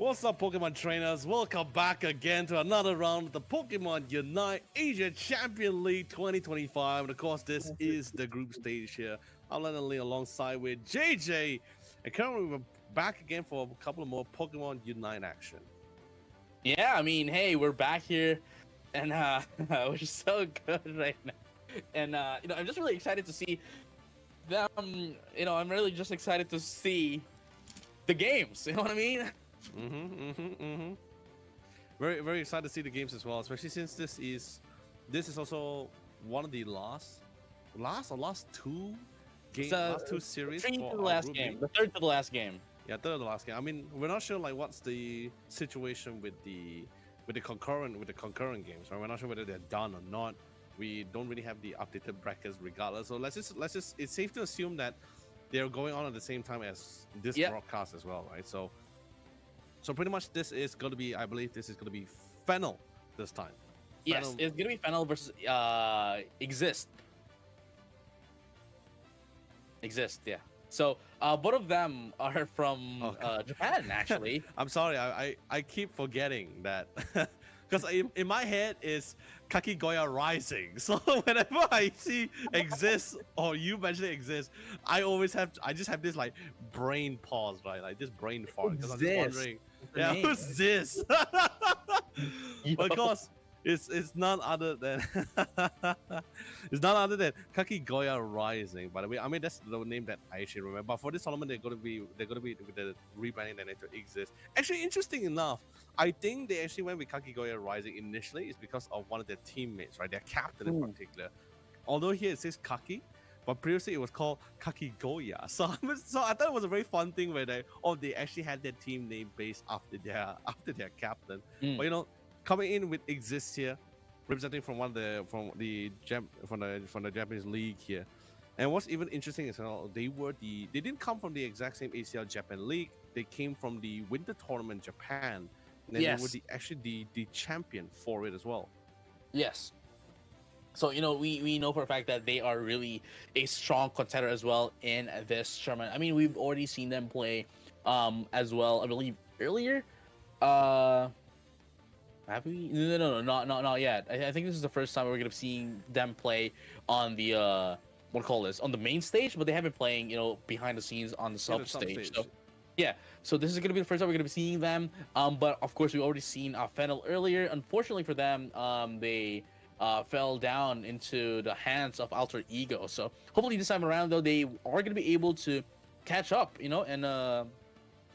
What's up, Pokemon trainers? Welcome back again to another round of the Pokemon Unite Asia Champion League 2025. And of course, this is the group stage here. I'm Liten alongside with JJ. And currently, we're back again for a couple of more Pokemon Unite action. Yeah, I mean, hey, we're back here, and we're so good right now. And I'm just really excited to see them. I'm really just excited to see the games. You know what I mean? Very, very excited to see the games as well, especially since this is also one of the last two games, last two series. The third to the last game. Yeah, third to the last game. I mean, we're not sure like what's the situation with the concurrent games, right? We're not sure whether they're done or not. We don't really have the updated brackets regardless. So let's just it's safe to assume that they're going on at the same time as this broadcast as well, right? So pretty much this is going to be, I believe this is going to be Fennel this time. Yes, it's going to be Fennel versus Igzist. Igzist, yeah. So both of them are from Japan, actually. I'm sorry, I keep forgetting that. Because in my head is Nagoya Rising. So whenever I see Igzist or you mention Igzist, I just have this like brain pause, right? Like this brain fart. Because I'm just wondering, who's this? Of course, it's none other than Nagoya Rising. By the way, I mean that's the name that I actually remember. But for this tournament, they're gonna be with the rebranding that to Igzist. Actually, interesting enough, I think they actually went with Nagoya Rising initially is because of one of their teammates, right? Their captain in particular. Although here it says Kaki, but previously it was called Nagoya. So I thought it was a very fun thing where they actually had their team name based after their captain. But coming in with Igzist here, representing from the Japanese league here. And what's even interesting is they didn't come from the exact same ACL Japan league. They came from the Winter Tournament Japan. And they were actually the champion for it as well. Yes. So we know for a fact that they are really a strong contender as well in this tournament. I mean, we've already seen them play as well. I believe earlier. Have we? No, not yet. I think this is the first time we're gonna be seeing them play on the on the main stage, but they have been playing behind the scenes on the sub stage. So yeah, so this is gonna be the first time we're gonna be seeing them. But of course we've already seen Fennel earlier. Unfortunately for them, they fell down into the hands of Alter Ego. So hopefully this time around though they are gonna be able to catch up, and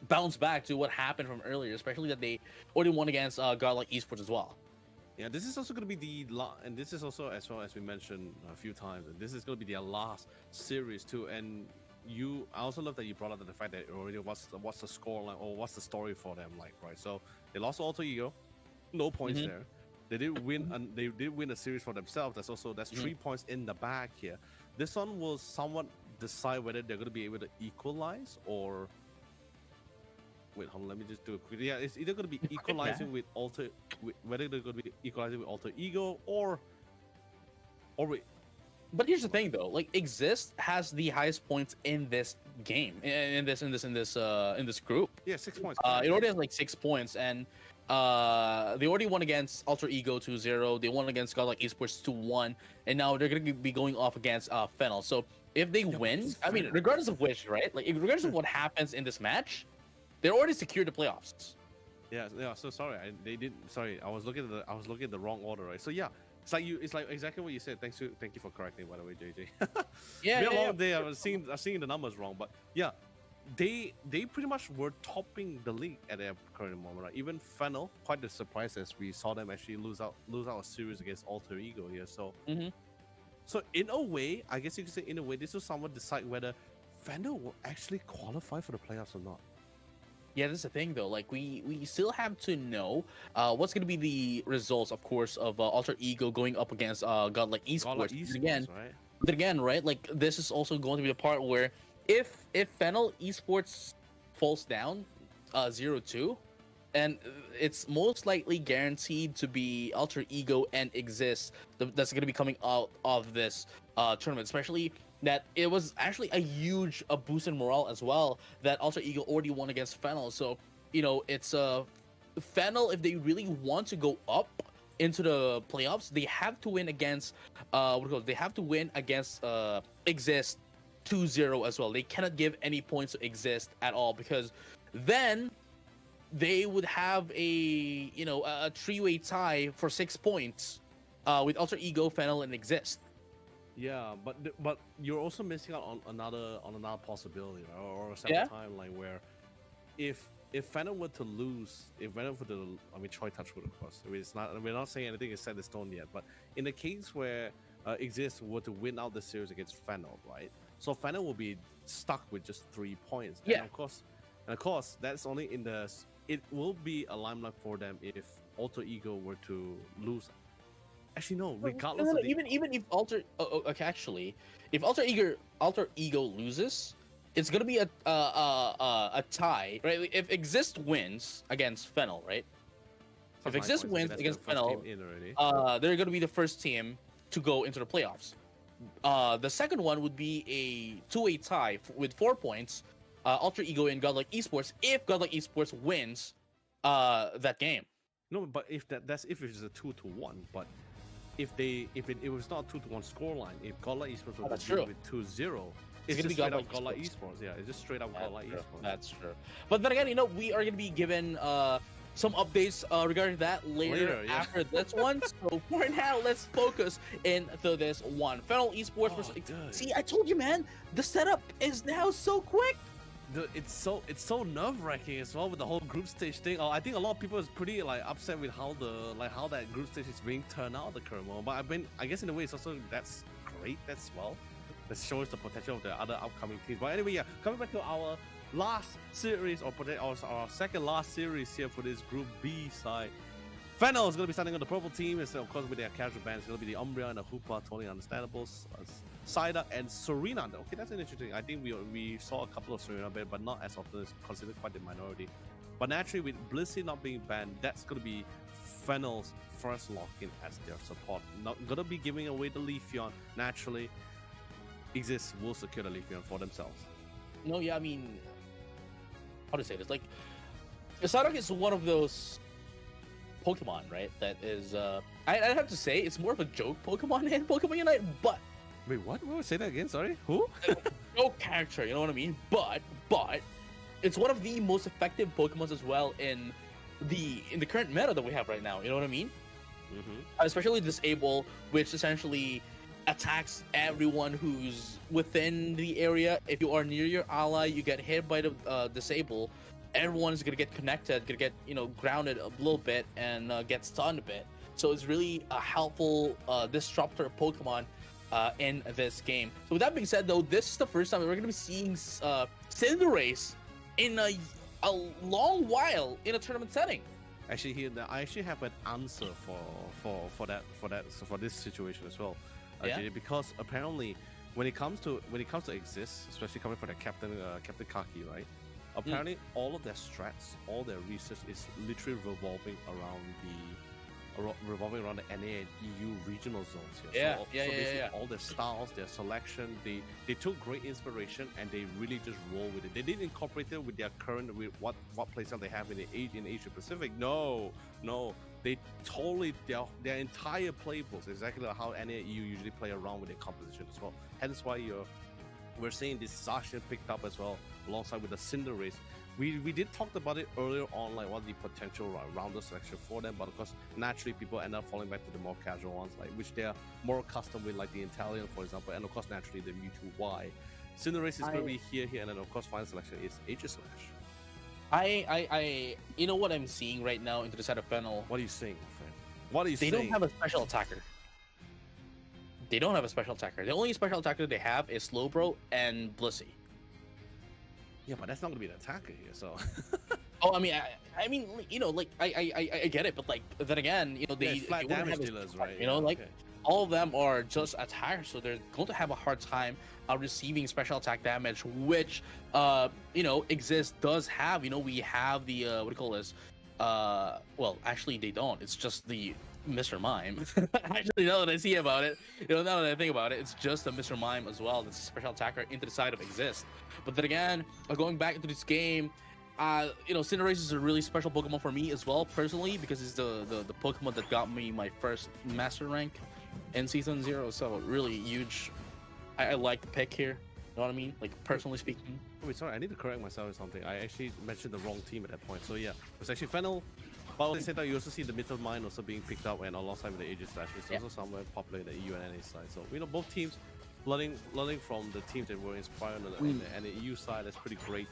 bounce back to what happened from earlier, especially that they already won against Godlike Esports as well. Yeah, this is also going to be and this is also, as well as we mentioned a few times, this is going to be their last series too. And I also love that you brought up the fact that already what's the score line or what's the story for them like, right? So they lost Alter Ego, no points there. They did win, and they did win a series for themselves. That's 3 points in the bag here. This one will somewhat decide whether they're going to be able to equalize or. Wait, hold on, let me just do it quickly. Yeah, it's either going to be equalizing with whether they're going to be equalizing with Alter Ego or wait. But here's the thing though, like Igzist has the highest points in this game, in this group. Yeah, 6 points. It already has like 6 points, and they already won against Alter Ego 2-0. They won against Godlike Esports 2-1, and now they're going to be going off against Fennel. So if they win, I mean, regardless of which, right? Like regardless of what happens in this match, they're already secured the playoffs. Yeah. So sorry, I was looking at the wrong order, right? So yeah, it's like exactly what you said. Thank you for correcting, by the way, JJ. Yeah, a long day. I was seeing the numbers wrong, but yeah, they pretty much were topping the league at their current moment, right? Even Fennel, quite the surprise as we saw them actually lose out a series against Alter Ego here. So so in a way, I guess you could say this will somewhat decide whether Fennel will actually qualify for the playoffs or not. Yeah, this is the thing though. Like we still have to know what's going to be the results, of course, of Alter Ego going up against Godlike Esports. But again, right? Like this is also going to be the part where if Fennel Esports falls down 0-2, and it's most likely guaranteed to be Alter Ego and Igzist that's going to be coming out of this tournament, especially that it was actually a huge boost in morale as well that Alter Ego already won against Fennel. So it's Fennel, if they really want to go up into the playoffs, they have to win against they have to win against Igzist 2-0 as well. They cannot give any points to Igzist at all, because then they would have a three-way tie for 6 points with Alter Ego, Fennel, and Igzist. Yeah, but you're also missing out on another possibility, right? Or a separate timeline where if Fennel were to lose, if Fennel were to, Troy Touchwood, of course. We're not saying anything is set in stone yet, but in the case where Igzist were to win out the series against Fennel, right? So Fennel will be stuck with just 3 points. Yeah. And of course, that's only in the. It will be a limelight for them if Alter Ego were to lose. Actually, no. Regardless of even if if Alter Ego loses, it's gonna be a tie, right? If Igzist wins against Fennel, right? If Igzist wins against Fennel, they're gonna be the first team to go into the playoffs. The second one would be a 2-way tie with 4 points. Alter Ego and Godlike Esports, if Godlike Esports wins that game. No, but if that's if it's a 2-1, but if it was not a 2-1 scoreline, if Godlike Esports was with 2-0, it's just straight up Godlike Esports. Yeah, it's just straight up Godlike Esports. That's true. But then again, we are gonna be given some updates regarding that later after this one. So for now, let's focus into this one. Fennel Esports versus. See, I told you, man. The setup is now so quick. It's so nerve-wracking as well with the whole group stage thing. I think a lot of people is pretty upset with how that group stage is being turned out at the current moment. But I guess in a way it's also that's great as well. That shows the potential of the other upcoming teams. But anyway, yeah, coming back to our last series or our second last series here for this Group B side. Fennel is going to be starting on the purple team, and of course with their casual bands, it's going to be the Umbria and the Hoopa, totally understandable. Saida and Serena. Okay, that's an interesting. I think we saw a couple of Serena banned, but not as often. It's considered quite the minority. But naturally, with Blissey not being banned, that's going to be Fennel's first lock-in as their support. Not going to be giving away the Leafeon. Naturally, Igzist will secure the Leafeon for themselves. No, yeah, how to say this? Psyduck is one of those Pokemon, right? That is, I'd have to say it's more of a joke Pokemon in Pokemon Unite, but. Wait, what? Say that again, sorry? Who? No character, you know what I mean? But it's one of the most effective Pokemons as well in the current meta that we have right now, you know what I mean? Mm-hmm. Especially Disable, which essentially attacks everyone who's within the area. If you are near your ally, you get hit by the Disable, everyone's gonna get connected, gonna get grounded a little bit and get stunned a bit. So it's really a helpful disruptor Pokemon in this game. So with that being said, though, this is the first time that we're going to be seeing Cinderace in a long while in a tournament setting. Actually, I actually have an answer for this situation as well. Because apparently, when it comes to Igzist, especially coming from the Captain Kaki, right? Apparently, all of their strats, all their research is literally revolving around the NA and EU regional zones here. So basically all their styles, their selection, they took great inspiration and they really just roll with it. They didn't incorporate it with their current what playstyle they have in Asia Pacific. No. They totally their entire playbooks exactly like how NA and EU usually play around with their composition as well. Hence why we're seeing this Zacian picked up as well alongside with the Cinderace. We did talk about it earlier on, like what the potential rounder selection for them, but of course, naturally, people end up falling back to the more casual ones, like which they're more accustomed with, like the Italian, for example, and of course, naturally, the Mewtwo Y. Cinderace is going to be here, and then of course, final selection is Aegislash. I you know what I'm seeing right now into the side of Fennel? What are you saying, friend? What are you saying? They don't have a special attacker. The only special attacker they have is Slowbro and Blissey. Yeah, but that's not gonna be an attacker here, so. I get it, but then again, they flat damage dealers, right? All of them are just attackers, so they're going to have a hard time receiving special attack damage, which Igzist does have. We have the what do you call this? Well, actually, they don't. It's just the Mr. Mime. Actually, now that I see about it, now that I think about it, it's just a Mr. Mime as well. That's a special attacker into the side of Igzist. But then again, going back into this game, Cinderace is a really special Pokemon for me as well, personally, because it's the Pokemon that got me my first Master rank in Season 0. So really huge. I like the pick here. You know what I mean? Like, personally speaking. Wait, sorry, I need to correct myself on something. I actually mentioned the wrong team at that point. So yeah, it's actually Fennel. But at the same time, you also see the middle mine also being picked up, and alongside with the Igzist, it's also somewhere popular in the EU and NA side. So both teams learning from the teams that were inspired on the EU side. That's pretty great.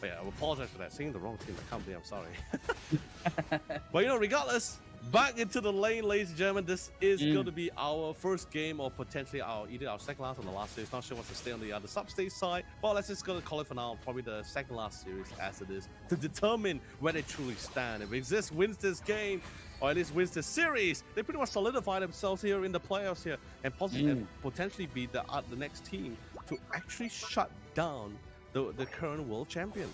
But yeah, I apologize for that. Saying the wrong team, I can't believe I'm sorry. But regardless, back into the lane, ladies and gentlemen. This is going to be our first game, or potentially either our second last or the last series. Not sure what's to stay on the other sub-stage side. But let's just go to call it for now. Probably the second last series as it is, to determine where they truly stand. If Igzist wins this game, or at least wins the series, they pretty much solidify themselves here in the playoffs here, and potentially be the next team to actually shut down the current world champion.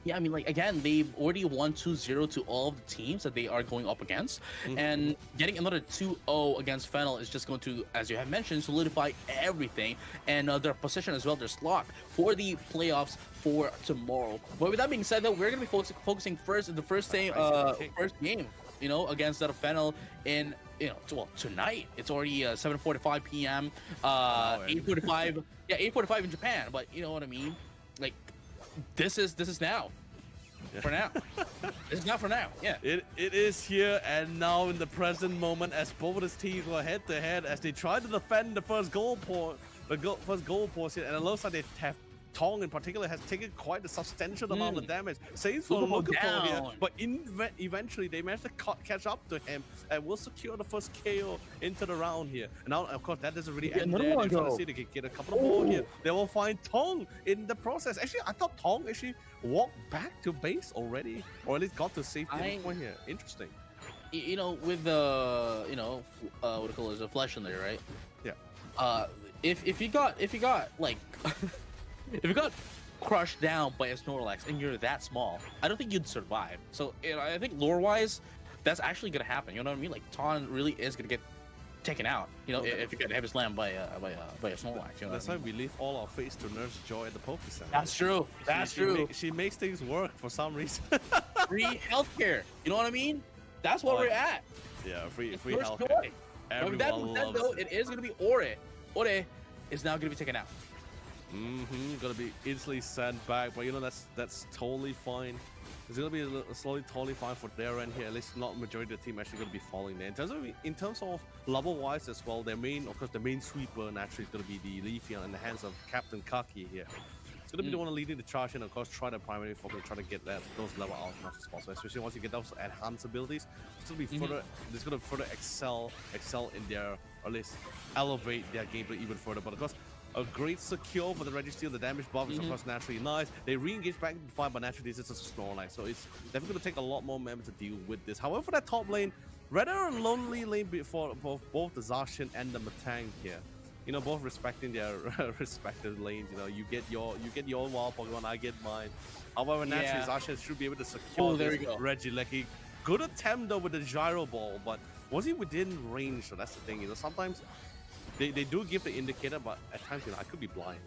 Yeah, I mean, like, again, they've already won 2-0 to all of the teams that they are going up against. And getting another 2-0 against Fennel is just going to, as you have mentioned, solidify everything. And their position as well, their slot for the playoffs for tomorrow. But with that being said, though, we're going to be focusing first in the first game, against that of Fennel in, tonight. It's already 7:45 p.m. 8:45. Yeah, 8:45 in Japan. But you know what I mean? Like, this is now. For now. This is not for now. Yeah. It is here and now in the present moment, as both of these teams were head to head as they try to defend the first goal point, here, and alongside they have Tong in particular has taken quite a substantial amount of damage. Same for the local here, but eventually they managed to catch up to him and will secure the first KO into the round here. And now, of course, that doesn't really end there. They're trying to see they can get a couple more here. They will find Tong in the process. Actually, I thought Tong actually walked back to base already, or at least got to safety at this point here. Interesting. With the what do you call it, the flesh in there, right? Yeah. If you got like. If you got crushed down by a Snorlax and you're that small, I don't think you'd survive. So I think lore-wise, that's actually gonna happen. You know what I mean? Like, Talon really is gonna get taken out. If you get heavy slam by a Snorlax. That's why we leave all our face to Nurse Joy at the Pokecenter. That's true. That's true. She makes things work for some reason. Free healthcare. You know what I mean? That's what we're at. Yeah, free healthcare. Everyone loves though, it is gonna be Ore. Ore is now gonna be taken out. Gonna be instantly sent back, but that's totally fine. It's gonna be totally fine for their end here. At least not majority of the team actually gonna be falling there. In terms of level wise as well, the main sweeper naturally is gonna be the Leafeon in the hands of Captain Kaki here. It's gonna be the one leading the charge and of course try the primary focus, try to get those level out as much as possible. Especially once you get those enhanced abilities, it's gonna be further. It's gonna further excel in their, or at least elevate their gameplay even further. But of course, a great secure for the Registeel. The damage buff is of course naturally nice. They re-engage back into the fight, but naturally this is a Snorlax, so it's definitely going to take a lot more members to deal with this. However, for that top lane, rather a lonely lane for both the Zacian and the Matang here. Both respecting their respective lanes. You get your wild Pokemon, I get mine. However, naturally Zacian should be able to secure this Regieleki. Good attempt though with the Gyro Ball, but was he within range? So that's the thing. Sometimes They do give the indicator, but at times, I could be blind,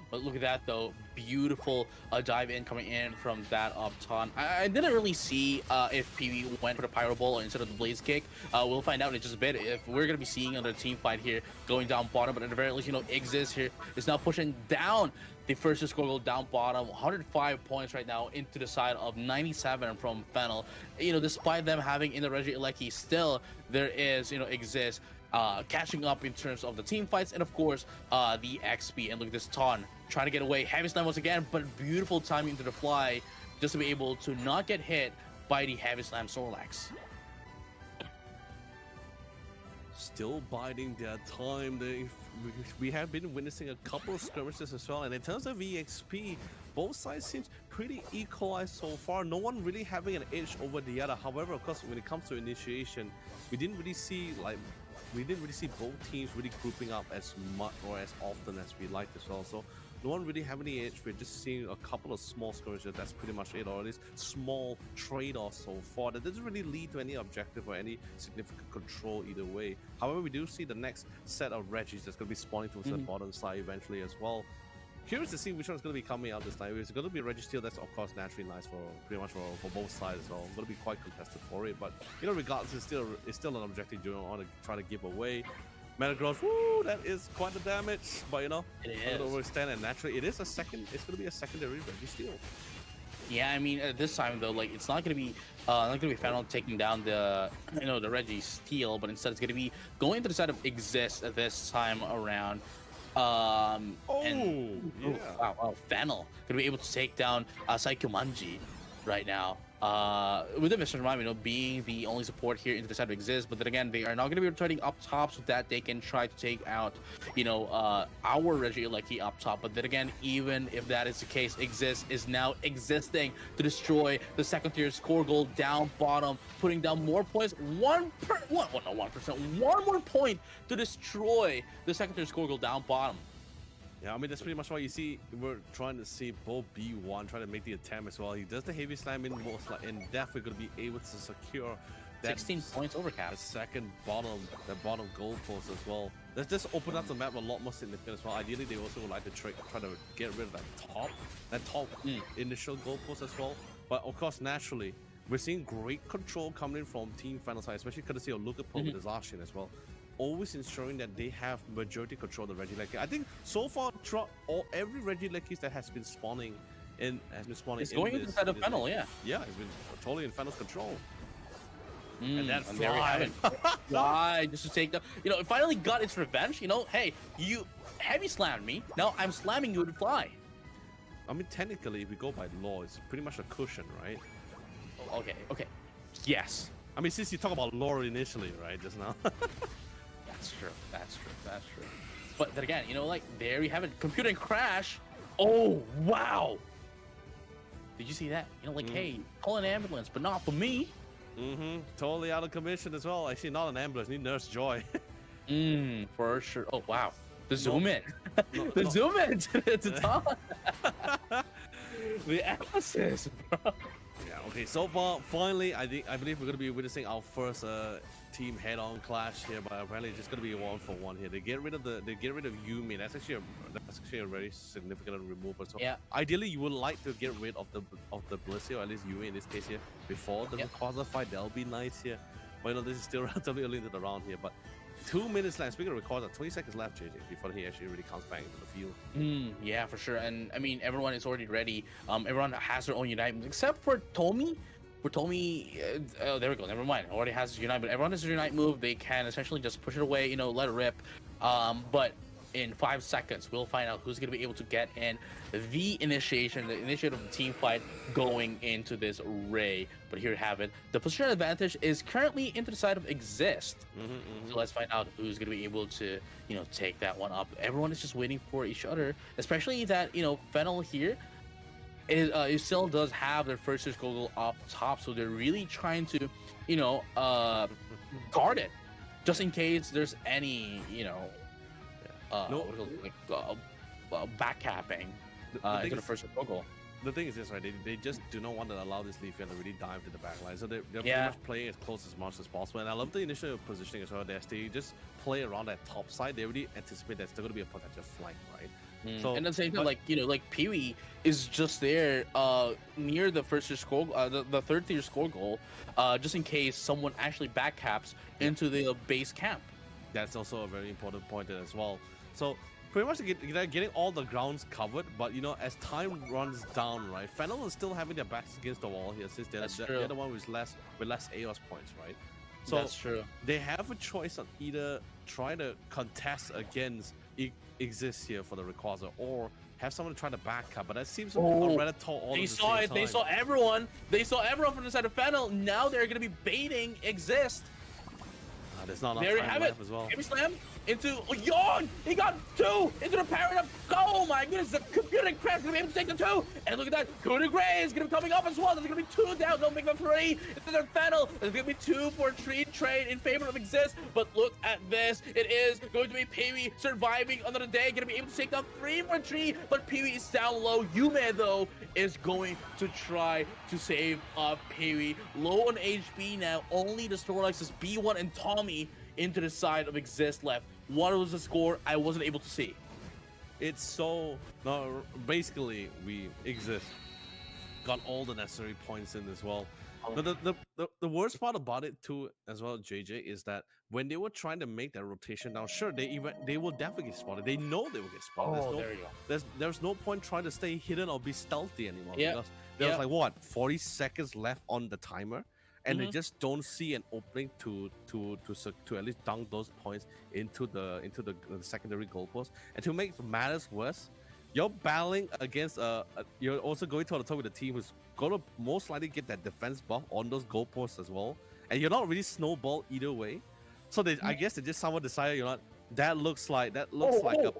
But look at that, though. Beautiful dive in coming in from that of Talon. I didn't really see if PB went for the Pyro Ball instead of the Blaze Kick. We'll find out in just a bit if we're going to be seeing another team fight here going down bottom. But at the very least, Igzist here is now pushing down the first score goal down bottom. 105 points right now into the side of 97 from Fennel. Despite them having in the Regieleki, still there is, Igzist catching up in terms of the team fights and of course the XP. And look at this Talon trying to get away. Heavy slam once again, but beautiful timing into the fly just to be able to not get hit by the heavy slam Snorlax. Still biding their time. We have been witnessing a couple of skirmishes as well, and in terms of EXP, both sides seems pretty equalized so far. No one really having an edge over the other. However, of course, when it comes to initiation, we didn't really see both teams really grouping up as much or as often as we liked as well. So no one really have any edge. We're just seeing a couple of small skirmishes. That's pretty much it, or at least small trade-offs so far. That doesn't really lead to any objective or any significant control either way. However, we do see the next set of Regis that's going to be spawning towards the bottom side eventually as well. curious to see which one's going to be coming out this time. If it's going to be Registeel, that's of course naturally nice for pretty much for both sides as well. Going to be quite contested for it, but you know, regardless, it's still an objective you want to try to give away. Metagross, woo, that is quite the damage, but you know, it is. is. Overstand, and naturally, it is a second. It's going to be a secondary Registeel. Yeah, I mean, at this time though, like it's not gonna be Fennel taking down the the Registeel, but instead it's gonna be going to the side of Igzist this time around. Wow, Fennel gonna be able to take down Saikumanji right now. With the Mr. Mime, being the only support here into the side of Igzist, but then again, they are not going to be returning up top so that they can try to take out, our Regieleki up top. But then again, even if that is the case, Igzist is now existing to destroy the second tier score goal down bottom, putting down more points. One more point to destroy the second tier score goal down bottom. Yeah, I mean, that's pretty much why you see we're trying to see Bo B1 trying to make the attempt as well. He does the heavy slam in most, and definitely going to be able to secure that 16 points overcap. The second bottom goal post as well. Let's just open up the map a lot more significant as well. Ideally, they also would like to try to get rid of that top initial goal post as well. But of course, naturally, we're seeing great control coming in from Team Final side, especially courtesy of Luka Pope with his Zacian as well. Always ensuring that they have majority control of the Regieleki. I think so far, every Regieleki that has been spawning It's going into the side of Fennel, yeah. Yeah, it's been totally in Fennel's control. And that fly. Fly, just to take the, it finally got its revenge. Hey, you heavy slammed me. Now I'm slamming you with fly. I mean, technically, if we go by law, it's pretty much a cushion, right? Okay. Yes. I mean, since you talk about lore initially, right, just now. That's true. But then again, there you have it. Computing crash. Oh, wow. Did you see that? Hey, call an ambulance, but not for me. Totally out of commission as well. Actually, not an ambulance. Need Nurse Joy. For sure. Oh, wow. The zoom in. Zoom in to Talon. The emphasis, bro. Yeah, okay, so far, finally, I believe we're going to be witnessing our first team head-on clash here, but apparently it's just going to be 1-for-1 here. They get rid of Yumi. That's actually a very significant removal. So yeah, ideally, you would like to get rid of the Blissey, or at least Yumi in this case here, before the Quasar fight. That'll be nice here. But this is still relatively early into the round here. But 2 minutes left. Speaking of Quasar, 20 seconds left, JJ, before he actually really comes back into the field. Yeah, for sure. And I mean, everyone is already ready. Everyone has their own Unite, except for Tomi. For Tomi, there we go. Never mind. Already has his Unite, but everyone has a Unite move. They can essentially just push it away, let it rip. But in 5 seconds, we'll find out who's going to be able to get in the initiative of the team fight going into this array. But here you have it. The position advantage is currently into the side of Igzist. So let's find out who's going to be able to, take that one up. Everyone is just waiting for each other, especially that, Fennel here it still does have their first goal up top. So they're really trying to, guard it just in case there's any, backcapping into the first goal. The thing is this, right? They just do not want to allow this Leafeon to really dive to the backline. So they're pretty much playing as close as much as possible. And I love the initial positioning as well. They just play around that top side. They already anticipate there's still going to be a potential flank, right? So, and then same thing, like Pee-wee is just there near the first tier score, the third tier score goal, just in case someone actually backcaps into the base camp. That's also a very important point as well. So pretty much getting all the grounds covered, but as time runs down, right, Fennel is still having their backs against the wall here, since they're the one with less AOS points, right? So that's true. They have a choice on either try to contest against Igzist here for the Rayquaza, or have someone try to back up, but that seems a rather tall order. They saw it. They saw everyone. They saw everyone from the side of Fennel. Now they're going to be baiting Igzist. There's not enough time left as well. Heavy slam into Yawn. He got 2 into the paradigm. Oh my goodness, the computing crash gonna be able to take the 2. And look at that, Coup de Grace is gonna be coming up as well. There's gonna be 2 down. They'll make them 3 into their Fennel. There's gonna be 2 for a trade in favor of Igzist. But look at this. It is going to be Pee-wee surviving another day. Gonna be able to take down 3 for 3. But Pee-wee is down low. Yume though is going to try to save up Pee-wee. Low on HP now. Only the Snorlax's B1 and Tommy into the side of Igzist left. What was the score? I wasn't able to see. It's so no. Basically, we exist. Got all the necessary points in as well. But the worst part about it too, as well, JJ, is that when they were trying to make that rotation down, sure, they will definitely get spotted. They know they will get spotted. Oh, there you go. There's no point trying to stay hidden or be stealthy anymore. Yeah. Because there's like what 40 seconds left on the timer, and they just don't see an opening to at least dunk those points into the secondary goalpost. And to make matters worse, you're battling against you're also going to the top with a team who's gonna most likely get that defense buff on those goalposts as well, and you're not really snowball either way. So I guess they just someone decided, you know, that looks like a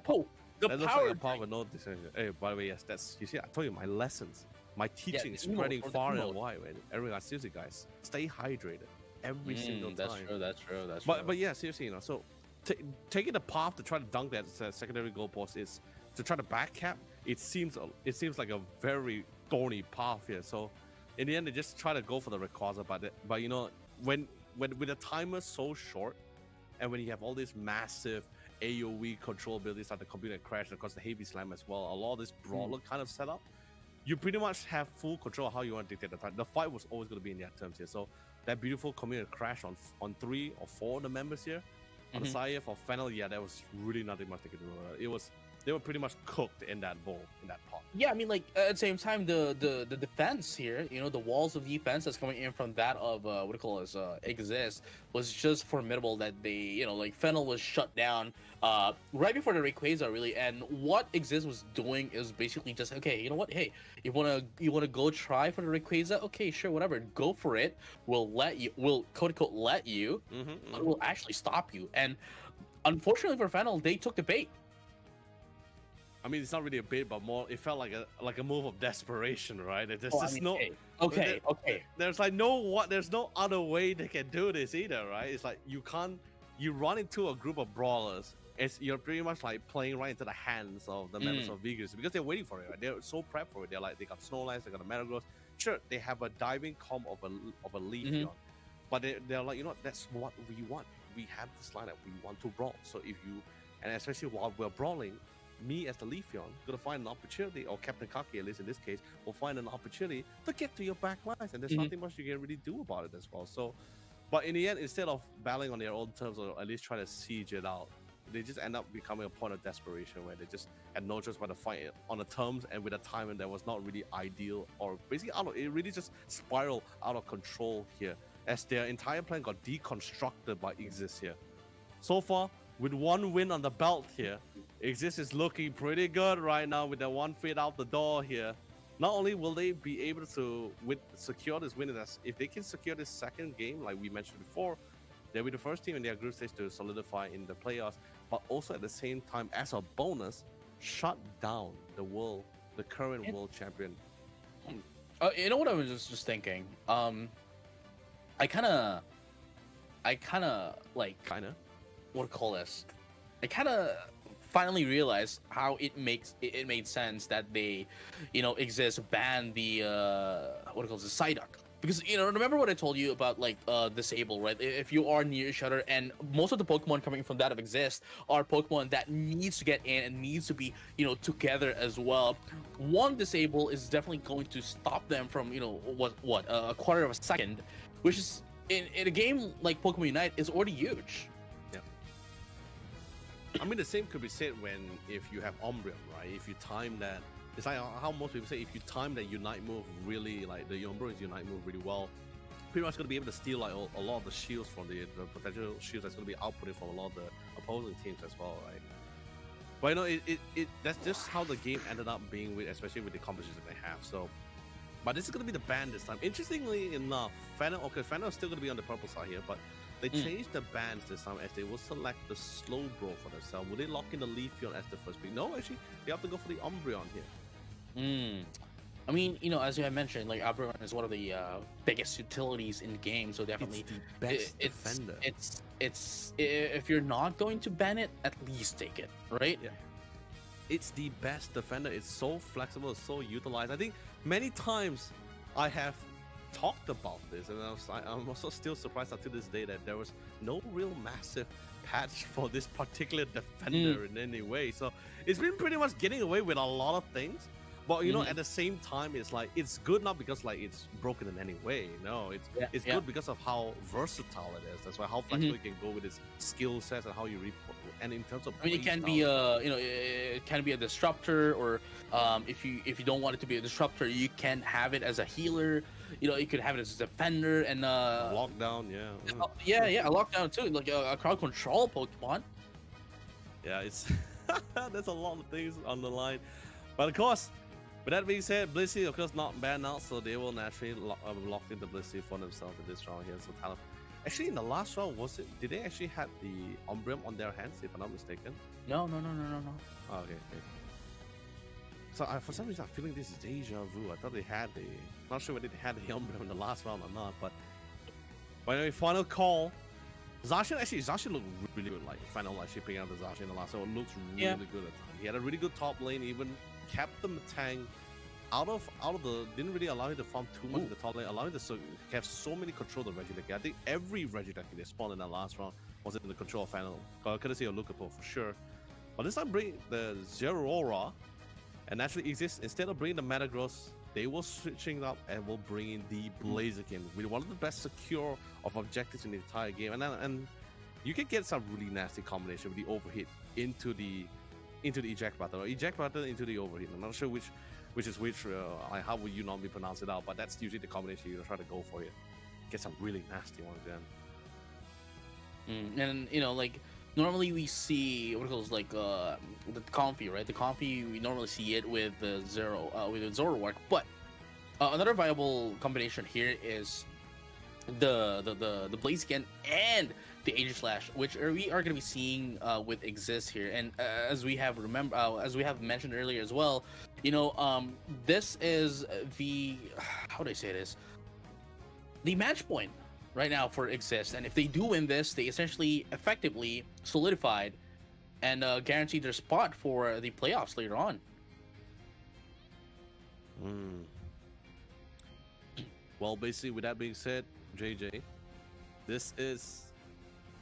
pop with no decision. Hey, by the way, yes, that's, you see, I told you my lessons, my teaching is spreading far and wide. Man. Everyone, seriously, guys, stay hydrated every single time. That's true. But yeah, seriously, you know, so taking the path to try to dunk that secondary goalpost is to try to back cap. It seems like a very thorny path here. So in the end, they just try to go for the Rayquaza, but you know, when with the timer so short, and when you have all these massive AoE control abilities like the computer crash, and of course the heavy slam as well, a lot of this brawler kind of setup, you pretty much have full control of how you want to dictate the time. The fight was always going to be in their terms here. So that beautiful computer crash on 3 or 4 of the members here, on the side for Fennel, yeah, there was really nothing much they could do. They were pretty much cooked in that bowl, in that pot. Yeah, I mean, like at the same time, the defense here, you know, the walls of defense that's coming in from that of Igzist was just formidable. That they, you know, like Fennel was shut down right before the Rayquaza, really. And what Igzist was doing is basically just, okay, you know what? Hey, you wanna go try for the Rayquaza? Okay, sure, whatever, go for it. We'll quote unquote let you, but we'll actually stop you. And unfortunately for Fennel, they took the bait. I mean, it's not really a bait, but more, it felt like a move of desperation, right? There's okay. There's no other way they can do this either, right? It's like you run into a group of brawlers. You're pretty much like playing right into the hands of the members of Vigors, because they're waiting for it, right? They're so prepped for it. They're like, they got Snowlines, they got a Metagross. Sure, they have a diving comp of a Leafeon, but they're like, you know, that's what we want. We have this lineup. We want to brawl. So and especially while we're brawling, me as the Leafeon gonna find an opportunity, or Captain Kaki at least in this case, will find an opportunity to get to your back lines, and there's nothing much you can really do about it as well. So, but in the end, instead of battling on their own terms, or at least try to siege it out, they just end up becoming a point of desperation where they just had no choice but to fight on the terms and with a timing that was not really ideal, or basically it really just spiraled out of control here as their entire plan got deconstructed by Igzist here. So far, with one win on the belt here, Igzist is looking pretty good right now with that one feet out the door here. Not only will they be able to secure this win, if they can secure this second game, like we mentioned before, they'll be the first team in their group stage to solidify in the playoffs, but also at the same time, as a bonus, shut down the current world champion. You know what I was just thinking? I kind of like, what to call this? I kind of finally realized how it made sense that they, you know, Igzist ban the Psyduck. Because, you know, remember what I told you about, like, disable, right? If you are near each other, and most of the Pokemon coming from that of Igzist are Pokemon that needs to get in and needs to be, you know, together as well. One disable is definitely going to stop them from, you know, a quarter of a second, which is, in a game like Pokemon Unite, is already huge. I mean, the same could be said if you have Umbreon, right? If you time that, it's like how most people say, if you time that Unite move really, like the Umbreon's Unite move really well, pretty much going to be able to steal like a lot of the shields from the potential shields that's going to be outputted from a lot of the opposing teams as well, right? But you know, that's just how the game ended up being, especially with the compositions that they have. So, but this is going to be the ban this time. Interestingly enough, Fennel is still going to be on the purple side here, but they changed the bans this time, as they will select the slow bro for themselves. Will they lock in the Leafeon as the first pick? No, actually, they have to go for the Umbreon here. I mean, you know, as you had mentioned, like, Umbreon is one of the biggest utilities in the game, so definitely it's the best defender. It's if you're not going to ban it, at least take it, right? Yeah. It's the best defender. It's so flexible, it's so utilized. I think many times I have talked about this, and I'm also still surprised up to this day that there was no real massive patch for this particular defender in any way. So it's been pretty much getting away with a lot of things. But you know, at the same time, it's like it's good not because like it's broken in any way. No, it's good because of how versatile it is. That's why how flexible you can go with its skill sets and how you and in terms of I mean, it can be it can be a disruptor, or if you don't want it to be a disruptor, you can have it as a healer. You know, you could have it as a defender and lockdown, a lockdown too, like a crowd control Pokemon. Yeah, it's there's a lot of things on the line, but of course. With that being said, Blissey, of course, not bad now, so they will naturally lock into Blissey for themselves in this round here. So Talon. Actually, in the last round, did they actually have the Umbreon on their hands, if I'm not mistaken? No. Oh, okay. So for some reason, I'm feeling this is deja vu. I thought they had not sure whether they had the Umbreon in the last round or not, but anyway, final call. Zacian looked really good, like Fennel actually picking up the Zacian in the last round. It looks really good at the time. He had a really good top lane, even kept the Metang out of the didn't really allow him to farm too much in the top lane, allowing to have so many control of Regideck. I think every Regideck they spawned in that last round was in the control of Fennel. Courtesy of Lucapo for sure. But this time bring the Zeraora and actually Igzist, instead of bringing the Metagross, they were switching up and will bring in the Blaziken with one of the best secure of objectives in the entire game. And you can get some really nasty combination with the overhit into the eject button, or eject button into the overhit. I'm not sure which is which. How would you normally pronounce it out? But that's usually the combination you try to go for here. Get some really nasty ones then. And you know, like normally we see what it goes like the Comfy, right? The Comfy, we normally see it with the Zoroark, but another viable combination here is the Blaziken and the Aegislash, which we are going to be seeing with Igzist here. And as we have mentioned earlier as well, you know, this is the how do I say this? The match point right now for Igzist, and if they do win this, they essentially effectively solidified and guaranteed their spot for the playoffs later on. Well, basically, with that being said, JJ, this is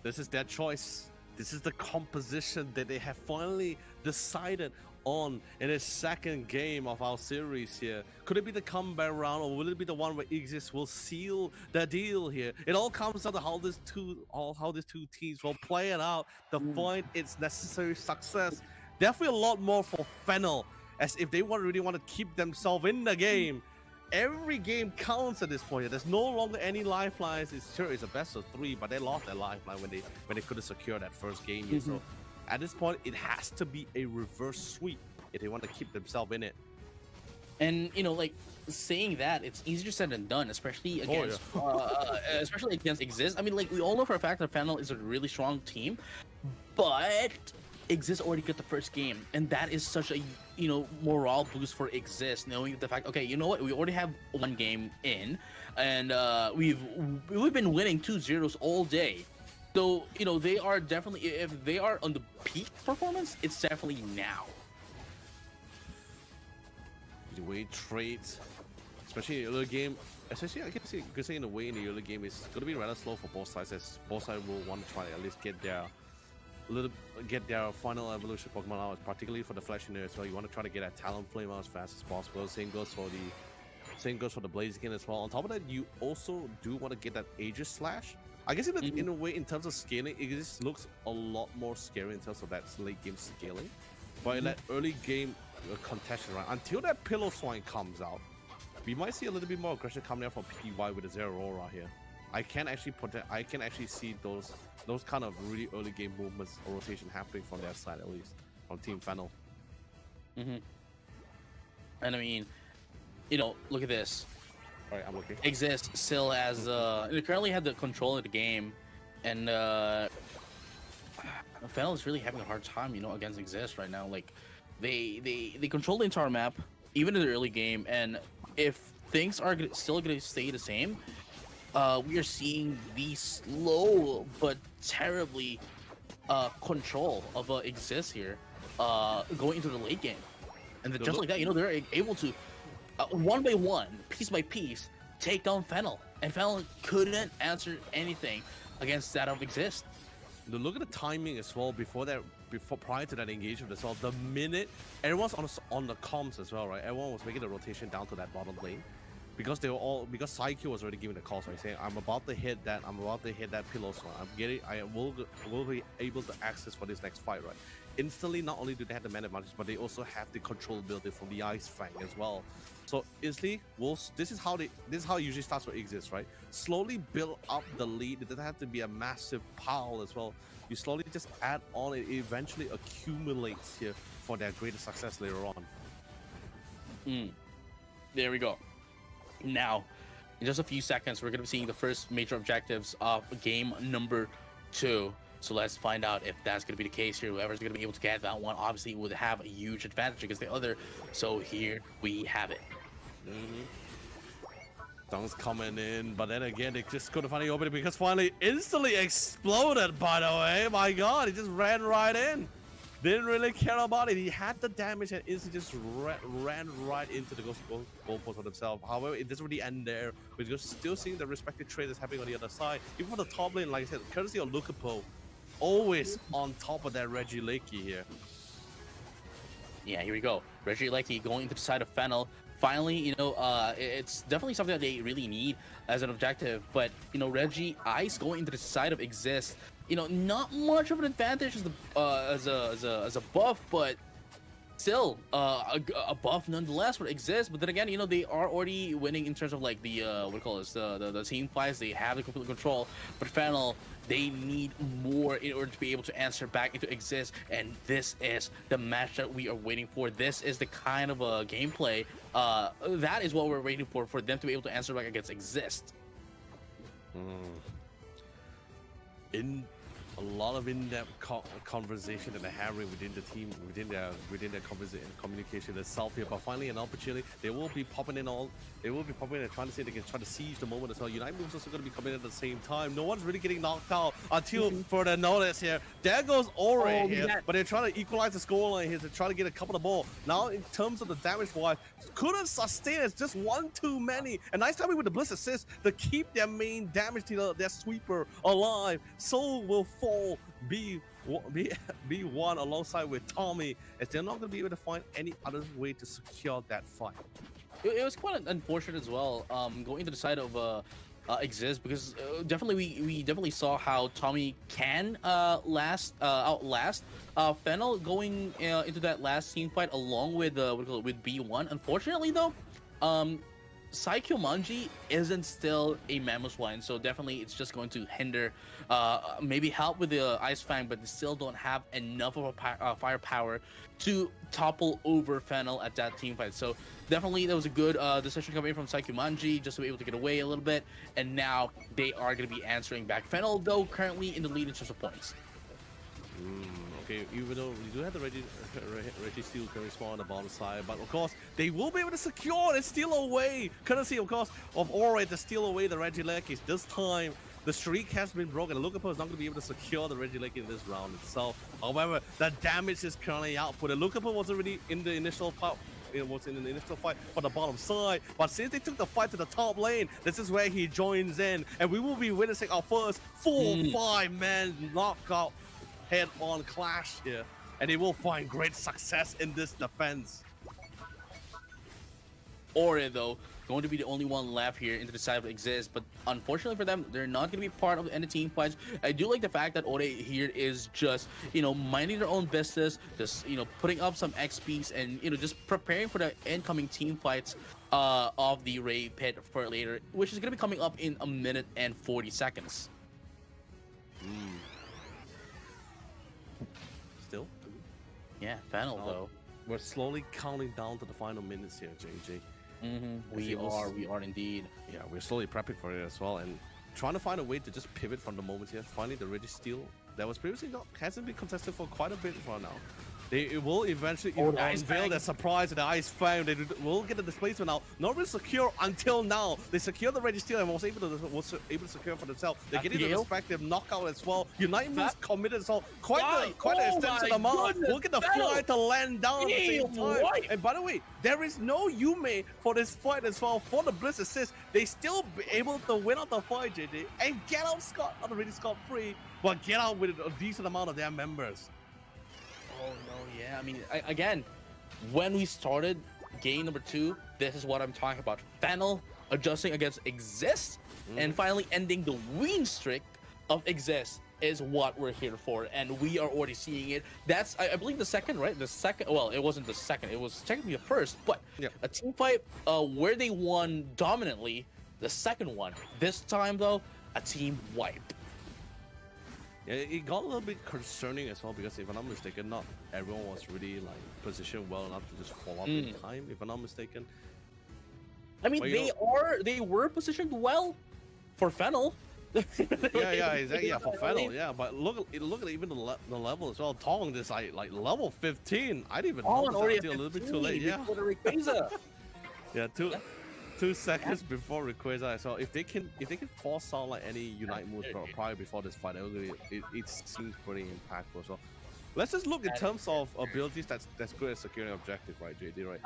their choice. This is the composition that they have finally decided on in the second game of our series here. Could it be the comeback round, or will it be the one where Igzist will seal the deal here? It all comes down to how these two teams will play it out to find its necessary success. Definitely a lot more for Fennel, as if they really want to keep themselves in the game. Every game counts at this point. There's no longer any lifelines. It's sure it's a best of 3, but they lost their lifeline when they couldn't secure that first game here. So at this point, it has to be a reverse sweep if they want to keep themselves in it. And you know, like saying that, it's easier said than done, especially against especially against Igzist. I mean, like we all know for a fact that Fennel is a really strong team, but Igzist already got the first game, and that is such a, you know, morale boost for Igzist, knowing the fact, okay, you know what, we already have one game in, and we've been winning 2-0 all day. So, you know, they are definitely, if they are on the peak performance, it's definitely now. The way trades, especially in the early game, especially I can say in the way in the early game, is going to be rather slow for both sides, as both sides will want to try to at least get their final evolution Pokemon out, particularly for the Flexion as well. You want to try to get that Talon Flame out as fast as possible. Same goes for the Blaziken as well. On top of that, you also do want to get that Aegislash. I guess in a way, in terms of scaling, it just looks a lot more scary in terms of that late game scaling. But in that early game contested round, until that Pillow Swine comes out, we might see a little bit more aggression coming out from PY with the Zeraora here. I can actually see those kind of really early game movements or rotation happening from their side, at least from Team Fennel. And I mean, you know, look at this. All right, I'm looking. Igzist still has they currently have the control of the game, and Fennel is really having a hard time, you know, against Igzist right now. Like they control the entire map, even in the early game, and if things are still going to stay the same, we are seeing the slow but terribly control of Igzist here going into the late game, and just like that, you know, they're able to one by one, piece by piece, take down Fennel, and Fennel couldn't answer anything against that of Igzist. look at the timing as well. Prior to that engagement as well, the minute everyone's on the comms as well, right? Everyone was making the rotation down to that bottom lane because Psyche was already giving the call, so he's saying, I'm about to hit that pillow swing. I will be able to access for this next fight, right? Instantly, not only do they have the man advantage, but they also have the control ability from the Ice Fang as well. So instantly, this is how it usually starts for Igzist, right? Slowly build up the lead. It doesn't have to be a massive pile as well. You slowly just add on, it eventually accumulates here for their greater success later on. There we go. Now, in just a few seconds, we're going to be seeing the first major objectives of game number 2. So let's find out if that's going to be the case here. Whoever's going to be able to get that one, obviously, would have a huge advantage against the other. So here we have it. Dong's coming in, but then again, they just couldn't finally open it because finally instantly exploded, by the way. My God, he just ran right in. Didn't really care about it. He had the damage and instantly just ran right into the goal post for himself. However, it doesn't really end there. We're just still seeing the respective trade that's happening on the other side. Even for the top lane, like I said, courtesy of Lukapo, always on top of that Reggie Lakey here. Yeah, here we go. Reggie Lakey going into the side of Fennel. Finally, it's definitely something that they really need as an objective. But, Reggie Ice going into the side of Igzist, not much of an advantage as a buff, but still a buff nonetheless would exist. But then again, they are already winning in terms of like the the team fights. They have the complete control. But Fennel, they need more in order to be able to answer back into Igzist, and this is the match that we are waiting for. This is the kind of a gameplay that is what we're waiting for them to be able to answer back against Igzist. In a lot of in-depth conversation that they're having within the team, within their conversation communication itself here. But finally, an opportunity, they will be popping in and trying to see if they can try to seize the moment as well. United moves also going to be coming in at the same time. No one's really getting knocked out until further notice here. There goes Ore here, but they're trying to equalize the scoreline here to try to get a couple of ball. Now, in terms of the damage wise, couldn't sustain. It's just one too many. And nice timing with the Bliss assist to keep their main damage dealer, their sweeper, alive. Soul will fall B1 alongside with Tommy, as they're not going to be able to find any other way to secure that fight. It was quite unfortunate as well, going into the side of Igzist, because we definitely saw how Tommy can outlast Fennel going into that last team fight along with with B1. Unfortunately though, Psychomanji isn't still a Mammoth Wine, so definitely it's just going to hinder, maybe help with the Ice Fang, but they still don't have enough of a firepower to topple over Fennel at that team fight. So definitely that was a good decision coming from Psychomanji just to be able to get away a little bit, and now they are going to be answering back. Fennel, though, currently in the lead in terms of points. Okay, even though we do have the Reggie Steel very small on the bottom side, but of course they will be able to secure and steal away, courtesy of course of Ore to steal away the Reggie Lakey. This time the streak has been broken. Lukapo is not going to be able to secure the Reggie Lakey in this round itself. However, the damage is currently output. Lukapo was already in the initial part. It was in the initial fight for the bottom side, but since they took the fight to the top lane, this is where he joins in, and we will be witnessing our first 4-5-man knockout head-on clash here, and they will find great success in this defense. Ore, though, going to be the only one left here into the side of Igzist, but unfortunately for them, they're not going to be part of any team fights. I do like the fact that Ore here is just, minding their own business, just, putting up some XPs and, just preparing for the incoming team fights of the Ray Pit for later, which is going to be coming up in 1 minute and 40 seconds. Still? Yeah, Fennel, though. We're slowly counting down to the final minutes here, JJ. We are indeed. Yeah, we're slowly prepping for it as well, and trying to find a way to just pivot from the moment here. Finally, the Reggie Steel that was previously hasn't been contested for quite a bit for now. They will eventually the Ice unveil Fang. their surprise at the Ice Fang. They will get the displacement now. Not really secure until now. They secured the Registeel and was able to secure for themselves. They're getting the respective knockout as well. Unite moves committed as well. Quite an extensive amount. We'll get the fly to land down at the same time. And by the way, there is no Yume for this fight as well. For the Blitz assist, they still be able to win out the fight, JD, and get out not really scot-free, but get out with a decent amount of their members. Oh no, yeah. I mean, again, when we started game number 2, this is what I'm talking about. Fennel adjusting against Igzist, and finally ending the win streak of Igzist is what we're here for, and we are already seeing it. That's, I believe, the second, right? The second. Well, it wasn't the second. It was technically the first, but a team fight where they won dominantly. The second one. This time, though, a team wipe. Yeah, it got a little bit concerning as well because if I'm not mistaken, not everyone was really like positioned well enough to just fall off in time. If I'm not mistaken. I mean, they were positioned well for Fennel. yeah, exactly. Yeah, for Fennel. Yeah, but look at even the level as well. Talon is like level 15. I didn't even notice that until a little bit too late. Yeah. Yeah, 2 seconds before Rayquaza. So if they can force out like any Unite moves prior before this fight, it seems pretty impactful. So let's just look in terms of abilities that's good at securing objective, right, JD? Right?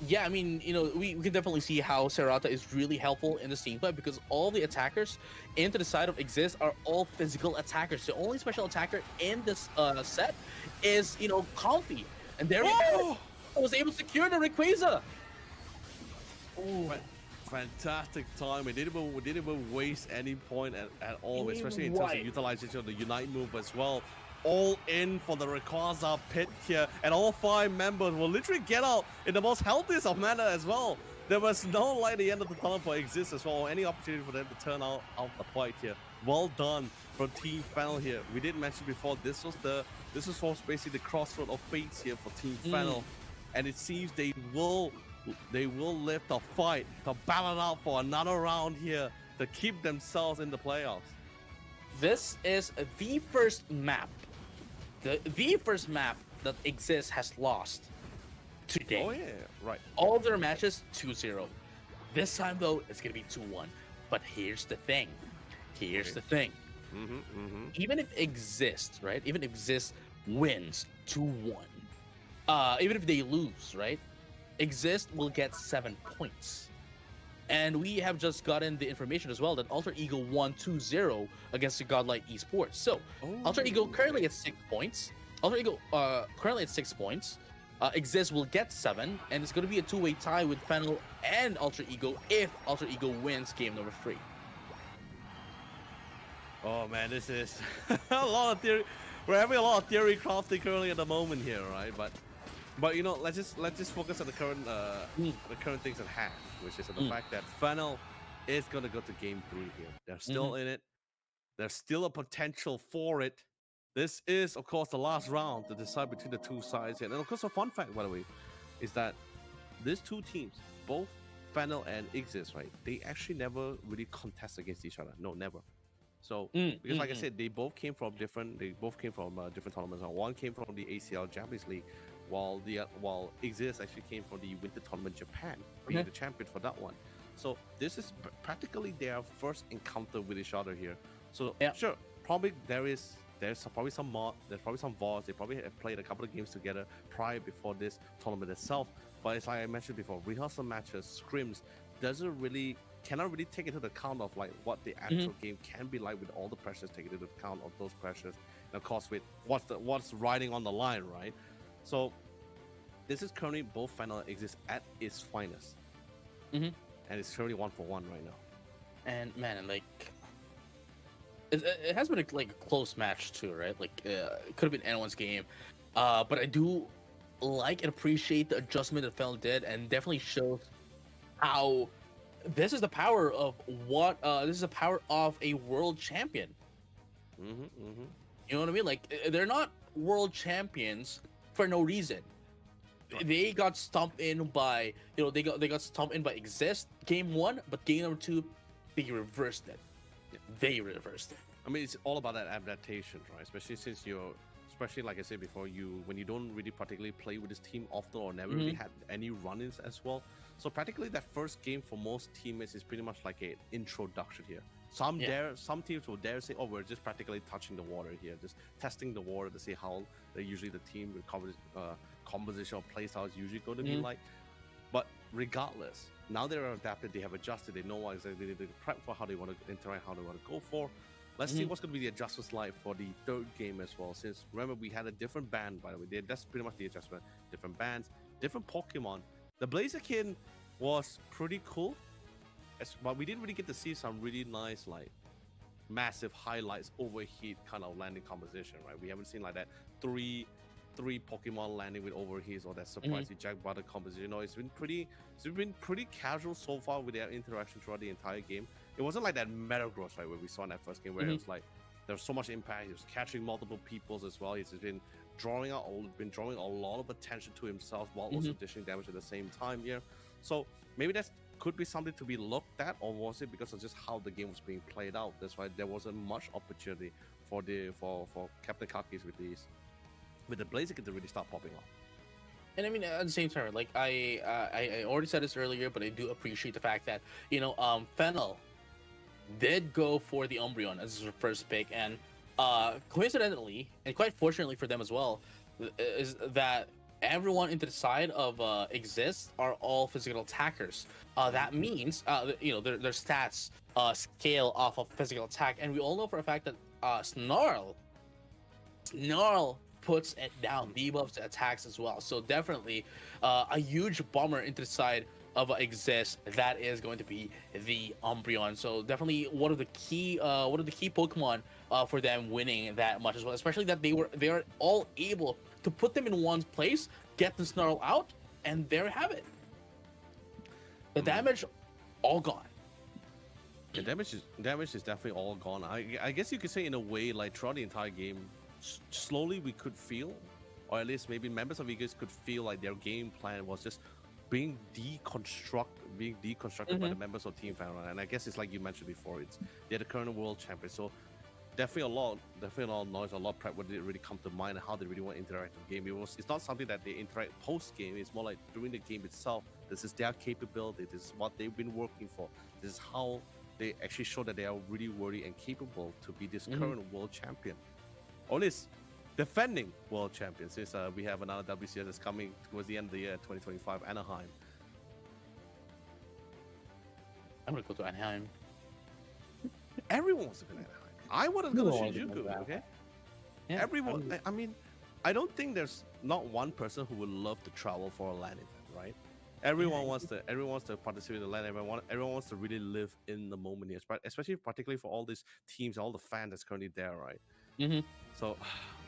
Yeah, I mean, you know, we can definitely see how Serata is really helpful in this team fight because all the attackers into the side of Igzist are all physical attackers. The only special attacker in this set is, you know, Comfy, and there we go. I was able to secure the Rayquaza. Fantastic time. We didn't even waste any point at all, especially in terms of utilization of the Unite move as well. All in for the Rayquaza pit here, and all 5 members will literally get out in the most healthiest of manner as well. There was no light at the end of the tunnel for Igzist as well, or any opportunity for them to turn out the fight here. Well done from Team Fennel here. We did mention before this was basically the crossroad of fates here for Team Fennel, and it seems they will lift the fight to battle it out for another round here to keep themselves in the playoffs. This is the first map. The first map that Igzist has lost today. Oh yeah, right. All of their matches 2-0. This time though, it's gonna be 2-1. But here's the thing. Even if Igzist, right? Even if Igzist wins 2-1, even if they lose, right? Igzist will get 7 points. And we have just gotten the information as well that Alter Ego won 2-0 against the Godlike Esports. So, Alter Ego currently at 6 points. Alter Ego currently at 6 points. Igzist will get 7, and it's going to be a 2-way tie with Fennel and Alter Ego if Alter Ego wins game number 3. Oh man, this is a lot of theory. We're having a lot of theory crafting currently at the moment here, right? But you know, let's just focus on the current things at hand, which is the fact that Fennel is gonna go to game 3 here. They're still in it. There's still a potential for it. This is, of course, the last round to decide between the 2 sides here. And of course, a fun fact, by the way, is that these 2 teams, both Fennel and Igzist, right? They actually never really contest against each other. No, never. So because, like I said, they both came from different tournaments. One came from the ACL Japanese League, while Igzist actually came from the Winter Tournament Japan, being the champion for that one. So this is practically their first encounter with each other here. So sure, probably there's probably some VODs. They probably have played a couple of games together before this tournament itself. But it's like I mentioned before, rehearsal matches, scrims cannot really take into account of like what the actual game can be like with all the pressures taken into account of those pressures, and of course with what's riding on the line, right? So this is currently both Fennel and Igzist at its finest, and it's currently 1-1 right now. And man, like it has been a close match too, right? Like it could have been anyone's game, but I do like and appreciate the adjustment that Fennel did, and definitely shows how this is the power of a world champion. You know what I mean? Like they're not world champions for no reason. They got stomped in by Igzist game 1, but game number 2 they reversed it. I mean, it's all about that adaptation, right? Especially especially like I said before, when you don't really particularly play with this team often or never really had any run-ins as well. So practically that first game for most teammates is pretty much like an introduction here. Some teams will dare say, oh, we're just practically touching the water here, just testing the water to see how usually the team composition or play style is usually going to be like. But regardless, now they're adapted, they have adjusted, they know what exactly they prep for, how they want to interact, how they want to go for. Let's see what's going to be the adjustments like for the third game as well. Since remember we had a different band, by the way, that's pretty much the adjustment. Different bands, different Pokemon. The Blaziken was pretty cool, but we didn't really get to see some really nice like massive highlights overheat kind of landing composition, right? We haven't seen like that three Pokemon landing with overheats or that surprising Jack Butter composition. No, it's been pretty casual so far with their interaction throughout the entire game. It wasn't like that Metagross, right, where we saw in that first game, where it was like there was so much impact. He was catching multiple peoples as well. He's been drawing a lot of attention to himself while also dishing damage at the same time here. So maybe that could be something to be looked at, or was it because of just how the game was being played out? That's why there wasn't much opportunity for Captain Kakis with the Blaziken to really start popping off. And I mean, at the same time, like I already said this earlier, but I do appreciate the fact that Fennel did go for the Umbreon as his first pick, and coincidentally, and quite fortunately for them as well, is that everyone into the side of Igzist are all physical attackers. That means their stats scale off of physical attack, and we all know for a fact that Snarl puts it down, debuffs attacks as well. So definitely a huge bummer into the side of Igzist. That is going to be the Umbreon. So definitely one of the key Pokemon for them winning that much as well. Especially that they are all able to put them in one place, get the Snarl out, and there you have it. The damage all gone. The damage is definitely all gone. I guess you could say in a way, like throughout the entire game, slowly we could feel, or at least maybe members of Igzist could feel like their game plan was just being deconstructed by the members of Team Fennel. And I guess it's like you mentioned before, they're the current world champion, so definitely a lot of noise, a lot of prep when they really come to mind and how they really want to interact with the game. It's not something that they interact post game, it's more like during the game itself. This is their capability, this is what they've been working for, this is how they actually show that they are really worthy and capable to be this current world champion, or at least defending world champion, since we have another WCS that's coming towards the end of the year, 2025 Anaheim. I'm gonna go to Anaheim. Everyone wants to go to Anaheim. I want to go to Shinjuku, okay? Yeah, everyone. I mean, I don't think there's not one person who would love to travel for a LAN event, right? Everyone wants to participate in the LAN event. Everyone wants to really live in the moment here, especially particularly for all these teams, all the fans that's currently there, right? So,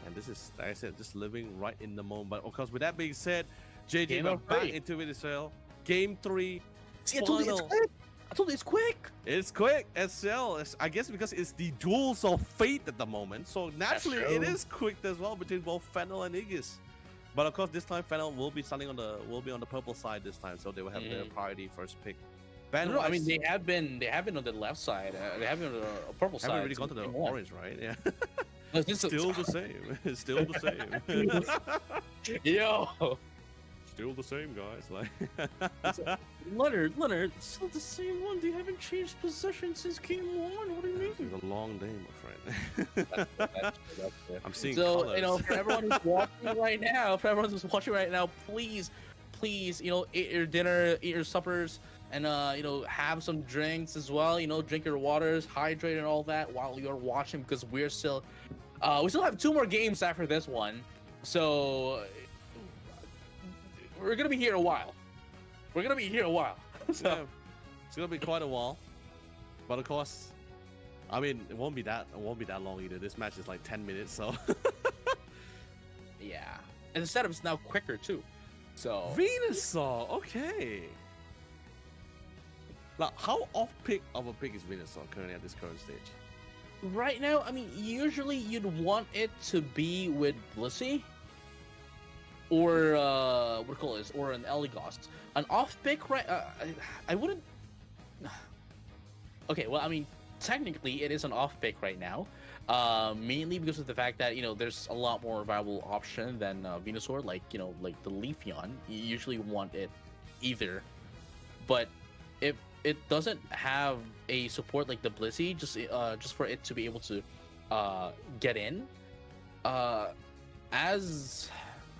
and this is, like I said, just living right in the moment. But of course, with that being said, JJ, we're back into it as well. Game 3. See, I told you it's quick. It's quick as well. I guess because it's the duels of fate at the moment. So naturally, it is quick as well between both Fennel and Igzist. But of course, this time Fennel will be on the purple side this time, so they will have their priority first pick. No, I mean they have been on the left side. They have been on the purple side. Haven't really gone to the orange, right? Yeah. Still the same. Still the same. Yo. Still the same, guys. Like Leonard, it's still the same one. They haven't changed position since game 1. What do you mean? It's a long day, my friend. That's I'm seeing so colors. for everyone who's watching right now, please, eat your dinner, eat your suppers, and have some drinks as well. Drink your waters, hydrate, and all that while you're watching, because we still have 2 more games after this one, so we're gonna be here a while. So yeah, it's gonna be quite a while, but of course, I mean, it won't be that long either. This match is like 10 minutes, so yeah, and the setup's now quicker too. So Venusaur, okay. Now, how off-pick of a pick is Venusaur currently at this current stage? Right now, I mean, usually you'd want it to be with Blissey, or or an Elligast. An off pick, right? I wouldn't. Okay, well, I mean, technically it is an off pick right now, Mainly because of the fact that there's a lot more viable option than Venusaur, like like the Leafeon. You usually want it either, but if it doesn't have a support like the Blissey, just for it to be able to get in, as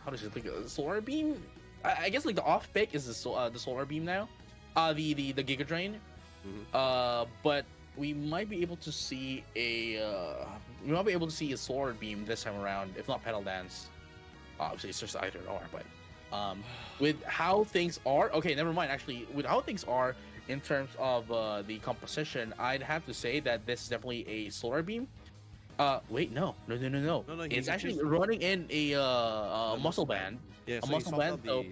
how does it think Solar Beam? I guess like the off pick is the Solar Beam now, the Giga Drain, but we might be able to see a Solar Beam this time around, if not Petal Dance. Obviously, it's just either or, but with how things are, okay, never mind. Actually, with how things are in terms of the composition, I'd have to say that this is definitely a Solar Beam. Wait, no. It's actually running in a muscle band. Yeah, a muscle band. So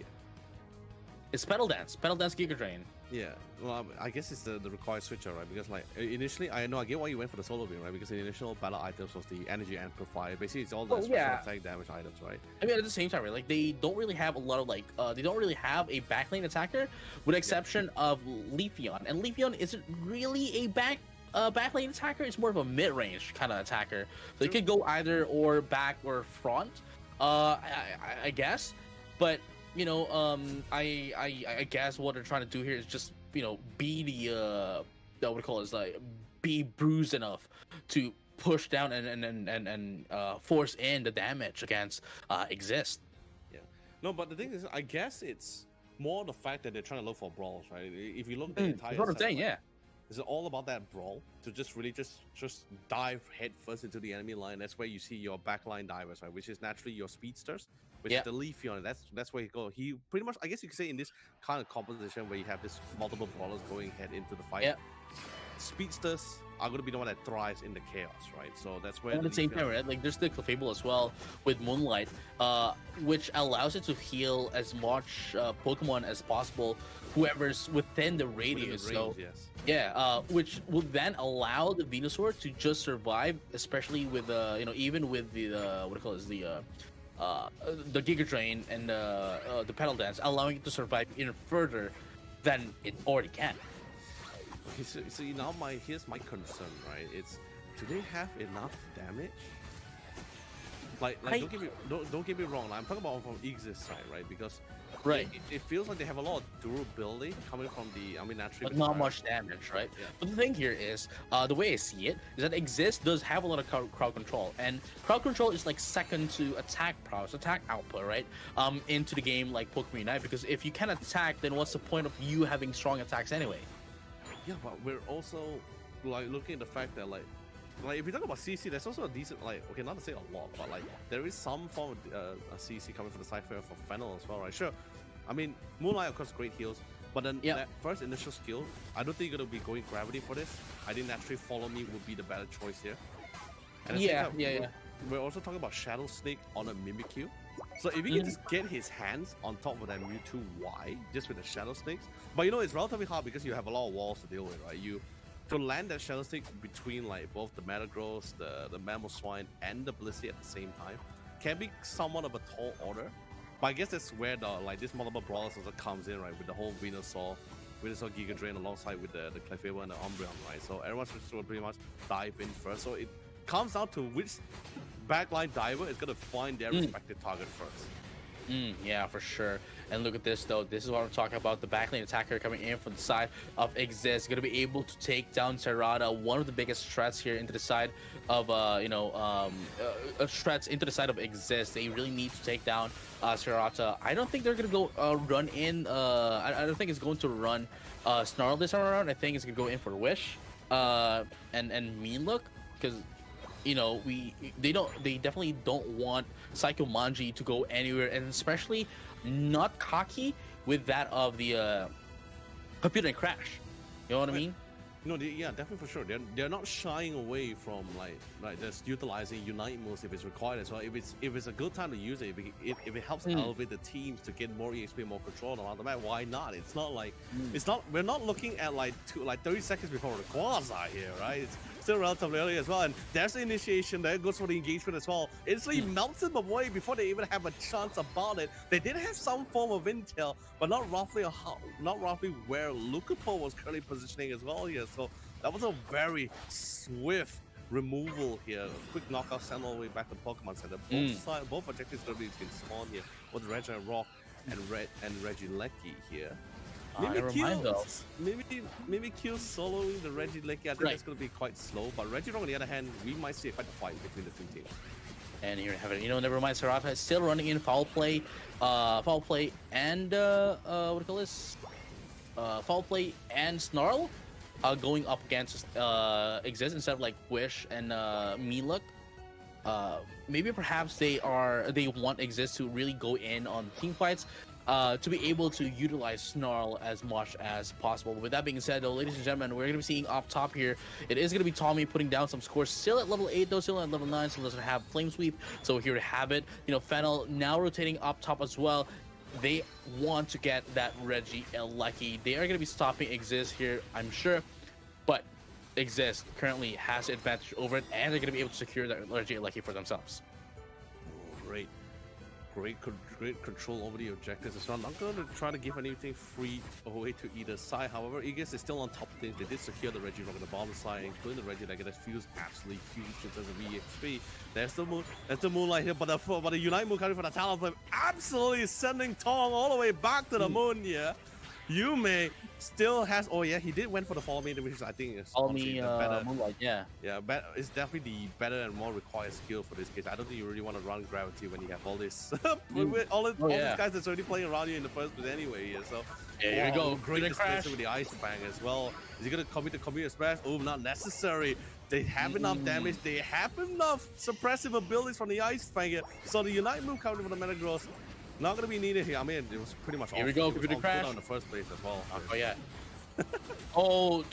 it's Petal Dance Giga Drain. Yeah, well, I guess it's the required switcher, right? Because like initially, I get why you went for the Solar Beam, right? Because the initial battle items was the energy amplifier. Basically, it's all the special attack damage items, right? I mean, at the same time, right? Like they don't really have a lot of they don't really have a backlane attacker, with the exception of Leafeon. And Leafeon isn't really a backlane attacker. It's more of a mid-range kind of attacker. So it could go either or back or front. I guess, but I guess what they're trying to do here is just be the what we call it is like be bruised enough to push down and force in the damage against Igzist. Yeah, no, but the thing is, I guess it's more the fact that they're trying to look for brawls, right? If you look at the entire what I'm saying, yeah. It's all about that brawl to just really just dive head first into the enemy line. That's where you see your backline divers, right? Which is naturally your speedsters, which is the Leafeon. That's where he go. He pretty much, I guess you could say, in this kind of composition where you have this multiple brawlers going head into the fight. Speedsters are going to be the one that thrives in the chaos, right? So that's where at the same time, right? Like there's the Clefable as well with Moonlight, which allows it to heal as much Pokemon as possible, whoever's within the radius. Which will then allow the Venusaur to just survive, especially with even with the what do you call it, the Giga Drain and the Petal Dance, allowing it to survive even further than it already can. Okay, so now here's my concern, right? It's, do they have enough damage? Like don't get me wrong. I'm talking about from Igzist side, right? Because it feels like they have a lot of durability coming from the, I mean, naturally, but not much damage, right? Yeah. But the thing here is, the way I see it is that Igzist does have a lot of crowd control, and crowd control is like second to attack prowess, attack output, right? Into the game like Pokemon Unite, because if you can attack, then what's the point of you having strong attacks anyway? Yeah, but we're also like looking at the fact that like if you talk about CC, there's also a decent, like, okay, not to say a lot, but like there is some form of a CC coming from the side for Fennel as well, right? Sure, I mean, Moonlight of course great heals, but then that first initial skill, I don't think you're gonna be going gravity for this. I think naturally Follow Me would be the better choice here. And we're also talking about Shadow Snake on a Mimikyu. So if you can just get his hands on top of that Mewtwo Y, just with the Shadow Snakes, but it's relatively hard because you have a lot of walls to deal with, right? To land that Shadow Snake between like both the Metagross, the Mamoswine, and the Blissey at the same time can be somewhat of a tall order. But I guess that's where this multiple brawlers also comes in, right? With the whole Venusaur Giga Drain alongside with the Clefable and the Umbreon, right? So everyone's just pretty much dive in first. So it comes down to which backline diver is gonna find their respective target first. Yeah, for sure. And look at this though. This is what I'm talking about. The backlane attacker coming in from the side of Igzist, gonna be able to take down ZETA, one of the biggest threats here into the side of threats into the side of Igzist. They really need to take down ZETA. I don't think they're gonna go run in. I don't think it's going to run Snarl this time around. I think it's gonna go in for Wish and Mean Look, because they definitely don't want Psycho Manji to go anywhere, and especially not cocky with that of the computer and crash. You know what I mean? Yeah, definitely for sure. They're not shying away from like just utilizing Unite moves if it's required as well. If it's a good time to use it, if it helps elevate the teams to get more EXP, more control around the map, why not? It's not like we're not looking at like 30 seconds before the Quasar here, right? It's still relatively early as well, and there's the initiation. There goes for the engagement as well. Instantly melts them away before they even have a chance about it. They did have some form of intel, but not roughly where Lucapo was currently positioning as well here. So that was a very swift removal here. Quick knockout, send all the way back to the Pokemon Center. Both objectives going to be spawned here with Reggie Rock and Regieleki here. Maybe kill soloing the Regieleki. I think that's going to be quite slow. But Regirock, on the other hand, we might see quite a fight between the two teams. And here you have it. You know, never mind. Sarata is still running in foul play, and what do you call this? Foul play and Snarl, going up against Igzist instead of like Wish and Miluk. Maybe perhaps they want Igzist to really go in on team fights, to be able to utilize Snarl as much as possible. With that being said, though, ladies and gentlemen, we're going to be seeing up top here. It is going to be Tommy putting down some scores. Still at level 8, though, still at level 9, so doesn't have Flame Sweep. So here to have it. You know, Fennel now rotating up top as well. They want to get that Regieleki. They are going to be stopping Igzist here, I'm sure. But Igzist currently has the advantage over it, and they're going to be able to secure that Regieleki for themselves. Great control over the objectives as well. Not going to try to give anything free away to either side. However, Igzist is still on top of things. They did secure the Regirock on the bottom side, including the Regieleki. That feels absolutely huge in terms of EXP. There's the moonlight here, but the Unite move coming for the Talon flame, absolutely sending Tong all the way back to the moon here. Yume still has. Oh yeah, he did went for the follow me, which is, I think is the better moonlight. Yeah, it's definitely the better and more required skill for this case. I don't think you really want to run gravity when you have all this, all these guys that's already playing around you in the first place anyway. Yeah, so here we go. Great displacement with the Ice Fang as well. Is he gonna commit the Community Express? Oh, not necessary. They have enough damage. They have enough suppressive abilities from the Ice Fang here. So the Unite move coming from the Metagross. Not gonna be needed here. I mean, it was pretty much. Here we go. Computer crash in the first place as well. Oh yeah. Emerald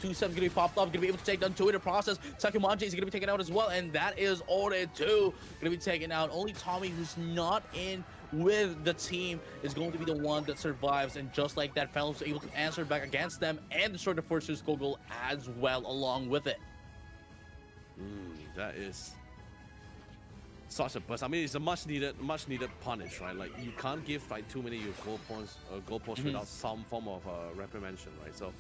2-7 gonna be popped up. Gonna be able to take down two in the process. Sakumanji is gonna be taken out as well, and that is Onic 2 gonna be taken out. Only Tommy, who's not in with the team, is going to be the one that survives, and just like that, Fennel was able to answer back against them and destroy the first Skull goal as well along with it. That is such a burst. I mean, it's a much needed punish, right? Like, you can't give like too many goal points without some form of reprimandation, right? So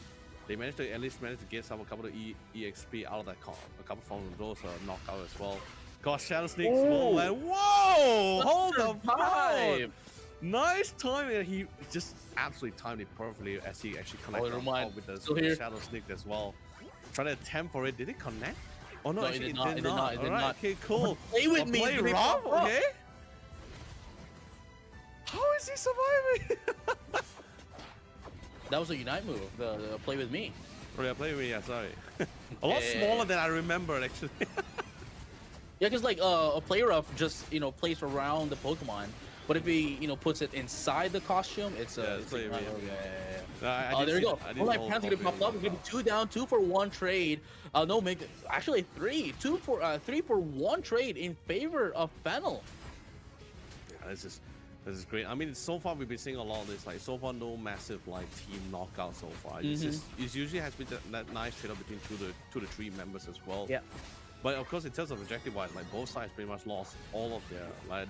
they managed to at least get a couple of EXP out of that call, a couple from those knockout as well. Gosh, Shadow Sneak, small land. Whoa! Hold the phone! Nice timing. He just absolutely timed it perfectly as he actually connected with the Shadow Sneak as well. Trying to attempt for it. Did it connect? Oh no, actually, it did not. All right, okay, cool. Play with me, Rob. Okay. How is he surviving? That was a Unite move. The play with me. Oh yeah, play with me. Yeah, sorry. A lot smaller than I remembered actually. Yeah, because like a player of just plays around the Pokemon, but if he puts it inside the costume, it's there we go. Well, my plans are gonna pop up. We're gonna be 2 down, 2 for 1 trade. No, actually 3 for 1 trade in favor of Fennel. Yeah, this is great. I mean, so far we've been seeing a lot of this. Like, so far no massive like team knockout so far. It usually has been that nice trade up between two to three members as well. Yeah. But of course, in terms of objective wise, like both sides pretty much lost all of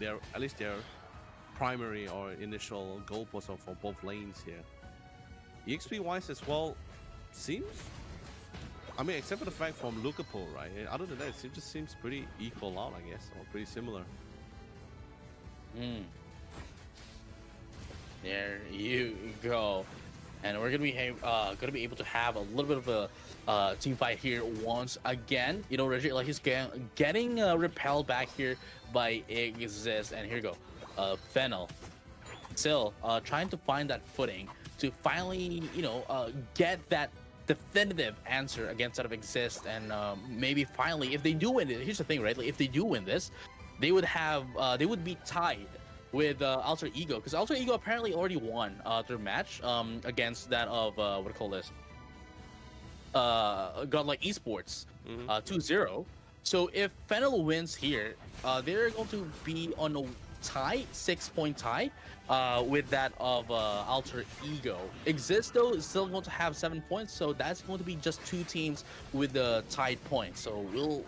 their at least their primary or initial goal posts for both lanes here. EXP wise as well, seems. I mean, except for the fact from Lucapo, right? Other than that, it just seems pretty equal out, I guess, or pretty similar. There you go. And we're gonna be able to have a little bit of a team fight here once again. Reggie, like, he's getting repelled back here by Igzist, and here you go. Fennel still trying to find that footing to finally, get that definitive answer against that of Igzist, and maybe finally, if they do win it, here's the thing, right? Like, if they do win this, they would be tied with Alter Ego, because Alter Ego apparently already won their match against that of Godlike Esports 2-0. So if Fennel wins here, they're going to be on a tie, 6-point tie with that of Alter Ego. Igzist though is still going to have 7 points, so that's going to be just 2 teams with the tied points. So we'll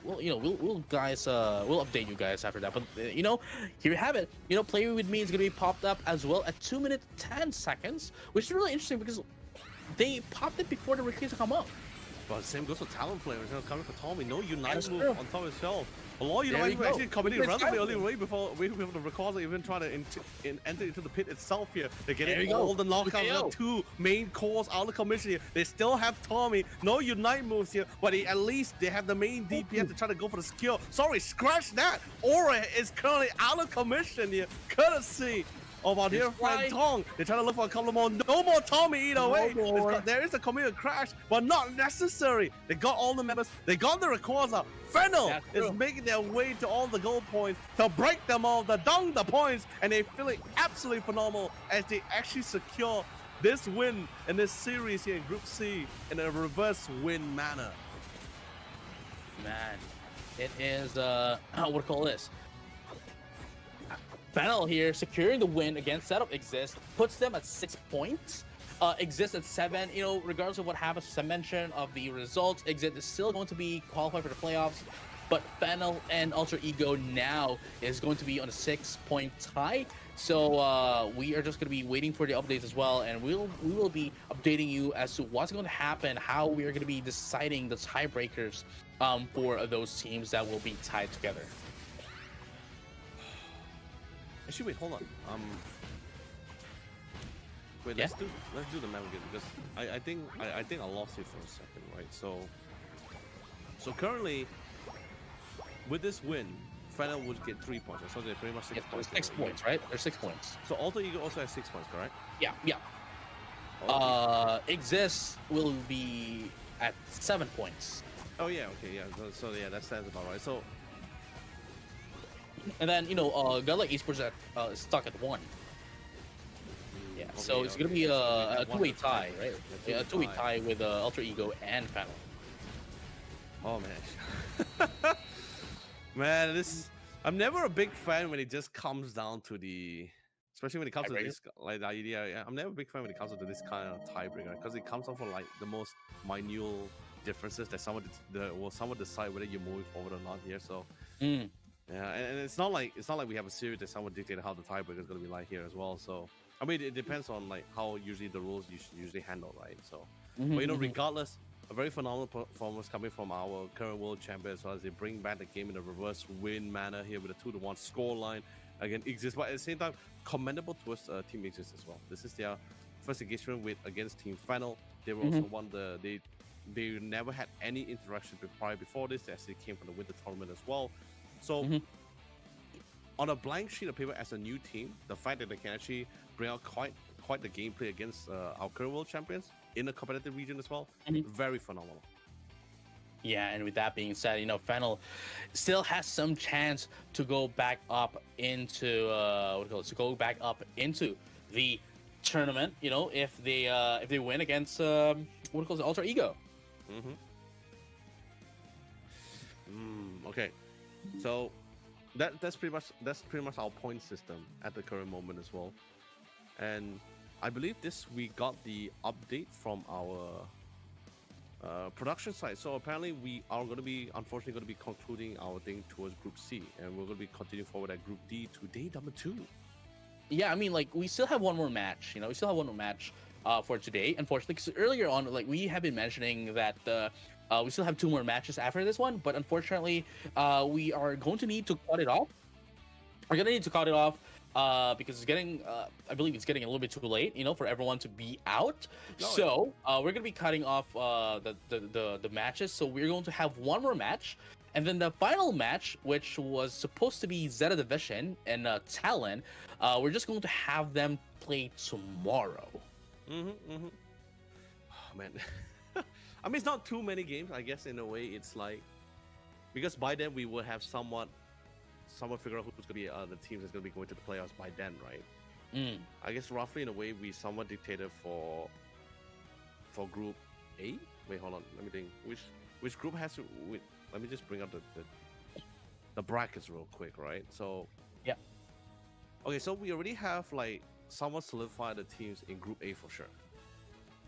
update you guys after that. But here you have it. Play with me is going to be popped up as well at 2 minutes 10 seconds, which is really interesting because they popped it before the requests come up. But same goes for Talon players, coming for Tommy. No Unite That's move true. on top himself. A lot of There Unite we actually go. committing It's relatively time. early way before the Records are even trying to enter into the pit itself here. They're There getting you all go. the knockouts. TKO. Two main cores out of commission here. They still have Tommy. No Unite moves here, but at least they have the main DPS to try to go for the skill. Sorry, scratch that. Aura is currently out of commission here. Courtesy of our dear friend Tong. They're trying to look for a couple more. No more Tommy either way. There is a community crash, but not necessary. They got all the members. They got the Rayquaza. Fennel is making their way to all the goal points to break them all, to dunk the points, and they feeling absolutely phenomenal as they actually secure this win in this series here in Group C in a reverse win manner. Man, it is what do you call this? Fennel here securing the win against Setup Igzist, puts them at 6 points. Igzist at 7. You know, regardless of what happens, as I mentioned, of the results, Igzist is still going to be qualified for the playoffs. But Fennel and Alter Ego now is going to be on a 6-point tie. So we are just going to be waiting for the updates as well, and we will be updating you as to what's going to happen, how we are going to be deciding the tiebreakers for those teams that will be tied together. Actually, wait, hold on. Wait, let's do the map again, because I think I lost it for a second, right? So currently, with this win, Fennel would get 3 points, so they're pretty much 6 points. 6 points, right? There's 6 points. So Alter Ego also has 6 points, correct? Yeah. Okay. Igzist will be at 7 points. Oh yeah, okay, yeah. So yeah, that sounds about right. So. And then, you know, Godlike Esports is stuck at 1. Yeah, Okay, so it's going to be a two-way tie, right? Yeah, a two-way tie with Alter Ego and Fennel. Oh, man. Man, I'm never a big fan when it just comes down to the... Especially when it comes to this, like the idea. Yeah, I'm never a big fan when it comes to this kind of tiebreaker, because it comes off of like the most minute differences that someone decide whether you're moving forward or not here. So... Yeah, and it's not like we have a series that someone dictated how the tiebreaker is going to be like here as well. So I mean, it depends on like how usually the rules usually handle, right? So, but you know, regardless, a very phenomenal performance coming from our current world champion as well, as they bring back the game in a reverse win manner here with a 2-1 scoreline against Igzist. But at the same time, commendable towards Team Igzist as well. This is their first engagement against Team Fennel. They were also one they never had any interaction before this, as they came from the winter tournament as well. So, on a blank sheet of paper as a new team, the fact that they can actually bring out quite the gameplay against our current world champions in a competitive region as well, very phenomenal. Yeah, and with that being said, you know, Fennel still has some chance to go back up into the tournament. You know, if they win against Alter Ego. Okay. So that's pretty much our point system at the current moment as well. And I believe we got the update from our production side. So apparently we are unfortunately going to be concluding our thing towards Group C, and we're going to be continuing forward at Group D to day number 2. Yeah, I mean, like, we still have one more match. You know, we still have one more match for today. Unfortunately, because earlier on, like, we have been mentioning that we still have 2 more matches after this one, but unfortunately, we are going to need to cut it off. We're going to need to cut it off because it's getting, I believe it's getting a little bit too late, you know, for everyone to be out. So we're going to be cutting off the matches. So we're going to have one more match. And then the final match, which was supposed to be ZETA Division and Talon, we're just going to have them play tomorrow. Oh, man. I mean, it's not too many games, I guess. In a way, it's like, because by then we will have somewhat figure out who's gonna be the teams that's gonna be going to the playoffs by then, right? I guess roughly in a way we somewhat dictated for Group A. Wait, hold on. Let me think. Which group has to? Let me just bring up the brackets real quick, right? So yeah. Okay, so we already have like somewhat solidified the teams in Group A for sure.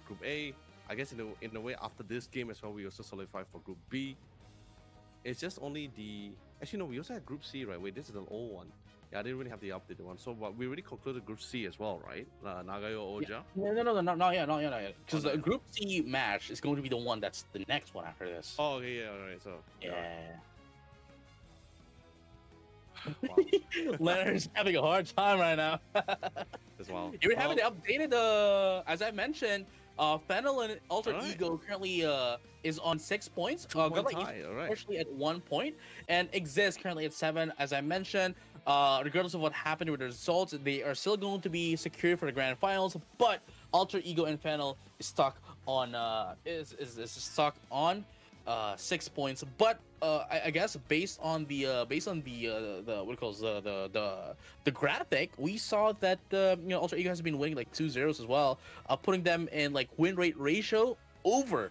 Group A. I guess in a way after this game as well, we also solidified for Group B. It's just only actually no, we also had Group C, right? Wait, this is an old one. Yeah, I didn't really have the updated one. So, but we already concluded Group C as well, right? Nagoya Oja. No, not yet. Because Oh, the Group C match is going to be the one that's the next one after this. Oh, okay, yeah, all right. So, yeah. Wow. Leonard's having a hard time right now. As well. You're having updated, as I mentioned, Fennel and Alter Ego currently is on 6 points. Godlike Esports actually at 1 point, and Igzist currently at 7. As I mentioned, regardless of what happened with the results, they are still going to be secured for the grand finals. But Alter Ego and Fennel is stuck on stuck on 6 points. But I guess based on the what it calls the graphic, we saw that Alter Ego has been winning like 2-0s as well, putting them in like win rate ratio over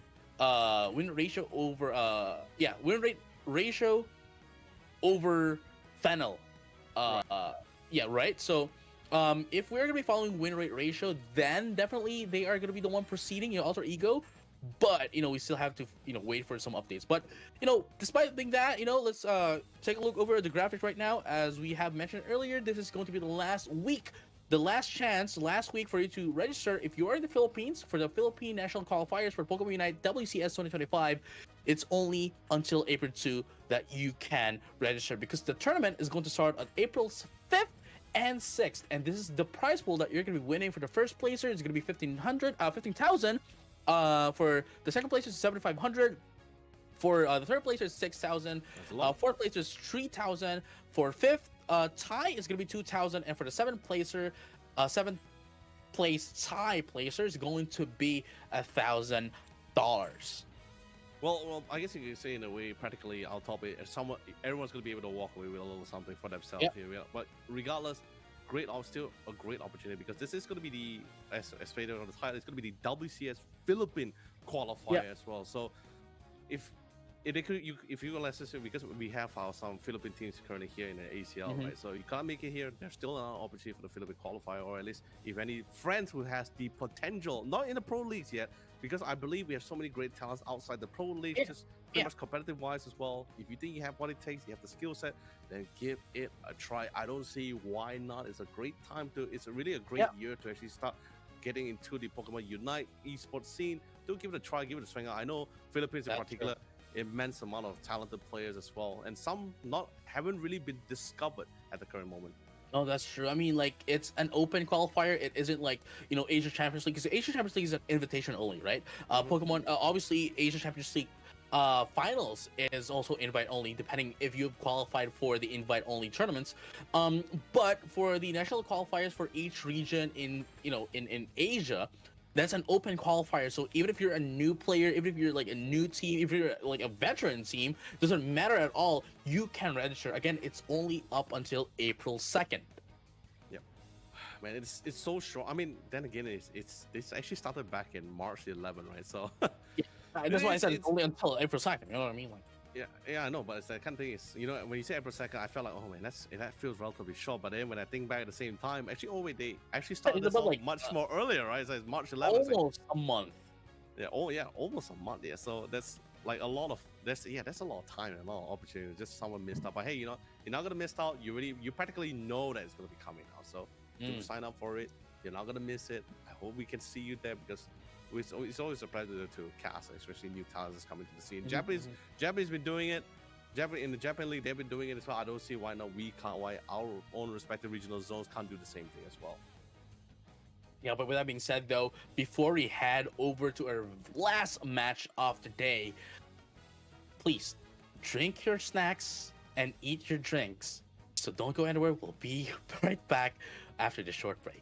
Fennel. Yeah, right. So if we're gonna be following win rate ratio, then definitely they are gonna be the one proceeding, Alter Ego. But we still have to wait for some updates. But despite being that, let's take a look over at the graphics right now. As we have mentioned earlier, this is going to be the last week, the last week for you to register if you are in the Philippines for the Philippine National Qualifiers for Pokemon Unite WCS 2025. It's only until April 2 that you can register, because the tournament is going to start on April 5th and 6th, and this is the prize pool that you're going to be winning. For the first placer, it's going to be 15,000. For the second place is 7,500. For the third place is 6,000. Fourth place is 3,000. For fifth tie is gonna be 2,000, and for the seventh place tie placer is going to be $1,000. Well, I guess you could say in a way, practically, our topic, everyone's gonna be able to walk away with a little something for themselves here. But regardless, still a great opportunity, because this is going to be as stated on the title, it's going to be the WCS Philippine qualifier as well. So if you let's just say, because we have some Philippine teams currently here in the ACL, right? So you can't make it here, there's still an opportunity for the Philippine qualifier, or at least if any friends who has the potential, not in the pro leagues yet, because I believe we have so many great talents outside the pro leagues, just pretty much competitive wise as well. If you think you have what it takes, you have the skill set, then give it a try. I don't see why not. It's a great time it's really a great year to actually start getting into the Pokemon Unite esports scene. Do give it a try, give it a swing out. I know Philippines in particular, immense amount of talented players as well, and some haven't really been discovered at the current moment. Oh, that's true. I mean, like, it's an open qualifier. It isn't like, Asian Champions League, because Asian Champions League is an invitation only, right? Pokemon, obviously, Asian Champions League finals is also invite only, depending if you've qualified for the invite only tournaments. But for the national qualifiers for each region in Asia, that's an open qualifier. So even if you're a new player, even if you're like a new team, if you're like a veteran team, doesn't matter at all. You can register. Again, it's only up until April 2nd. Yeah, man, it's so short. I mean, then again, it's actually started back in March 11, right? So that's why I said it's only until April 2nd. You know what I mean? Like, yeah, I know, but it's that kind of thing. Is when you say April 2nd, I felt like, oh man, that feels relatively short. But then when I think back at the same time, actually, they actually started this like much more earlier, right? So it's March 11th. Almost a month. Yeah, almost a month. Yeah, so that's like a lot of that's a lot of time and a lot of opportunity. Just someone missed out, but hey, you're not gonna miss out. You practically know that it's gonna be coming out. So do sign up for it. You're not gonna miss it. I hope we can see you there, because it's always a pleasure to cast, especially new talents coming to the scene. Japanese been doing it. In the Japan League, they've been doing it as well. I don't see why our own respective regional zones can't do the same thing as well. Yeah, but with that being said, though, before we head over to our last match of the day, please drink your snacks and eat your drinks. So don't go anywhere. We'll be right back after this short break.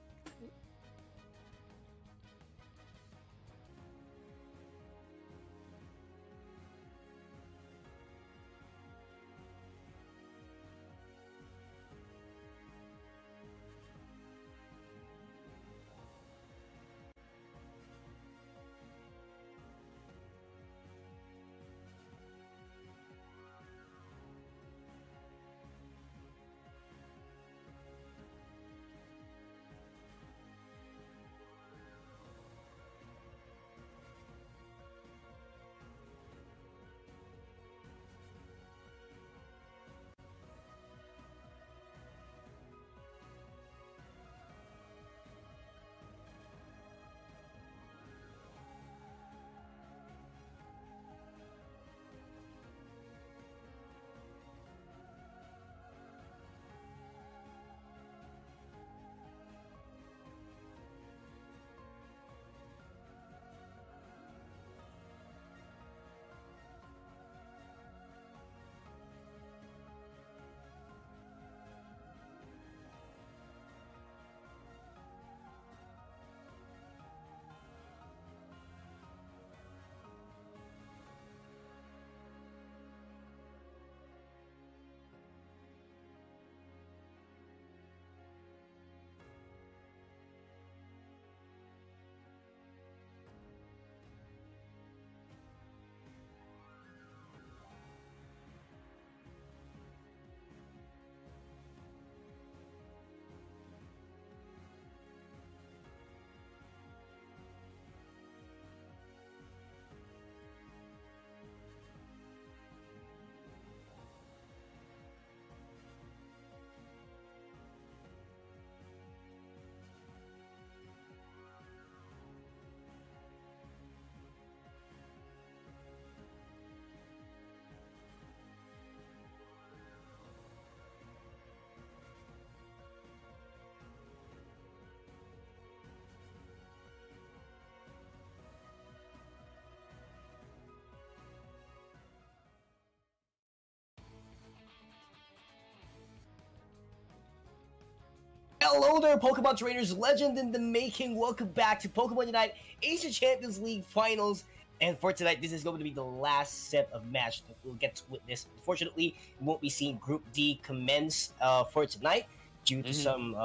Hello there, Pokemon trainers, legend in the making. Welcome back to Pokemon Unite Asia Champions League Finals. And for tonight, this is going to be the last set of match that we'll get to witness. Unfortunately, we won't be seeing Group D commence for tonight due to some,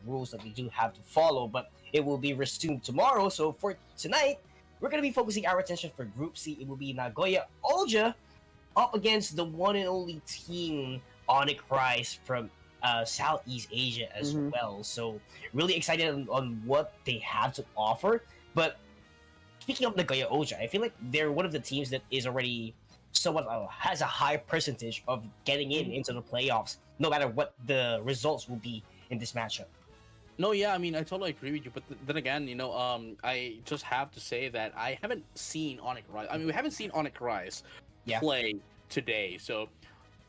rules that we do have to follow. But it will be resumed tomorrow. So for tonight, we're going to be focusing our attention for Group C. It will be Nagoya Ulja up against the one and only team Onic Rise from Southeast Asia as well. So really excited on what they have to offer. But speaking of Nagoya Ulja, I feel like they're one of the teams that is already somewhat has a high percentage of getting into the playoffs, no matter what the results will be in this matchup. No, yeah, I mean, I totally agree with you. But then again, I just have to say that I haven't seen Onic Rise. I mean, we haven't seen Onic Rise play today. So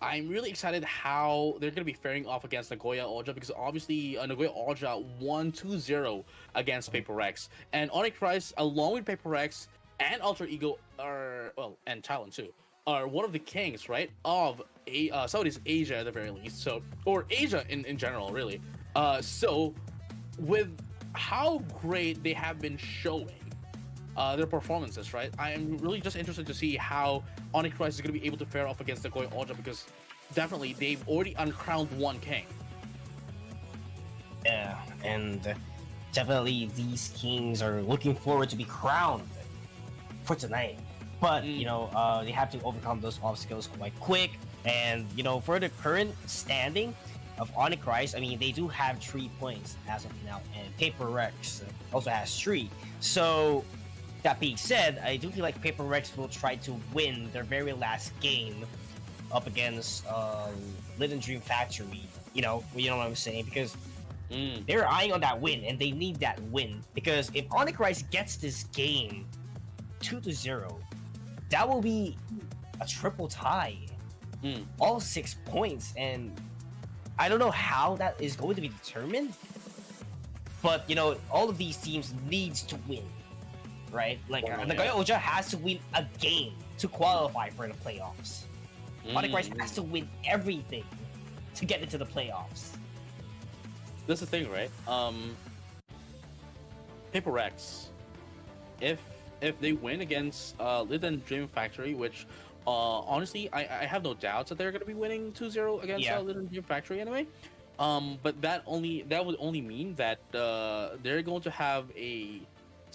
I'm really excited how they're going to be faring off against Nagoya Ulja, because obviously Nagoya Ulja won 2-0 against Paper Rex. And Onic Rise, along with Paper Rex and Alter Ego, and Talon too, are one of the kings, right, of Southeast Asia at the very least. So, or Asia in general, really. So, with how great they have been showing their performances, right? I am really just interested to see how Onic Rise is going to be able to fare off against Nagoya Ulja, because definitely they've already uncrowned one king. Yeah, and definitely these kings are looking forward to be crowned for tonight. But, they have to overcome those obstacles quite quick. And, for the current standing of Onic Rise, I mean, they do have 3 points as of now, and Paper Rex also has 3. So, that being said, I do feel like Paper Rex will try to win their very last game up against Liten Dream Factory. You know what I'm saying? Because they're eyeing on that win, and they need that win. Because if Onic Rise gets this game 2-0, that will be a triple tie. All 6 points, and I don't know how that is going to be determined. But, all of these teams needs to win. Right? Like, Nagoya Ulja has to win a game to qualify for the playoffs. Onic Rise has to win everything to get into the playoffs. That's the thing, right? Paper Rex, if they win against Liten Dream Factory, which honestly I have no doubts that they're going to be winning 2-0 against Liten Dream Factory anyway. But that would only mean that they're going to have a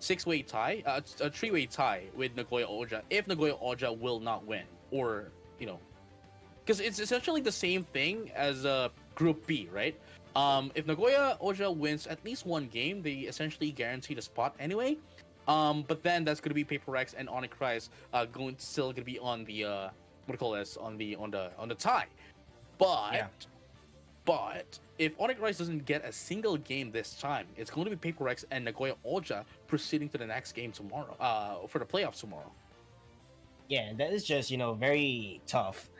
6-way tie, a 3-way tie with Nagoya Ulja if Nagoya Ulja will not win, or because it's essentially the same thing as Group B, right? If Nagoya Ulja wins at least one game, they essentially guarantee the spot anyway. But then that's gonna be Paper Rex and Onic Rise still gonna be on the on the tie. But if Onic Rise doesn't get a single game this time, it's going to be Paper Rex and Nagoya Ulja proceeding to the next game tomorrow, for the playoffs tomorrow. Yeah, that is just, very tough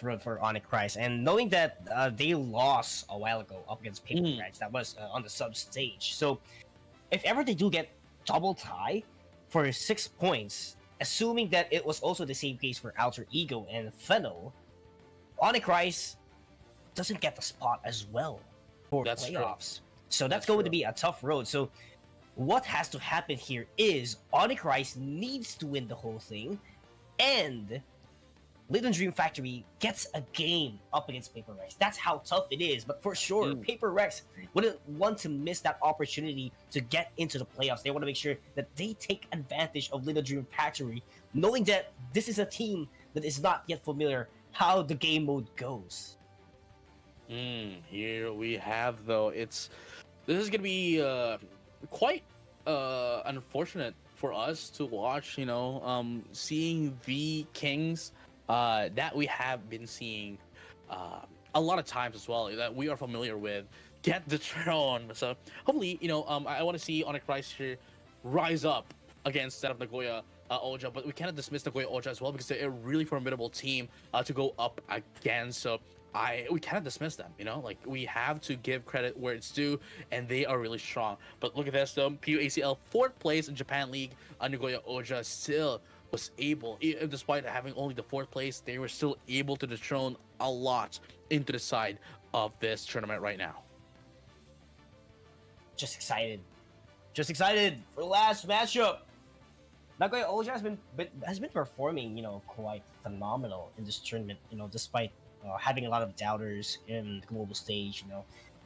road for Onic Rise. And knowing that they lost a while ago up against Paper Rex, that was on the sub stage. So if ever they do get double tie for 6 points, assuming that it was also the same case for Alter Ego and Fennel, Onic Rise doesn't get the spot as well for playoffs. True. So that's going to be a tough road. So what has to happen here is Onic Rise needs to win the whole thing, and Liten Dream Factory gets a game up against Paper Rex. That's how tough it is. But for sure, Paper Rex wouldn't want to miss that opportunity to get into the playoffs. They want to make sure that they take advantage of Liten Dream Factory, knowing that this is a team that is not yet familiar how the game mode goes. Here we have, though, this is gonna be quite unfortunate for us to watch, seeing the kings that we have been seeing a lot of times as well, that we are familiar with, get the throne. So hopefully, I want to see Onic Rise here rise up against that of Nagoya Ulja, but we cannot dismiss Nagoya Ulja as well, because they're a really formidable team to go up against. So we cannot dismiss them, like, we have to give credit where it's due, and they are really strong. But look at this, though, PUACL 4th place in Japan League. Nagoya Ulja still was able, despite having only the 4th place, they were still able to dethrone a lot into the side of this tournament right now. just excited. Just excited for the last matchup. Nagoya Oja has been performing, quite phenomenal in this tournament. Despite having a lot of doubters in the global stage. You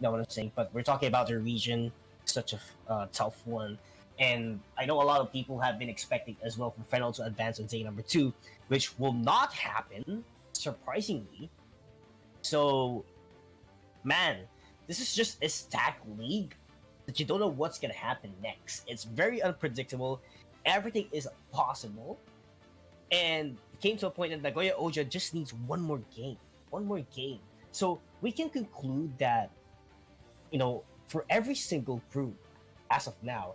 know what I'm saying. But we're talking about the region, such a tough one, and I know a lot of people have been expecting as well for Fennel to advance on day number 2, which will not happen, surprisingly. So, man, this is just a stacked league that you don't know what's gonna happen next. It's very unpredictable. Everything is possible, and it came to a point that Nagoya Oja just needs one more game. So we can conclude that, for every single group, as of now,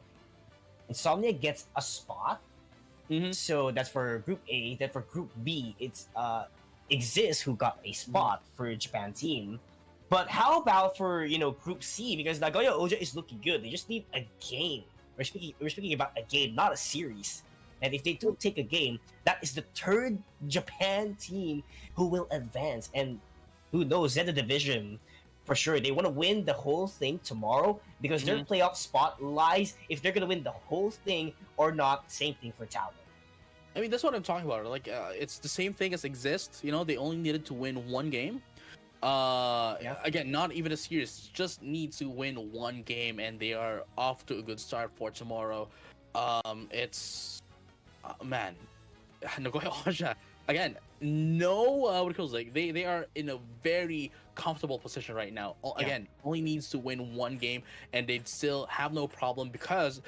INSOMNIA gets a spot. So that's for Group A. Then for Group B, it's Igzist who got a spot for Japan team. But how about for Group C? Because Nagoya Oja is looking good. They just need a game. We're speaking about a game, not a series. And if they do take a game, that is the 3rd Japan team who will advance. And who knows, ZETA division, for sure. They want to win the whole thing tomorrow because their playoff spot lies if they're going to win the whole thing or not. Same thing for Talon. I mean, that's what I'm talking about. Like, it's the same thing as Igzist. They only needed to win one game. Again, not even a series, just need to win one game, and they are off to a good start for tomorrow. It's man, Nagoya Oja again. What it feels like they are in a very comfortable position right now. Again, only needs to win one game, and they'd still have no problem, because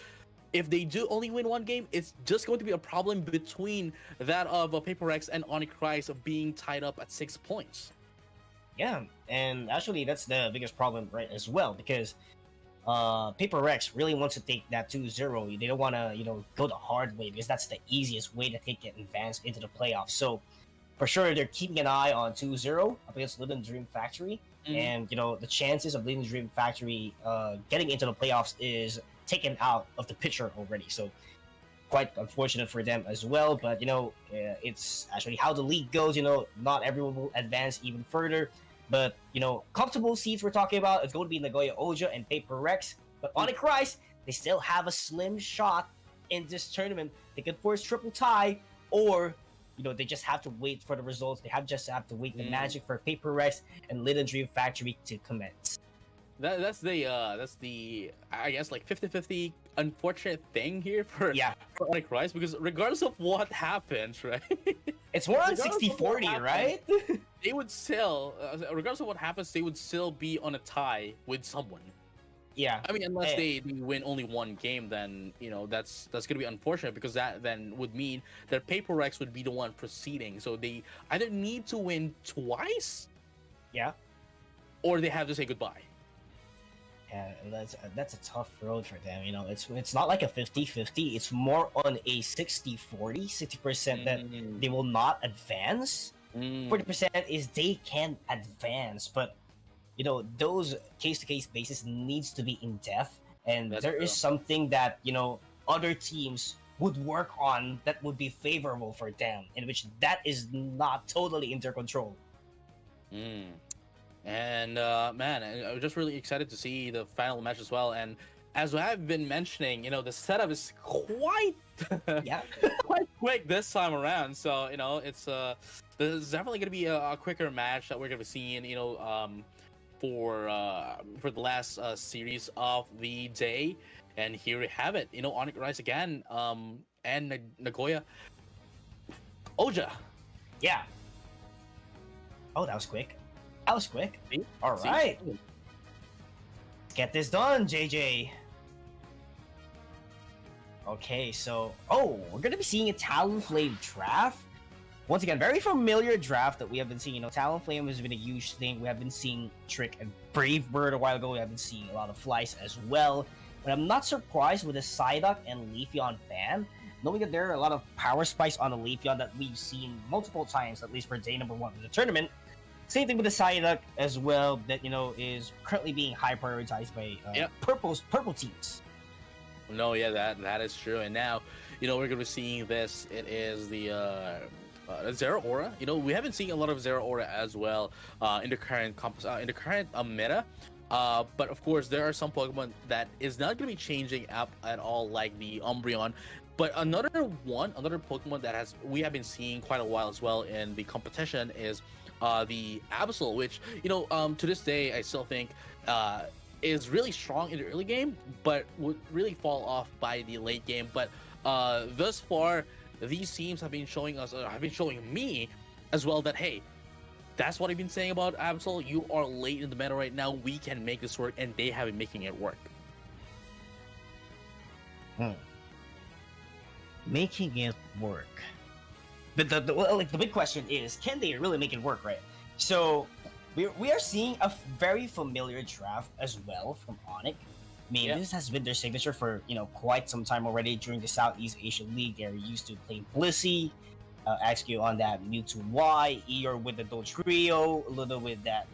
if they do only win one game, it's just going to be a problem between that of PUACL and Onic Rise of being tied up at 6 points. Yeah, and actually that's the biggest problem, right, as well, because PUACL really wants to take that 2-0. They don't want to, go the hard way, because that's the easiest way to take it advance into the playoffs. So for sure, they're keeping an eye on 2-0 up against Liten Dream Factory, and the chances of Liten Dream Factory getting into the playoffs is taken out of the picture already. So quite unfortunate for them as well, but it's actually how the league goes. Not everyone will advance even further, but comfortable seeds we're talking about, it's going to be Nagoya Oja and PUACL. But Onic Rise, they still have a slim shot in this tournament. They could force triple tie, or they just have to wait for the results. They just have to wait the magic for PUACL and Liten Dream Factory to commence. That's the I guess like 50-50 unfortunate thing here for Onic Rise, because regardless of what happens, right? It's more on 60-40, right? They would still, regardless of what happens, they would still be on a tie with someone. Yeah. I mean, unless they win only one game, then that's gonna be unfortunate, because that then would mean that PUACL would be the one proceeding. So they either need to win twice, or they have to say goodbye. Yeah, that's a tough road for them. It's not like a 50-50. It's more on a 60-40. 60% that they will not advance. 40% is they can advance. But those case-to-case basis needs to be in depth, and there is something that other teams would work on that would be favorable for them, in which that is not totally in their control. And man, I'm just really excited to see the final match as well. And as I've been mentioning, the setup is quite quite quick this time around. So it's this is definitely going to be a quicker match that we're going to be seeing. For the last series of the day. And here we have it. Onic Rise again. And Nagoya Oja. Yeah. Oh, that was quick. That was quick. All right. Let's get this done, JJ. Okay, so we're gonna be seeing a Talonflame draft. Once again, very familiar draft that we have been seeing. Talonflame has been a huge thing. We have been seeing Trick and Brave Bird a while ago. We have been seeing a lot of Flies as well. But I'm not surprised with the Psyduck and Leafeon ban, knowing that there are a lot of power spikes on the Leafeon that we've seen multiple times, at least for day number 1 of the tournament. Same thing with the Psyduck as well, that is currently being high prioritized by purple teams. No, yeah, that is true. And now, we're going to be seeing this. It is the Zeraora. We haven't seen a lot of Zeraora as well in the current meta. But of course, there are some Pokemon that is not going to be changing up at all, like the Umbreon. But another Pokemon that we have been seeing quite a while as well in the competition is the Absol, which to this day I still think is really strong in the early game, but would really fall off by the late game. But thus far, these teams have been showing me as well that, hey, that's what I've been saying about Absol. You are late in the meta right now. We can make this work, and they have been making it work. Making it work. But the big question is, can they really make it work, right? So we are seeing a very familiar draft as well from Onic. I mean, this has been their signature for quite some time already. During the Southeast Asian League, they're used to playing Blissey, XQ on that Mewtwo Y, Eeyore with the Dodrio, a little with that.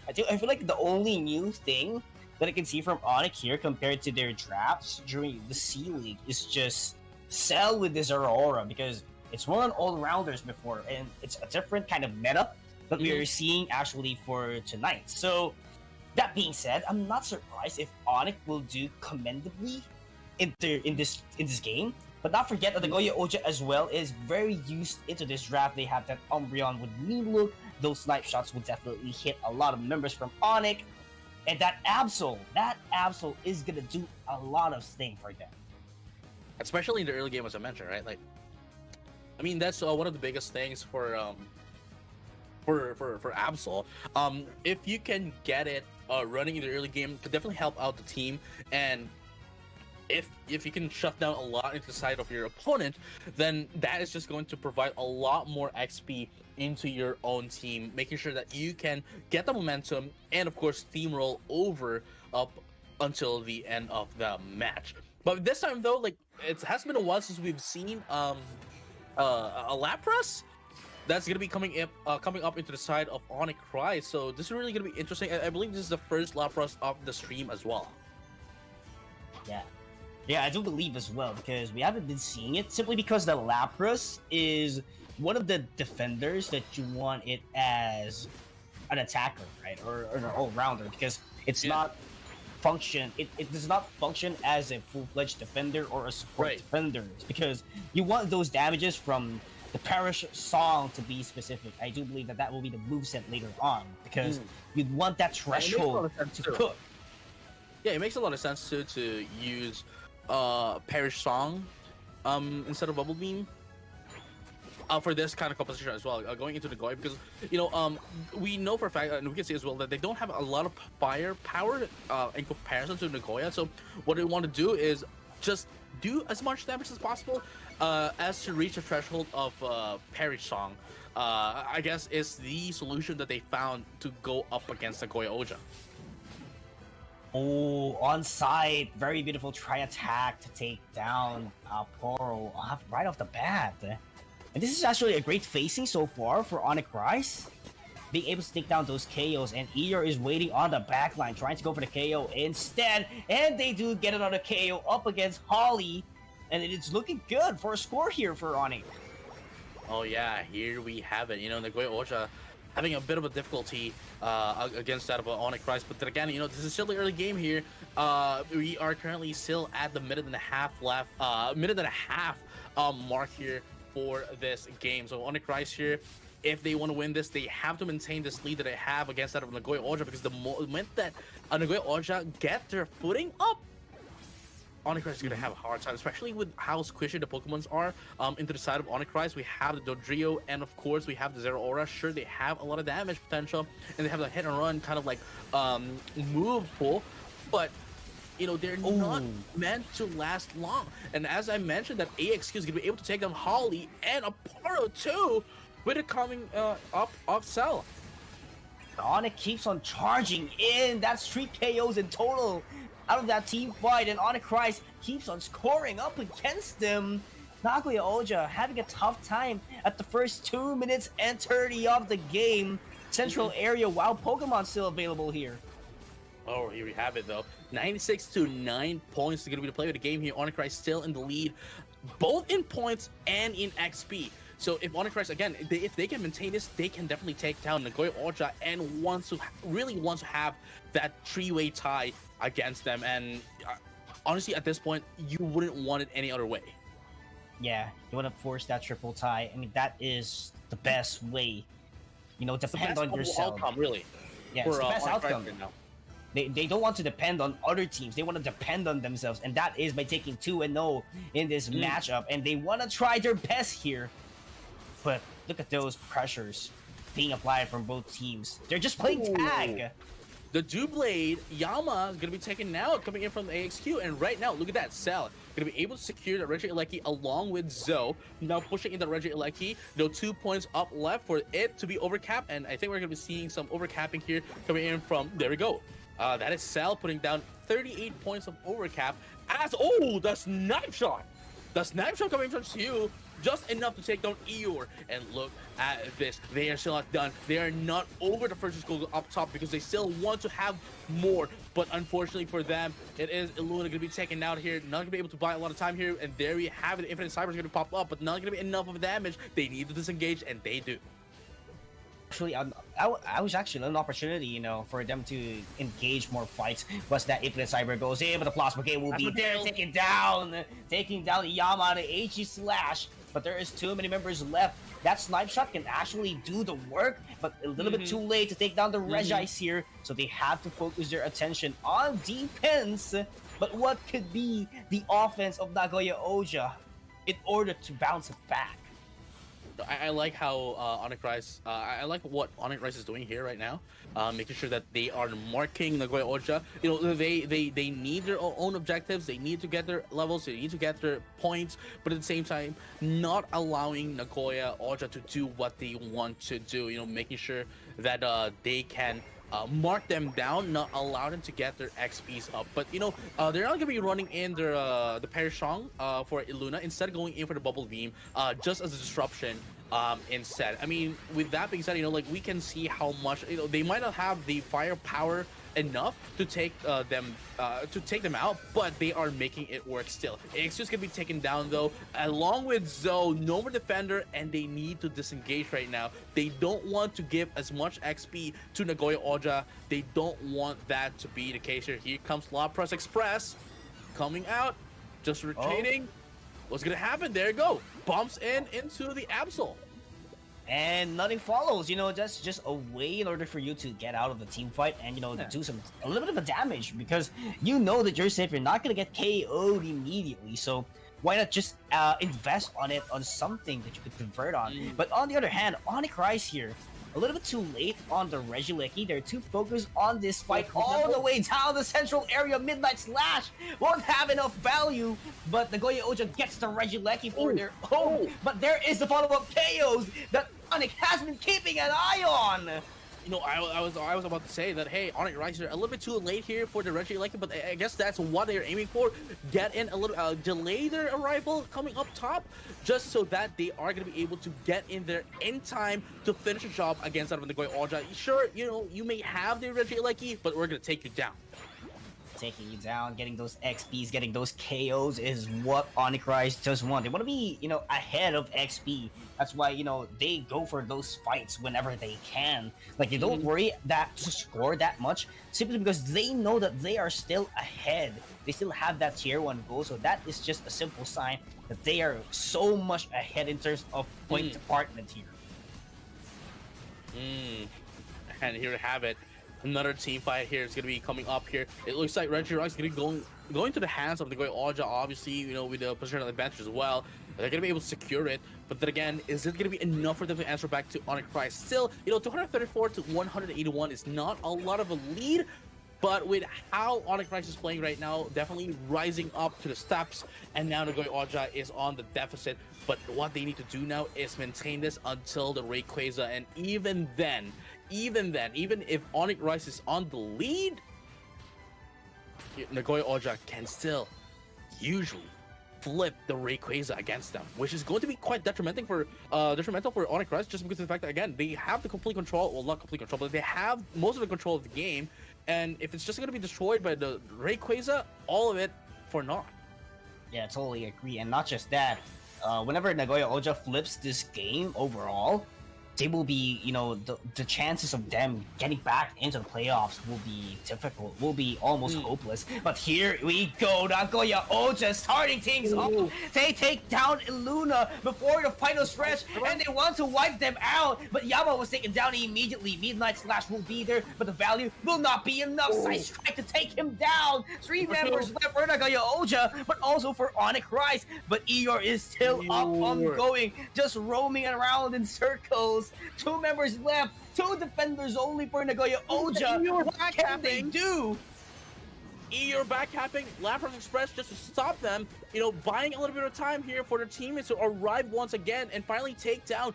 I feel like the only new thing that I can see from Onic here compared to their drafts during the C League is just Cell with this Aurora, because it's one on all-rounders before, and it's a different kind of meta that we are seeing actually for tonight. So that being said, I'm not surprised if Onic will do commendably in this game. But not forget that the Nagoya Oja as well is very used into this draft. They have that Umbreon with mean look. Those snipe shots will definitely hit a lot of members from Onic. And that Absol is gonna do a lot of sting for them. Especially in the early game, as I mentioned, right? Like, I mean, that's one of the biggest things for Absol. If you can get it running in the early game, it could definitely help out the team. And if you can shut down a lot into the side of your opponent, then that is just going to provide a lot more XP into your own team, making sure that you can get the momentum and, of course, steamroll over up until the end of the match. But this time, though, like, it has been a while since we've seen a Lapras that's going to be coming up into the side of Onic Rise. So this is really going to be interesting. I believe this is the first Lapras of the stream as well. Yeah, I do believe as well, because we haven't been seeing it simply because the Lapras is one of the defenders that you want it as an attacker, right? Or an all-rounder, because it's not function. It does not function as a full-fledged defender or a support defender, because you want those damages from the Parish Song to be specific. I do believe that will be the moveset later on, because you'd want that threshold to cook. Yeah, it makes a lot of sense to use Parish Song instead of Bubble Beam for this kind of composition as well, going into Nagoya, because we know for a fact, and we can see as well, that they don't have a lot of firepower in comparison to Nagoya. So what they want to do is just do as much damage as possible as to reach the threshold of Parish Song. I guess is the solution that they found to go up against Nagoya Oja. Oh, on site, very beautiful try attack to take down Poro right off the bat. And this is actually a great facing so far for Onic Rise. Being able to take down those KOs, and Eeyore is waiting on the backline, trying to go for the KO instead. And they do get another KO up against Holly. And it's looking good for a score here for Onic. Oh yeah, here we have it. Nagoya Oja having a bit of a difficulty against that of Onic Rise, but then again, this is still the early game here. We are currently still at the minute and a half mark here for this game. So Onic Rise here, if they want to win this, they have to maintain this lead that they have against that of Nagoya Oja, because the moment that Nagoya Oja get their footing up, Onic Rise is going to have a hard time, especially with how squishy the Pokemons are into the side of Onic Rise. We have the Dodrio, and of course we have the Zero Aura. Sure, they have a lot of damage potential, and they have the hit and run kind of like move pull, but they're not meant to last long. And as I mentioned, that AXQ is going to be able to take down Holly and a Poro too, with it coming up off Cell. Onic keeps on charging in. That's 3 KOs in total out of that team fight, and Onic Rise keeps on scoring up against them. Nagoya Oja having a tough time at the first 2 minutes and 30 of the game. Central area, while Pokemon still available here. Oh, here we have it though. 96 to 9 points is going to be the play of the game here. Onic Rise still in the lead, both in points and in XP. So if Onic Rise, again, if they can maintain this, they can definitely take down Nagoya Oja and really wants to have that three-way tie against them. And honestly, at this point, you wouldn't want it any other way. Yeah, you want to force that triple tie. I mean, that is the best way. You know, depend on yourself. Outcome, really. Yeah, it's the best outcome. They don't want to depend on other teams. They want to depend on themselves, and that is by taking 2-0 in this matchup. And they want to try their best here. But look at those pressures being applied from both teams. They're just playing tag. The Doublade, Yama, is going to be taken out, coming in from the AXQ. And right now, look at that. Cell going to be able to secure the Reggie Ilecki along with Zoe. Now pushing in the Reggie Ilecki. 2 points up left for it to be overcapped. And I think we're going to be seeing some overcapping here coming in from, there we go. That is Cell putting down 38 points of overcap. The snipe shot. The snipe shot coming from Siu. Just enough to take down Eeyore. And look at this. They are still not done. They are not over the first goal up top because they still want to have more. But unfortunately for them, it is Illuna going to be taken out here. Not going to be able to buy a lot of time here. And there we have it. Infinite Cyber is going to pop up, but not going to be enough of damage. They need to disengage, and they do. Actually, I was actually an opportunity, you know, for them to engage more fights. Was that Infinite Cyber goes in, but the Plasma Gate will be there, taking down Yama, the HE slash. But there is too many members left. That snipe shot can actually do the work, but a little bit too late to take down the Regis here. So they have to focus their attention on defense. But what could be the offense of Nagoya Oja in order to bounce it back? I like how Onic Rise, I like what Onic Rise is doing here right now, making sure that they are marking Nagoya Oja. You know, they need their own objectives, they need to get their levels, they need to get their points, but at the same time, not allowing Nagoya Oja to do what they want to do. You know, making sure that they can mark them down, not allow them to get their XPs up. But you know, they're not gonna be running in their the Perishong for Illuna, instead going in for the Bubble Beam, just as a disruption instead. I mean, with that being said, you know, like, we can see how much, you know, they might not have the firepower enough to take them out, but they are making it work still. It's just gonna be taken down though, along with Zoe. No more defender, and they need to disengage right now. They don't want to give as much XP to Nagoya Oja. They don't want that to be the case here. Here comes La Press Express coming out, just retreating. What's gonna happen? There you go. Bumps into the Absol. And nothing follows. You know, that's just a way in order for you to get out of the team fight and, you know, to do a little bit of a damage, because you know that you're safe. You're not gonna get KO'd immediately. So why not just invest on it, on something that you could convert on? But on the other hand, Onic Rise here, a little bit too late on the Regieleki. They're too focused on this fight all the way down the central area. Midnight Slash won't have enough value, but Nagoya Oja gets the Regieleki for their own. But there is the follow-up KOs that Onic has been keeping an eye on. You know, I was about to say that, hey, Onic Rise are a little bit too late here for the Regieleki, but I guess that's what they're aiming for. Get in a little, delay their arrival coming up top, just so that they are going to be able to get in there in time to finish the job against that of Nagoya Oja. Sure, you know, you may have the Regieleki, but we're going to take you down. Taking you down, getting those XPs, getting those KOs is what Onic Rise does want. They want to be, you know, ahead of XP. That's why, you know, they go for those fights whenever they can. Like, they don't worry that to score that much, simply because they know that they are still ahead. They still have that tier 1 goal, so that is just a simple sign that they are so much ahead in terms of point department here. And here we have it. Another team fight here is going to be coming up here. It looks like Reggie Rock is going to be going to the hands of Nagoya Oja, obviously, you know, with the positional advantage as well. They're going to be able to secure it. But then again, is it going to be enough for them to answer back to Onic Rise? Still, you know, 234 to 181 is not a lot of a lead. But with how Onic Rise is playing right now, definitely rising up to the steps. And now Nagoya Oja is on the deficit. But what they need to do now is maintain this until the Rayquaza. And even then, even if Onic Rise is on the lead, Nagoya Oja can still usually flip the Rayquaza against them, which is going to be quite detrimental for Onic Rise, just because of the fact that, again, they have the complete control, well, not complete control, but they have most of the control of the game, and if it's just going to be destroyed by the Rayquaza, all of it for naught. Yeah, I totally agree. And not just that, whenever Nagoya Oja flips this game overall, they will be, the chances of them getting back into the playoffs will be difficult, will be almost hopeless. But here we go, Nagoya Oja starting things off. They take down Luna before the final stretch, and they want to wipe them out. But Yama was taken down immediately. Midnight Slash will be there, but the value will not be enough. Side strike to take him down. 3 members left for Nagoya Oja, but also for Onic Rise. But Eeyore is still up ongoing, just roaming around in circles. 2 members left, 2 defenders only for Nagoya Oja. What can they do? Eeyore backcapping, Lapras Express just to stop them, buying a little bit of time here for their teammates to arrive once again and finally take down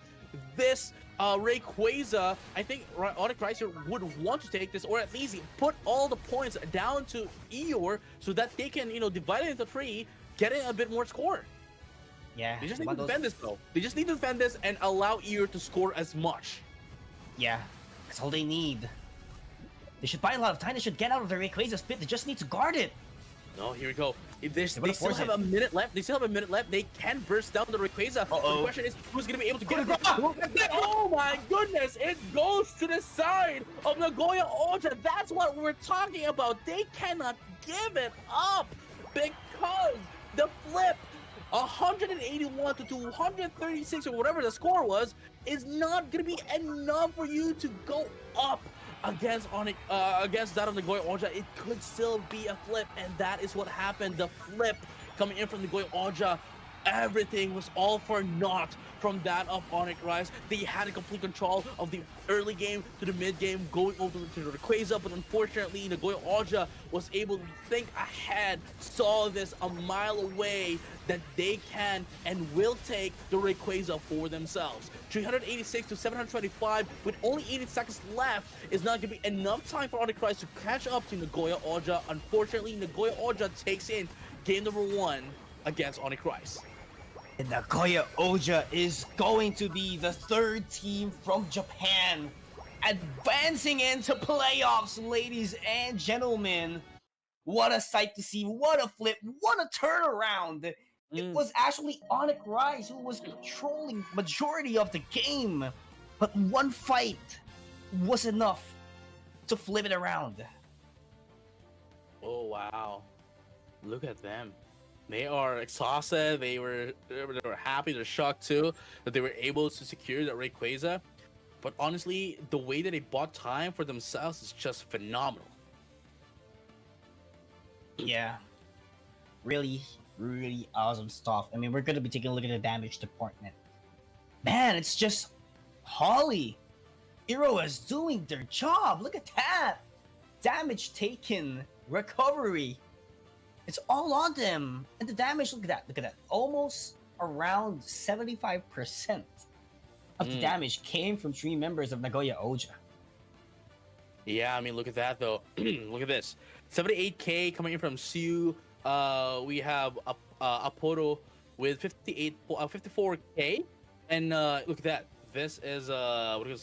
this Rayquaza. I think Onic Rise would want to take this, or at least put all the points down to Eeyore so that they can, divide it into 3, getting a bit more score. Yeah. They just need to defend this, though. They just need to defend this and allow Eeyore to score as much. Yeah, that's all they need. They should buy a lot of time. They should get out of the Rayquaza spit. They just need to guard it. No, here we go. They still have a minute left. They still have a minute left. They can burst down the Rayquaza. The question is, who's going to be able to get it? Oh my goodness! It goes to the side of Nagoya Oja. That's what we're talking about. They cannot give it up because the flip 181 to 236 or whatever the score was is not going to be enough for you to go up against against that of Nagoya Oja. It could still be a flip, and that is what happened. The flip coming in from Nagoya Oja, everything was all for naught from that of Onic Rise. They had a complete control of the early game to the mid game, going over to the Rayquaza, but unfortunately Nagoya Oja was able to think ahead, saw this a mile away, that they can and will take the Rayquaza for themselves. 386 to 725 with only 80 seconds left is not going to be enough time for Onic Rise to catch up to Nagoya Oja. Unfortunately, Nagoya Oja takes in game number 1 against Onic Rise. And Nagoya Oja is going to be the 3rd team from Japan advancing into playoffs, ladies and gentlemen. What a sight to see, what a flip, what a turnaround. It was actually Onic Rise who was controlling majority of the game, but one fight was enough to flip it around. Oh wow, look at them. They are exhausted. They were happy. They're shocked too that they were able to secure that Rayquaza. But honestly, the way that they bought time for themselves is just phenomenal. Yeah, really awesome stuff. I mean, we're going to be taking a look at the damage department. Man, it's just Holly. Iro is doing their job. Look at that. Damage taken, recovery. It's all on them. And the damage, look at that. Almost around 75% of the damage came from 3 members of Nagoya Oja. Yeah, I mean, look at that, though. Look at this. 78k coming in from Siu. We have Aporo with 54k. And look at that. This is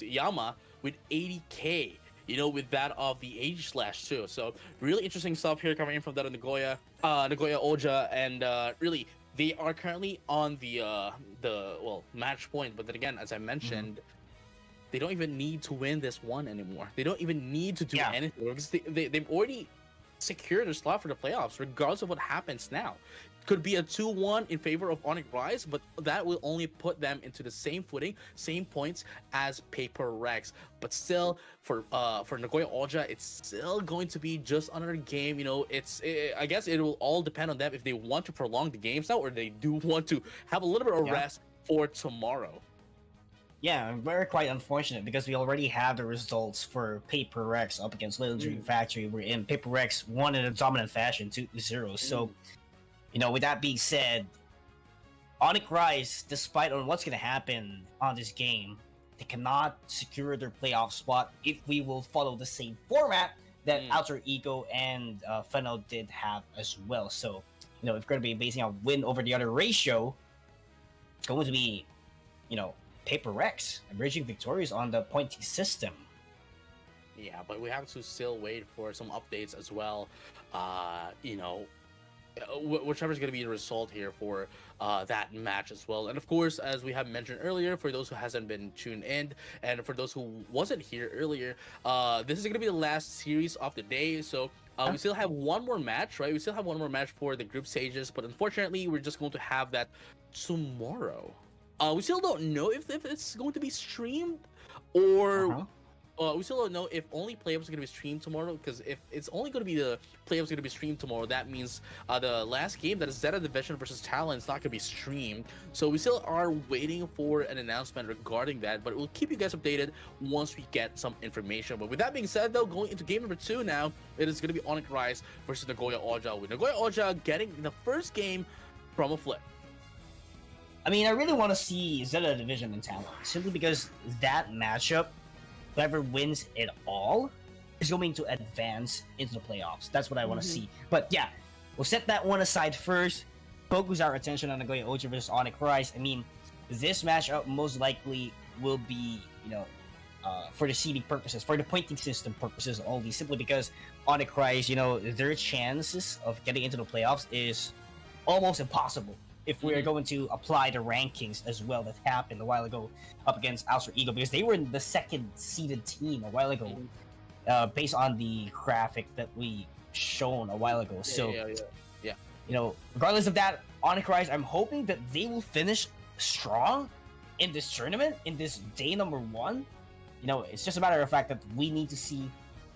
Yama with 80k. With that of the Age Slash too. So really interesting stuff here coming in from that of Nagoya Oja, and really they are currently on the match point. But then again, as I mentioned, they don't even need to win this one anymore. They don't even need to do anything because they've already secured their slot for the playoffs, regardless of what happens now. Could be a 2-1 in favor of Onic Rise, but that will only put them into the same footing, same points as Paper Rex. But still, for Nagoya Oja, it's still going to be just another game. I guess it will all depend on them if they want to prolong the games now, or they do want to have a little bit of rest for tomorrow. Yeah, very quite unfortunate because we already have the results for Paper Rex up against Little Dream Factory. We're in Paper Rex won in a dominant fashion, 2-0. So. With that being said, Onic Rise, despite on what's going to happen on this game, they cannot secure their playoff spot if we will follow the same format that Alter Ego and Fennel did have as well. So, if we're going to be basing our win over the other ratio, it's going to be, Paper Rex emerging victorious on the pointy system. Yeah, but we have to still wait for some updates as well. whichever is going to be the result here for that match as well. And of course, as we have mentioned earlier, for those who hasn't been tuned in, and for those who wasn't here earlier, this is going to be the last series of the day. So we still have one more match, right? We still have one more match for the group stages, but unfortunately, we're just going to have that tomorrow. We still don't know if it's going to be streamed, or we still don't know if only playoffs are going to be streamed tomorrow. Because if it's only going to be the playoffs going to be streamed tomorrow, that means the last game, that is ZETA Division versus Talon, is not going to be streamed. So we still are waiting for an announcement regarding that, but we'll keep you guys updated once we get some information. But with that being said, though, going into game number 2 now, it is going to be Onic Rise versus Nagoya Oja, with Nagoya Oja getting the first game from a flip. I mean, I really want to see ZETA Division and Talon, simply because that matchup, whoever wins it all is going to advance into the playoffs. That's what I want to see. But yeah, we'll set that one aside first. Focus our attention on Nagoya Oja versus Onic Rise. I mean, this matchup most likely will be, for the seeding purposes, for the pointing system purposes only, simply because Onic Rise, their chances of getting into the playoffs is almost impossible if we're going to apply the rankings as well that happened a while ago up against Alster Ego, because they were the second seeded team a while ago, based on the graphic that we shown a while ago. Regardless of that, Onic Rise, I'm hoping that they will finish strong in this tournament, in this day number 1. It's just a matter of fact that we need to see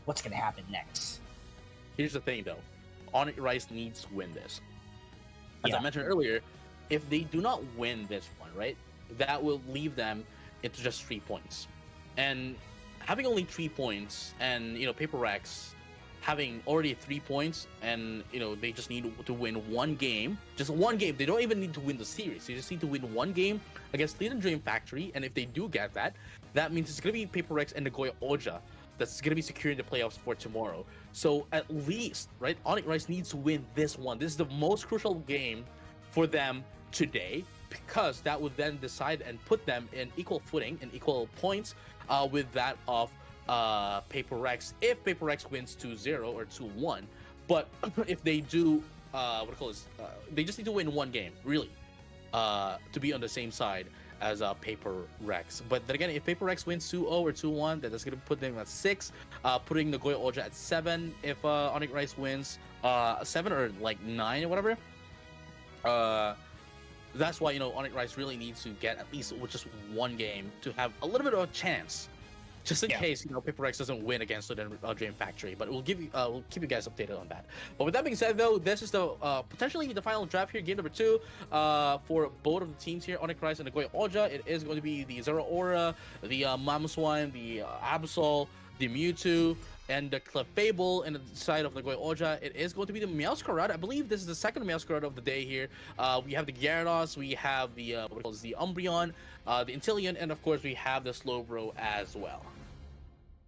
what's going to happen next. Here's the thing, though. Onic Rise needs to win this. As I mentioned earlier, if they do not win this one, right, that will leave them into just 3 points. And having only 3 points, and Paper Rex having already 3 points, and they just need to win one game, just one game. They don't even need to win the series. They just need to win one game against Liten Dream Factory. And if they do get that, that means it's gonna be Paper Rex and Nagoya Oja that's gonna be securing the playoffs for tomorrow. So at least, right, Onic Rise needs to win this one. This is the most crucial game for them today, because that would then decide and put them in equal footing and equal points with that of Paper Rex, if Paper Rex wins 2-0 or 2-1. But if they do, they just need to win one game, really, to be on the same side as Paper Rex. But then again, if Paper Rex wins 2-0 or 2-1, then that's going to put them at 6, putting Nagoya Oja at 7. If Onic Rise wins 7 or 9 or whatever, that's why Onic Rise really needs to get at least just one game to have a little bit of a chance, just in case Paper Rex doesn't win against the Dream Factory. But we'll keep you guys updated on that. But with that being said, though, this is the potentially the final draft here, game number 2 for both of the teams here, Onic Rise and Nagoya Oja. It is going to be the Zero Aura, the Mamoswine, the Absol, the Mewtwo, and the Clefable. And the side of Nagoya Oja, it is going to be the Meowscarada. I believe this is the second Meowscarada of the day here. We have the Gyarados, we have the the Umbreon, the Inteleon, and of course we have the Slowbro as well.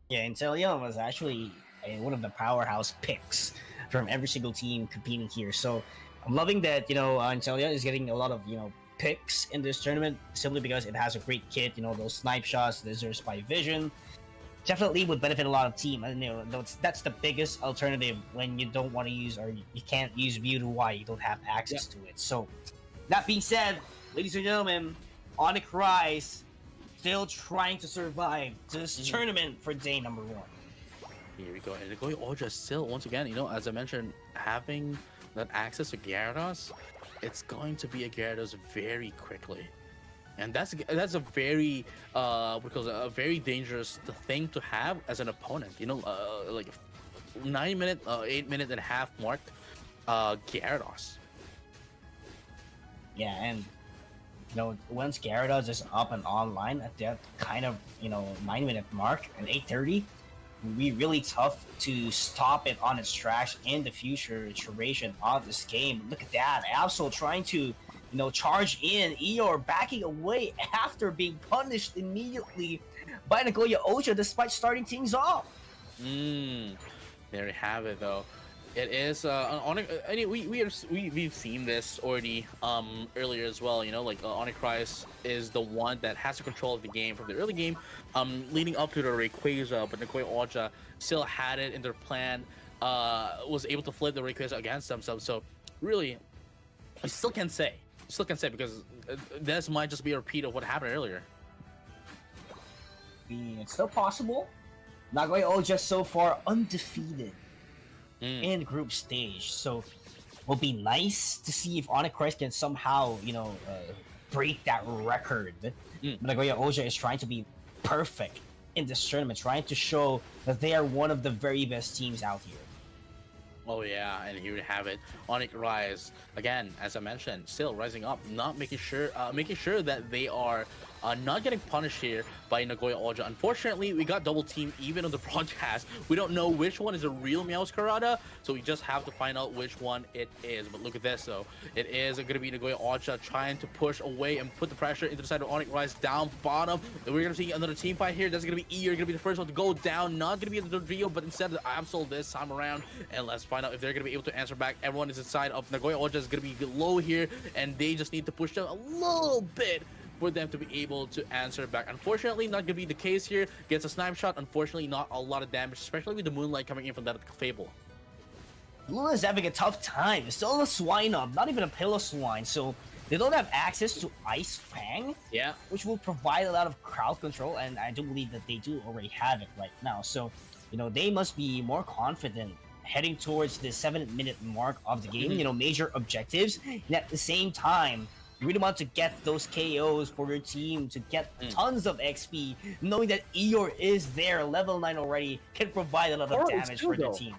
Yeah, Inteleon was actually one of the powerhouse picks from every single team competing here. So I'm loving that Inteleon is getting a lot of picks in this tournament, simply because it has a great kit. Those snipe shots, there's Spy Vision. Definitely would benefit a lot of team, and that's the biggest alternative when you don't want to use, or you can't use Mewtwo Y, you don't have access to it. So that being said, ladies and gentlemen, Onic Rise still trying to survive this tournament for day number 1. Here we go, and Nagoya Oja still, once again, as I mentioned, having that access to Gyarados, it's going to be a Gyarados very quickly. And that's a very a very dangerous thing to have as an opponent. Like 9-minute, 8-minute and a half mark, Gyarados. Yeah, and once Gyarados is up and online at that kind of 9-minute mark and 8:30, it'll be really tough to stop it on its tracks in the future duration of this game. Look at that, Absol trying to charge in, Eeyore backing away after being punished immediately by Nagoya Oja despite starting things off. There you have it, though. It is we've seen this already earlier as well. Onic Rise is the one that has the control of the game from the early game, leading up to the Rayquaza, but Nagoya Oja still had it in their plan, was able to flip the Rayquaza against themselves. So really, I still can't say. Still can't say because this might just be a repeat of what happened earlier. I mean, it's still possible. Nagoya Oja so far undefeated in group stage, so will be nice to see if Onic Rise can somehow, break that record. Nagoya Oja is trying to be perfect in this tournament, trying to show that they are one of the very best teams out here. Oh yeah, and here we have it. Onic Rise again, as I mentioned, still rising up, not making sure that they are not getting punished here by Nagoya Oja. Unfortunately, we got double team even on the broadcast. We don't know which one is a real Meowscarada, so we just have to find out which one it is. But look at this though, it is going to be Nagoya Oja trying to push away and put the pressure into the side of Onic Rise down bottom. And we're going to see another team fight here. That's going to be Eeyore, going to be the first one to go down. Not going to be the Dodrio, but instead the Absol this time around. And let's find out if they're going to be able to answer back. Everyone is inside of Nagoya Oja is going to be low here, and they just need to push them a little bit for them to be able to answer back. Unfortunately, not gonna be the case here. Gets a snipe shot. Unfortunately, not a lot of damage, especially with the moonlight coming in from that Fable. Luna's having a tough time. It's still a swine up, not even a pillow swine, so they don't have access to Ice Fang, which will provide a lot of crowd control, and I do believe that they do already have it right now. So, they must be more confident heading towards the 7-minute mark of the game, major objectives, and at the same time, you really want to get those KOs for your team to get tons of XP, knowing that Eeyore is there, level 9 already, can provide a lot of damage for the team.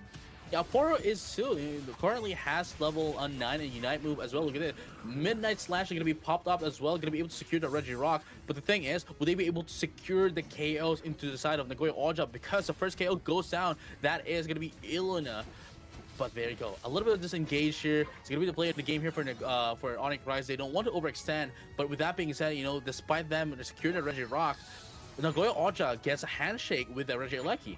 Yeah, Poro is too. He currently has level 9 and Unite move as well. Look at it. Midnight Slash is going to be popped up as well. Going to be able to secure the Regirock. But the thing is, will they be able to secure the KOs into the side of Nagoya Oja? Because the first KO goes down, that is going to be Ilona. But there you go. A little bit of disengage here. It's going to be the play of the game here for Onic Rise. They don't want to overextend. But with that being said, despite them securing the Regirock, Nagoya Oja gets a handshake with the Regieleki.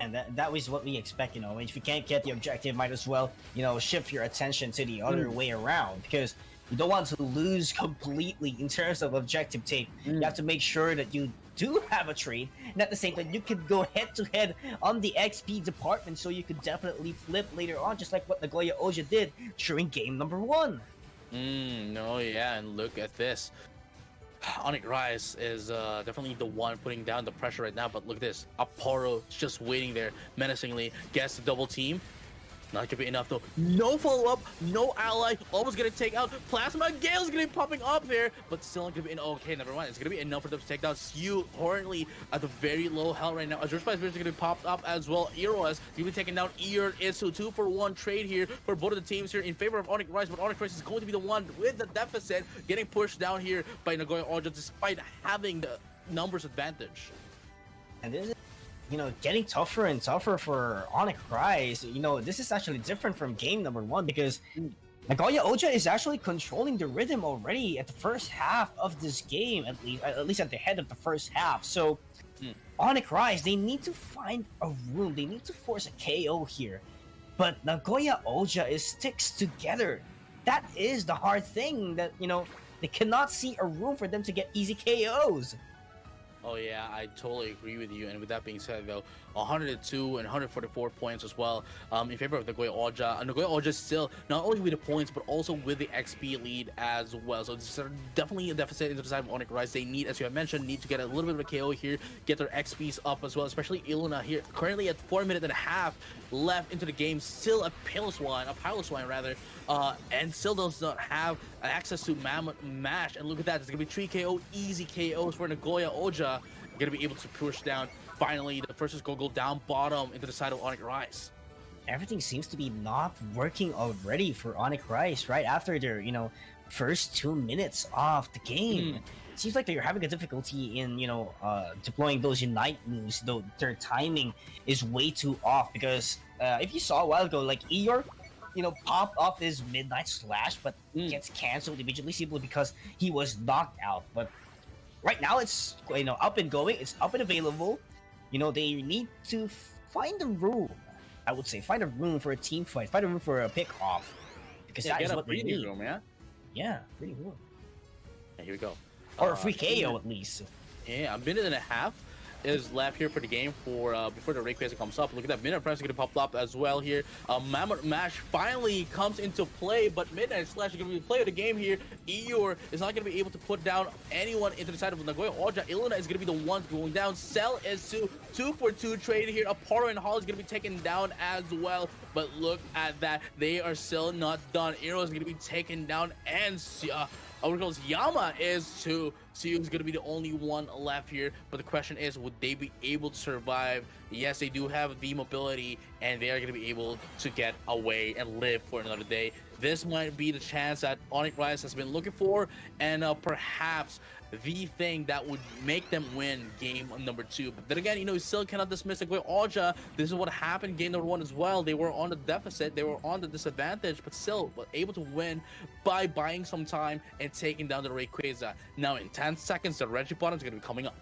And that was what we expect, If you can't get the objective, might as well, shift your attention to the other way around, because you don't want to lose completely in terms of objective tape. You have to make sure that you do have a trade, and at the same time, you could go head-to-head on the XP department, so you could definitely flip later on, just like what Nagoya Oja did during game number 1. No, yeah, and look at this. Onic Rise is definitely the one putting down the pressure right now, but look at this. Aporo just waiting there menacingly, gets the double team. Not gonna be enough though. No follow-up, no ally, almost gonna take out. Plasma Gale's gonna be popping up there, but still not gonna be okay, never mind. It's gonna be enough for them to take down Skew, currently at the very low health right now. Azure Spice is gonna be popped up as well. Eros gonna be taking down Eeyore. It's a 2-for-1 trade here for both of the teams here in favor of Onic Rise, but Onic Rise is going to be the one with the deficit, getting pushed down here by Nagoya Oja despite having the numbers advantage. And this is getting tougher and tougher for Onic Rise. This is actually different from game number 1, because Nagoya Oja is actually controlling the rhythm already at the first half of this game, at least at the head of the first half. So Onic Rise, they need to find a room. They need to force a KO here. But Nagoya Oja sticks together. That is the hard thing, that, they cannot see a room for them to get easy KOs. Oh yeah, I totally agree with you. And with that being said, though, 102 and 144 points as well in favor of Nagoya Oja. And Nagoya Oja still not only with the points, but also with the XP lead as well. So this is definitely a deficit into the side of Onic Rise. They need, as you have mentioned, need to get a little bit of a KO here, get their XPs up as well, especially Ilona here, currently at 4 minutes and a half left into the game, still a Piloswine rather, and still does not have access to Mammoth Mash. And look at that, it's gonna be 3 KO, easy KOs for Nagoya Oja. Gonna be able to push down. Finally, the first is gonna go down bottom into the side of Onic Rise. Everything seems to be not working already for Onic Rise right after their, first 2 minutes of the game. It seems like they're having a difficulty in, deploying those Unite moves, though their timing is way too off, because if you saw a while ago, like Eeyore, popped off his Midnight Slash, but gets cancelled immediately simply because he was knocked out. But right now it's up and going, it's up and available. They need to find a room. I would say find a room for a team fight, find a room for a pick off, because that is what they need. Room, yeah, pretty room. Yeah, here we go. Or a free KO at least. Yeah, a minute and a half. is left here for the game for before the Rayquaza comes up. Look at that, Midnight Press is going to pop up as well here. Mammoth Mash finally comes into play, but Midnight Slash is going to be the play of the game here. Eeyore is not going to be able to put down anyone into the side of Nagoya Oja. Iluna is going to be the one going down. Cell is 2 for 2 trade here. Aparo and Hall is going to be taken down as well. But look at that, they are still not done. Eero is going to be taken down, and Yama is 2. Siu is going to be the only one left here. But the question is, would they be able to survive? Yes, they do have the mobility, and they are going to be able to get away and live for another day. This might be the chance that Onic Rise has been looking for, and perhaps the thing that would make them win game number 2. But then again, you still cannot dismiss Nagoya Oja. This is what happened game number 1 as well. They were on the deficit, they were on the disadvantage, but still able to win by buying some time and taking down the Rayquaza. Now in 10 seconds, the Regibottom is going to be coming up.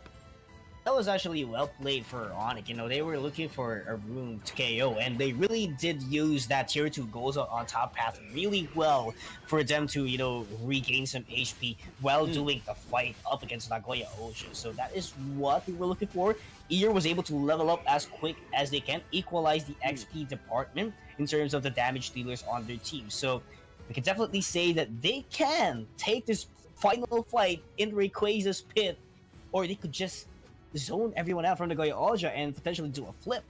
That was actually well played for Onic. They were looking for a room to KO, and they really did use that tier 2 goals on top path really well for them to, regain some HP while doing the fight up against Nagoya Oja. So that is what they were looking for. Eeyore was able to level up as quick as they can, equalize the XP department in terms of the damage dealers on their team. So we can definitely say that they can take this final fight in Rayquaza's pit, or they could just zone everyone out from Nagoya Oja and potentially do a flip.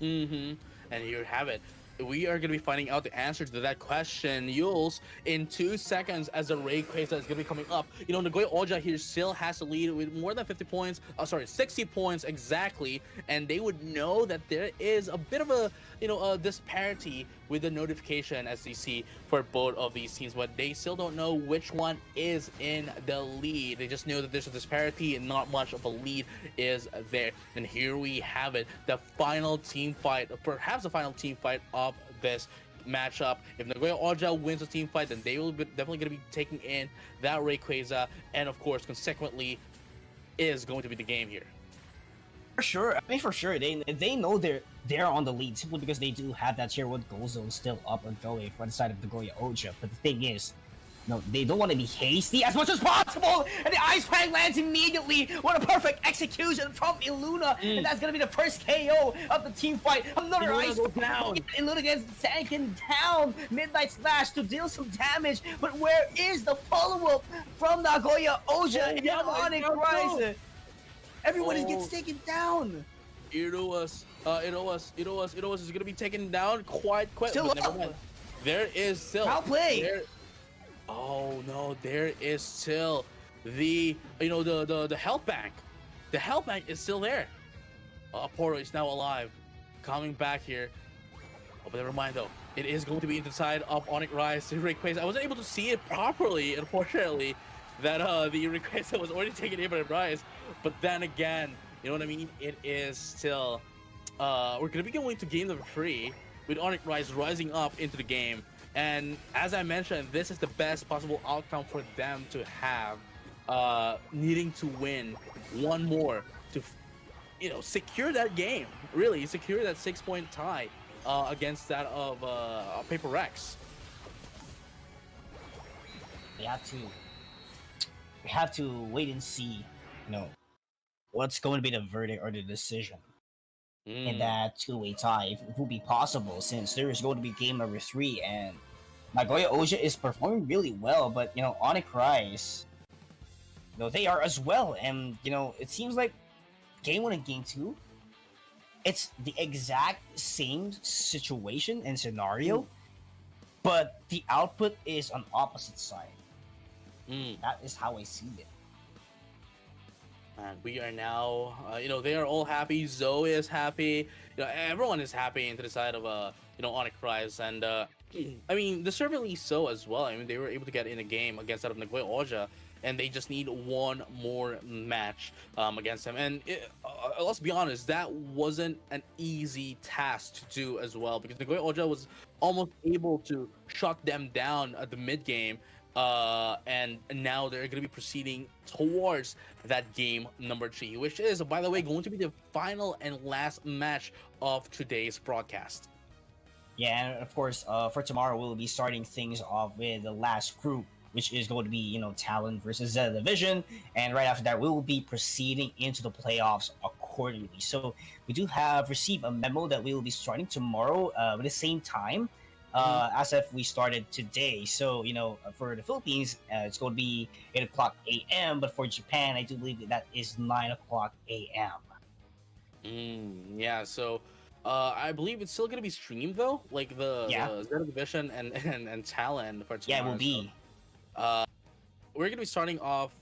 And here you have it. We are going to be finding out the answer to that question, Yules, in 2 seconds as the Rayquaza is going to be coming up. Nagoya Oja here still has to lead with more than 50 points. 60 points exactly. And they would know that there is a bit of a, a disparity with the notification as you see for both of these teams. But they still don't know which one is in the lead. They just know that there's a disparity and not much of a lead is there. And here we have it. The final team fight, perhaps the final team fight of this matchup. If Nagoya Oja wins the team fight, then they will be definitely going to be taking in that Rayquaza, and of course, consequently, is going to be the game here. For sure, they know they're on the lead simply because they do have that tier 1 goal zone still up and going for the side of Nagoya Oja. But the thing is, they don't want to be hasty as much as possible, and the Ice Fang lands immediately. What a perfect execution from Iluna, and that's gonna be the first KO of the team fight. Another Iluna Ice goes down. Iluna gets taken down. Midnight Slash to deal some damage, but where is the follow-up from Nagoya Oja and Onic Rise? Everyone gets taken down. Iroas is gonna be taken down quite quick. Still but never up. mind. There is still. Foul play. Oh no, there is still the the health bank. The health bank is still there. Aporo is now alive, coming back here. Oh, but never mind though. It is going to be inside of Onic Rise to Rayquaza. I wasn't able to see it properly, unfortunately, that the Rayquaza was already taken in by Rise. But then again, you know what I mean? It is still. We're gonna be going to game number 3 with Onic Rise rising up into the game. And as I mentioned, this is the best possible outcome for them to have, needing to win one more to, secure that game. Really, secure that 6-point tie against that of Paper Rex. We have to wait and see, what's going to be the verdict or the decision in that 2-way tie. If it will be possible, since there is going to be game number 3, and Nagoya Oja is performing really well, but Onic Rise, they are as well, and it seems like game 1 and game 2, it's the exact same situation and scenario, but the output is on opposite side. That is how I see it. And we are now, they are all happy. Zoe is happy. Everyone is happy into the side of, Onic Rise. And, I mean, deservedly so as well. I mean, they were able to get in a game against that of Nagoya Oja, and they just need one more match against them. And let's be honest, that wasn't an easy task to do as well, because Nagoya Oja was almost able to shut them down at the mid game. And now they're going to be proceeding towards that game number 3, which is, by the way, going to be the final and last match of today's broadcast. Yeah, and of course, for tomorrow, we'll be starting things off with the last group, which is going to be, Talon versus ZETA Division. And right after that, we will be proceeding into the playoffs accordingly. So we do have received a memo that we will be starting tomorrow at the same time as if we started today. So for the Philippines, it's going to be 8 o'clock a.m. But for Japan, I do believe that is 9 o'clock a.m. Yeah, so I believe it's still gonna be streamed though, like the ZETA Division and Talon for tomorrow. Yeah, it will be. So, we're gonna be starting off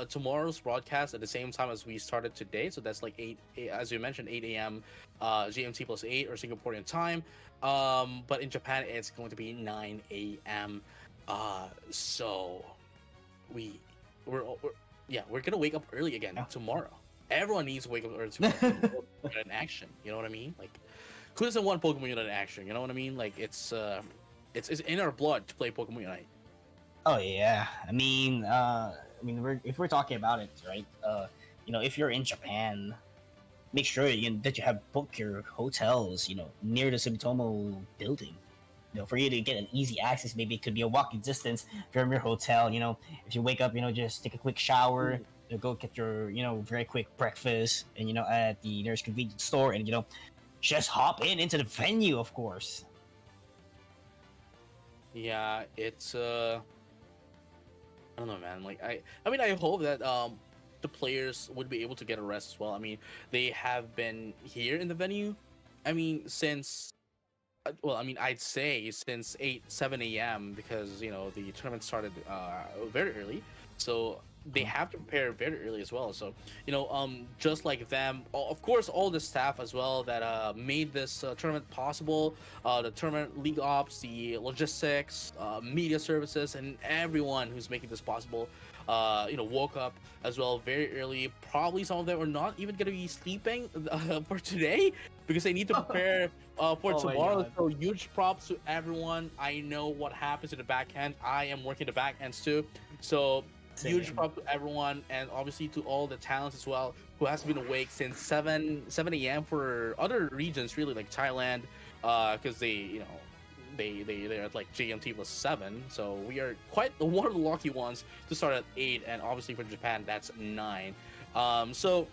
tomorrow's broadcast at the same time as we started today. So that's like 8 as you mentioned, 8 a.m. GMT plus 8 or Singaporean time. But in Japan, it's going to be 9 a.m. So we're gonna wake up early again tomorrow. Everyone needs to wake up early to in action. You know what I mean? Like, who doesn't want Pokemon Unite in action? You know what I mean? Like, it's in our blood to play Pokemon Unite. Oh yeah, if we're talking about it, right? If you're in Japan, make sure that you have booked your hotels, near the Sumitomo Building. For you to get an easy access, maybe it could be a walking distance from your hotel. If you wake up, just take a quick shower, go get your, very quick breakfast, and at the nearest convenience store, and just hop into the venue, of course. Yeah, it's I don't know, man. Like I hope that the players would be able to get a rest as well. I mean, they have been here in the venue. I mean, since I'd say since 7 a.m. because the tournament started very early, so they have to prepare very early as well. So just like them, of course, all the staff as well that made this tournament possible, the tournament league ops, the logistics, media services, and everyone who's making this possible woke up as well very early. Probably some of them are not even going to be sleeping for today because they need to prepare for tomorrow. So huge props to everyone. I know what happens in the backhand. I am working the backhands too, so huge props to everyone, and obviously to all the talents as well who has been awake since 7 a.m. for other regions, really, like Thailand, because they're at like GMT plus 7, so we are quite one of the lucky ones to start at 8, and obviously for Japan that's 9. So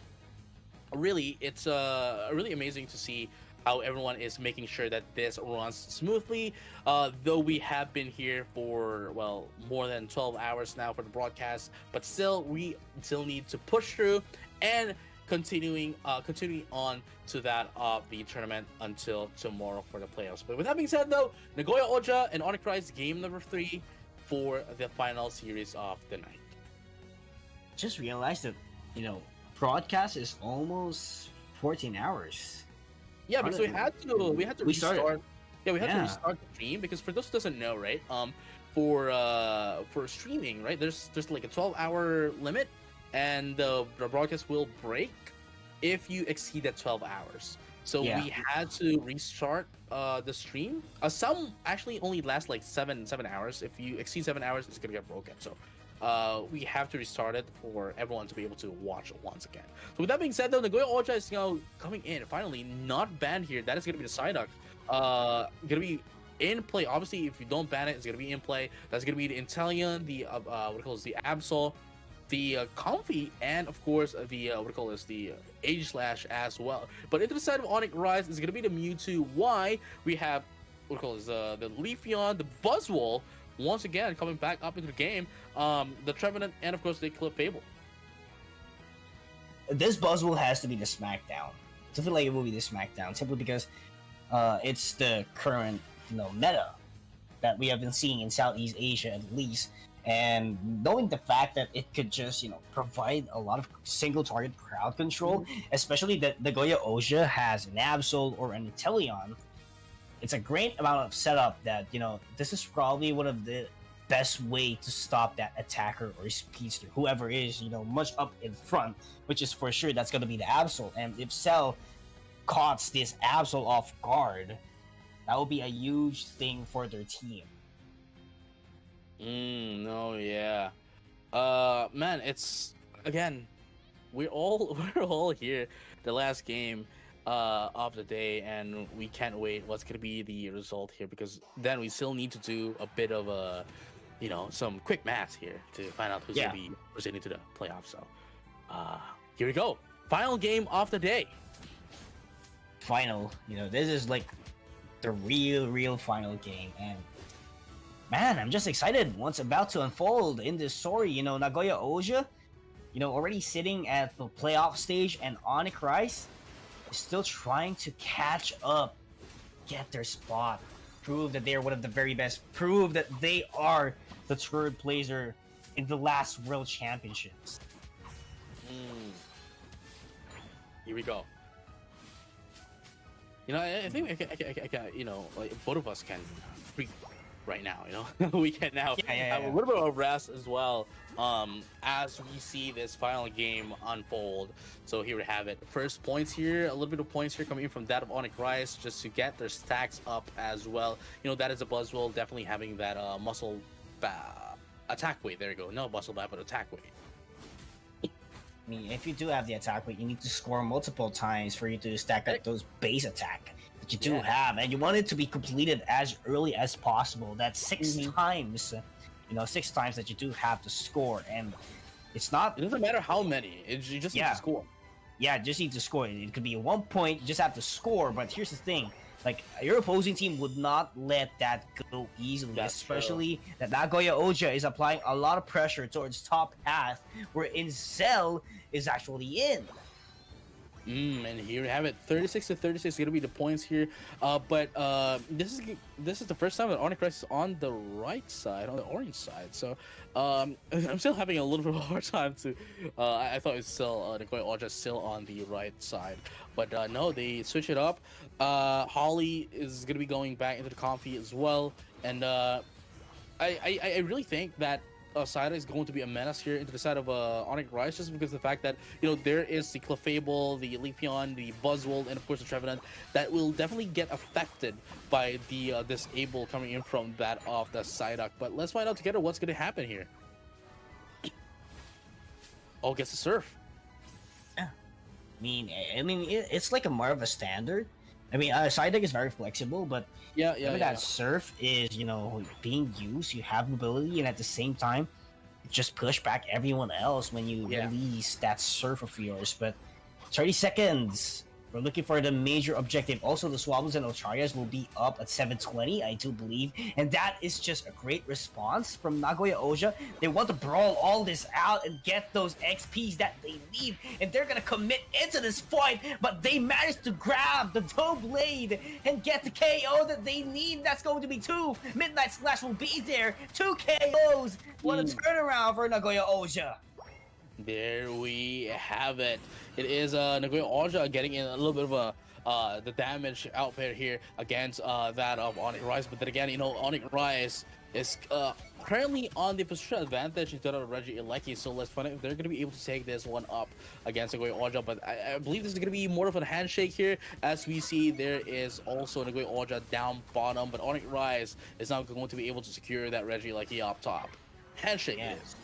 really, it's really amazing to see how everyone is making sure that this runs smoothly. Though we have been here for more than 12 hours now for the broadcast, but still we need to push through and continuing on to that of the tournament until tomorrow for the playoffs. But with that being said, though, Nagoya Oja and Onic Rise game number 3 for the final series of the night. Just realized that broadcast is almost 14 hours. Yeah, because we had to restart. Yeah, we had to restart the stream because for those who doesn't know, right? For streaming, right? There's like a 12-hour limit, and the broadcast will break if you exceed that 12 hours. So we had to restart the stream. Some actually only last like seven hours. If you exceed 7 hours, it's gonna get broken. So we have to restart it for everyone to be able to watch it once again. So with that being said, though, Nagoya Oja is coming in finally, not banned here. That is gonna be the Psyduck. Gonna be in play. Obviously, if you don't ban it, it's gonna be in play. That's gonna be the Inteleon, the the Absol, the Comfy, and of course the the Aegislash as well. But into the side of Onic Rise is gonna be the Mewtwo. Why we have the Leafeon, the Buzzwole. Once again, coming back up into the game, the Revenant, and of course the Clip Fable. This Buzzwole has to be the SmackDown. I feel like it will be the SmackDown simply because it's the current meta that we have been seeing in Southeast Asia at least, and knowing the fact that it could just provide a lot of single target crowd control, especially that Nagoya Oja has an Absol or an Inteleon. It's a great amount of setup that, this is probably one of the best way to stop that attacker or speedster, whoever is, much up in front, which is for sure that's going to be the Absol. And if Cell caught this Absol off guard, that would be a huge thing for their team. No, yeah. Man, it's, again, we're all here the last game of the day, and we can't wait what's gonna be the result here, because then we still need to do a bit of a some quick math here to find out who's gonna be proceeding to the playoffs. So here we go. final game of the day. Final, this is like the real final game, and man, I'm just excited what's about to unfold in this story. Nagoya Oja, already sitting at the playoff stage, and Onic Rise is still trying to catch up, get their spot, prove that they are one of the very best, prove that they are the third placer in the last World Championships. Here we go. I think I can, like both of us can breathe right now. We can now have a little bit of rest as well. As we see this final game unfold. So here we have it. First points here, a little bit of points here coming in from that of Onic Rise, just to get their stacks up as well. That is a Buzzwell definitely having that muscle attack weight. There you go. No muscle bat, but attack weight. I mean, if you do have the attack weight, you need to score multiple times for you to stack up those base attack that you do have, and you want it to be completed as early as possible. That's 6 times, 6 times that you do have to score, and it's not. It doesn't matter how many. You just need to score. Yeah, just need to score. It could be 1 point. You just have to score. But here's the thing. Like, your opposing team would not let that go easily, especially that Nagoya Oja is applying a lot of pressure towards top path, where Incel is actually in. And here we have it, 36-36 is gonna be the points here. But this is the first time that Onic Rise is on the right side, on the orange side. So I'm still having a little bit of a hard time to. I thought it was still Nagoya Oja still on the right side, but no, they switch it up. Holly is gonna be going back into the comfy as well, and I really think that ZETA is going to be a menace here into the side of Onic Rise, just because of the fact that there is the Clefable, the Leafeon, the Buzzwole, and of course the Revenant that will definitely get affected by the disable coming in from that of the ZETA. But let's find out together what's going to happen here. Oh, gets the surf. Yeah, I mean, it's like a more of a standard. I mean, side is very flexible, but that surf is, being used. You have mobility, and at the same time, just push back everyone else when you release that surf of yours. But 30 seconds. We're looking for the major objective. Also, the Swabbles and Ocharias will be up at 720, I do believe. And that is just a great response from Nagoya Oja. They want to brawl all this out and get those XPs that they need. And they're going to commit into this fight. But they managed to grab the toe blade and get the KO that they need. That's going to be 2. Midnight Slash will be there. 2 KOs. What a turnaround for Nagoya Oja. There we have it. It is Nagoya Oja getting in a little bit of the damage output here against that of Onic Rise. But then again, Onic Rise is currently on the position advantage instead of Reggie Ilecki. So let's find out if they're going to be able to take this one up against Nagoya Oja. But I believe this is going to be more of a handshake here. As we see, there is also Nagoya Oja down bottom. But Onic Rise is now going to be able to secure that Reggie Ilecki up top. Handshake is.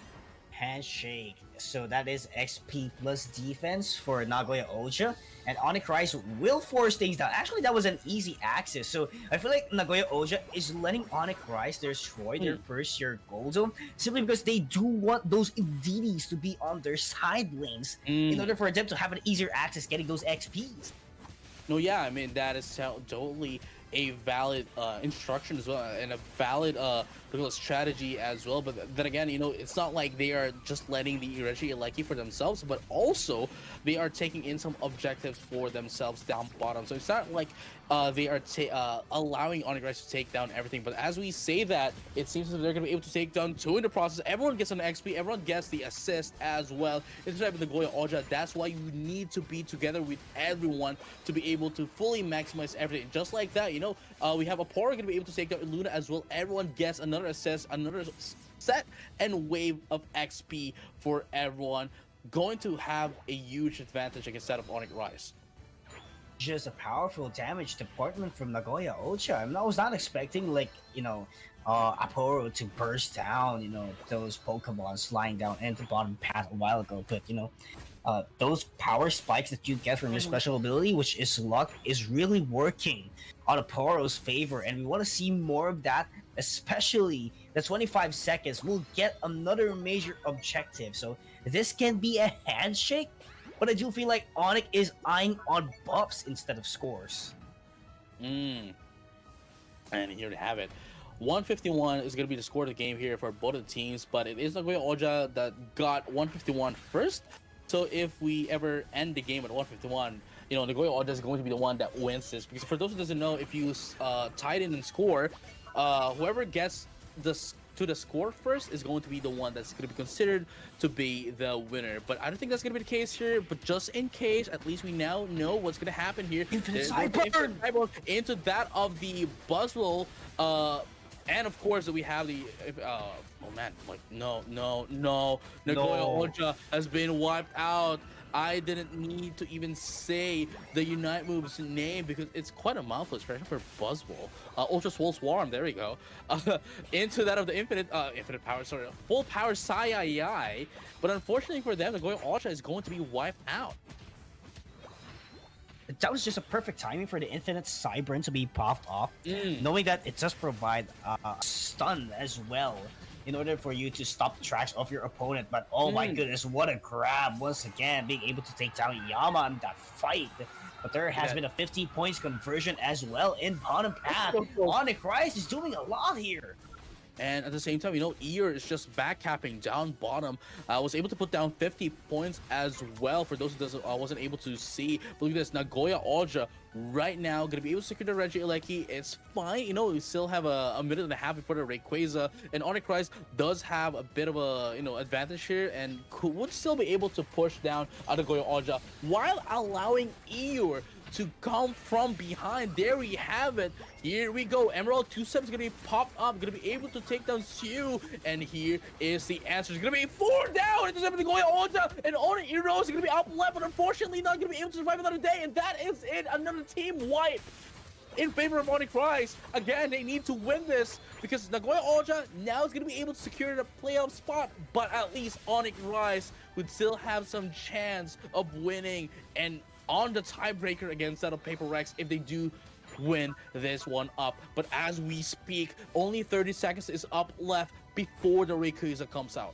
Handshake. So that is XP plus defense for Nagoya Oja, and Onic Rise will force things down. Actually, that was an easy access. So I feel like Nagoya Oja is letting Onic Rise destroy their first year gold zone simply because they do want those DDs to be on their side lanes in order for them to have an easier access getting those XPs. No, yeah, I mean, that is totally a valid instruction as well, and a valid strategy as well. But then again, it's not like they are just letting the Reggie Ilecki for themselves, but also they are taking in some objectives for themselves down bottom. So it's not like they are allowing Onic Rise to take down everything. But as we say that, it seems that they're going to be able to take down 2 in the process. Everyone gets an XP, everyone gets the assist as well. It's like with the Nagoya Oja. That's why you need to be together with everyone to be able to fully maximize everything. Just like that, we have a Poro going to be able to take down Luna as well. Everyone gets another assist, another set and wave of XP for everyone. Going to have a huge advantage against that of Onic Rise. Just a powerful damage department from Nagoya Oja. I was not expecting Aporo to burst down, those Pokemon flying down into the bottom path a while ago. But those power spikes that you get from your special ability, which is luck, is really working on Aporo's favor, and we want to see more of that. Especially the 25 seconds, we'll get another major objective. So this can be a handshake but I do feel like Onic is eyeing on buffs instead of scores. And here we have it. 151 is going to be the score of the game here for both of the teams, but it is Nagoya Oja that got 151 first. So if we ever end the game at 151, you know, Nagoya Oja is going to be the one that wins this. Because for those who doesn't know, if you tied in score, whoever gets to the score first is going to be the one that's going to be considered to be the winner. But I don't think that's going to be the case here. But just in case, at least we now know what's going to happen here. Infinite Cyber into that of the Buzzwole. And of course, we have the oh man, like no, Nagoya Oja has been wiped out. I didn't need to even say the Unite move's name because it's quite a mouthful, especially for Buzzwole. Ultra Swole Swarm, there we go. Into that of the infinite power, sorry, full power Sai. But unfortunately for them, Nagoya Oja is going to be wiped out. That was just a perfect timing for the infinite Cybern to be popped off, knowing that it does provide a stun as well in order for you to stop the tracks of your opponent. But oh my goodness, what a grab once again, being able to take down Yama in that fight. But there has been a 50 points conversion as well in bottom path. Onic Rise is doing a lot here. And at the same time, you know, Ear is just backcapping down bottom. Was able to put down 50 points as well for those who wasn't able to see. But look at this, Nagoya Oja right now going to be able to secure the Reggie Ilecki. It's fine. You know, we still have a minute and a half before the Rayquaza. And Onic Rise does have a bit of a, you know, advantage here and would still be able to push down Nagoya Oja while allowing Ear to come from behind. There we have it. Here we go. Emerald 2-7 is going to be popped up. Going to be able to take down Siu. And here is the answer. It's going to be 4 down. It's going to go Oja. And Onic Rise is going to be up left. But unfortunately not going to be able to survive another day. And that is it. Another team wipe in favor of Onic Rise. Again, they need to win this because Nagoya Oja now is going to be able to secure the playoff spot. But at least Onic Rise would still have some chance of winning and on the tiebreaker against that of Paper Rex if they do win this one up. But as we speak, only 30 seconds is up left before the Rayquaza comes out.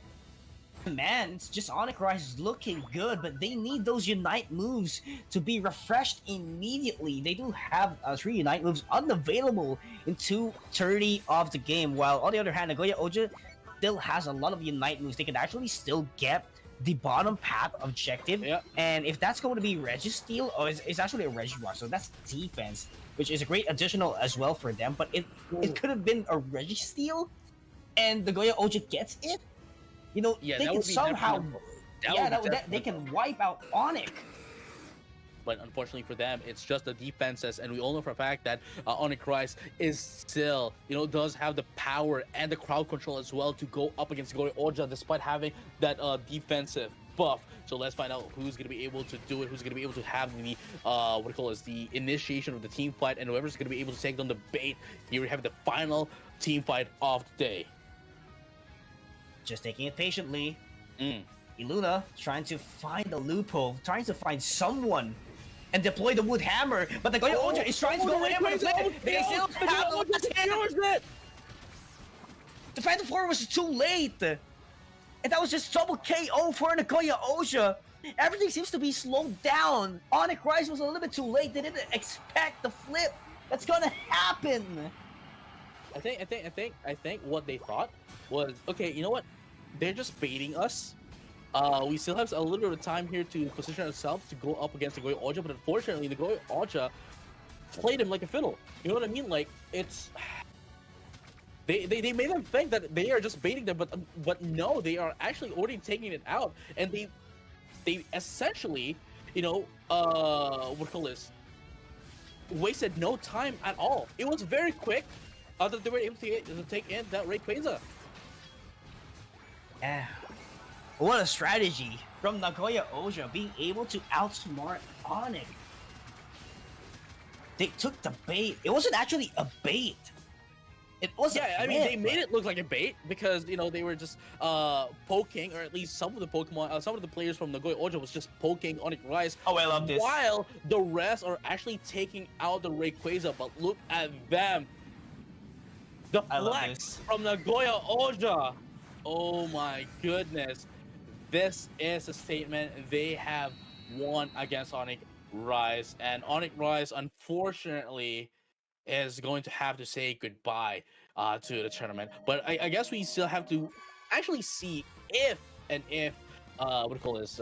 Man, it's just Onic Rise is looking good, but they need those Unite moves to be refreshed immediately. They do have 3 Unite moves unavailable in 2:30 of the game, while on the other hand, Nagoya Oja still has a lot of Unite moves. They can actually still get the bottom path objective, and if that's going to be Registeel, or it's actually a Regirock, so that's defense, which is a great additional as well for them. But it could have been a Registeel, and the Nagoya Oja gets it. You know, they can somehow, they can wipe out Onic. But unfortunately for them, it's just the defenses, and we all know for a fact that Onic Rise is still, you know, does have the power and the crowd control as well to go up against Nagoya Oja despite having that defensive buff. So let's find out who's going to be able to do it, who's going to be able to have the, the initiation of the team fight, and whoever's going to be able to take down the bait. Here we have the final team fight of the day. Just taking it patiently. Iluna trying to find a loophole, trying to find someone and deploy the wood hammer, but the Nagoya Oja is trying to go in for the flip. They still have it. The Phantom 4 was too late, and that was just double KO for Nagoya Oja. Everything seems to be slowed down. Onic Rise was a little bit too late. They didn't expect the flip that's gonna happen. I think what they thought was, okay, you know what? They're just baiting us. We still have a little bit of time here to position ourselves to go up against Nagoya Oja, but unfortunately, Nagoya Oja played him like a fiddle. You know what I mean? Like, it's... They made them think that they are just baiting them, but no, they are actually already taking it out, and they essentially, you know, wasted no time at all. It was very quick that they were able to take in that Rayquaza. Yeah. What a strategy from Nagoya Oja, being able to outsmart Onic. They took the bait. It wasn't actually a bait. It wasn't. Yeah, I mean, they made it look like a bait because, you know, they were just poking, or at least some of the Pokemon, some of the players from Nagoya Oja was just poking Onic Rise. Oh, I love this. While the rest are actually taking out the Rayquaza, but look at them. The flex from Nagoya Oja. Oh my goodness. This is a statement. They have 2-1 against Onic Rise, and Onic Rise unfortunately is going to have to say goodbye to the tournament. But I guess we still have to actually see if what do you call this?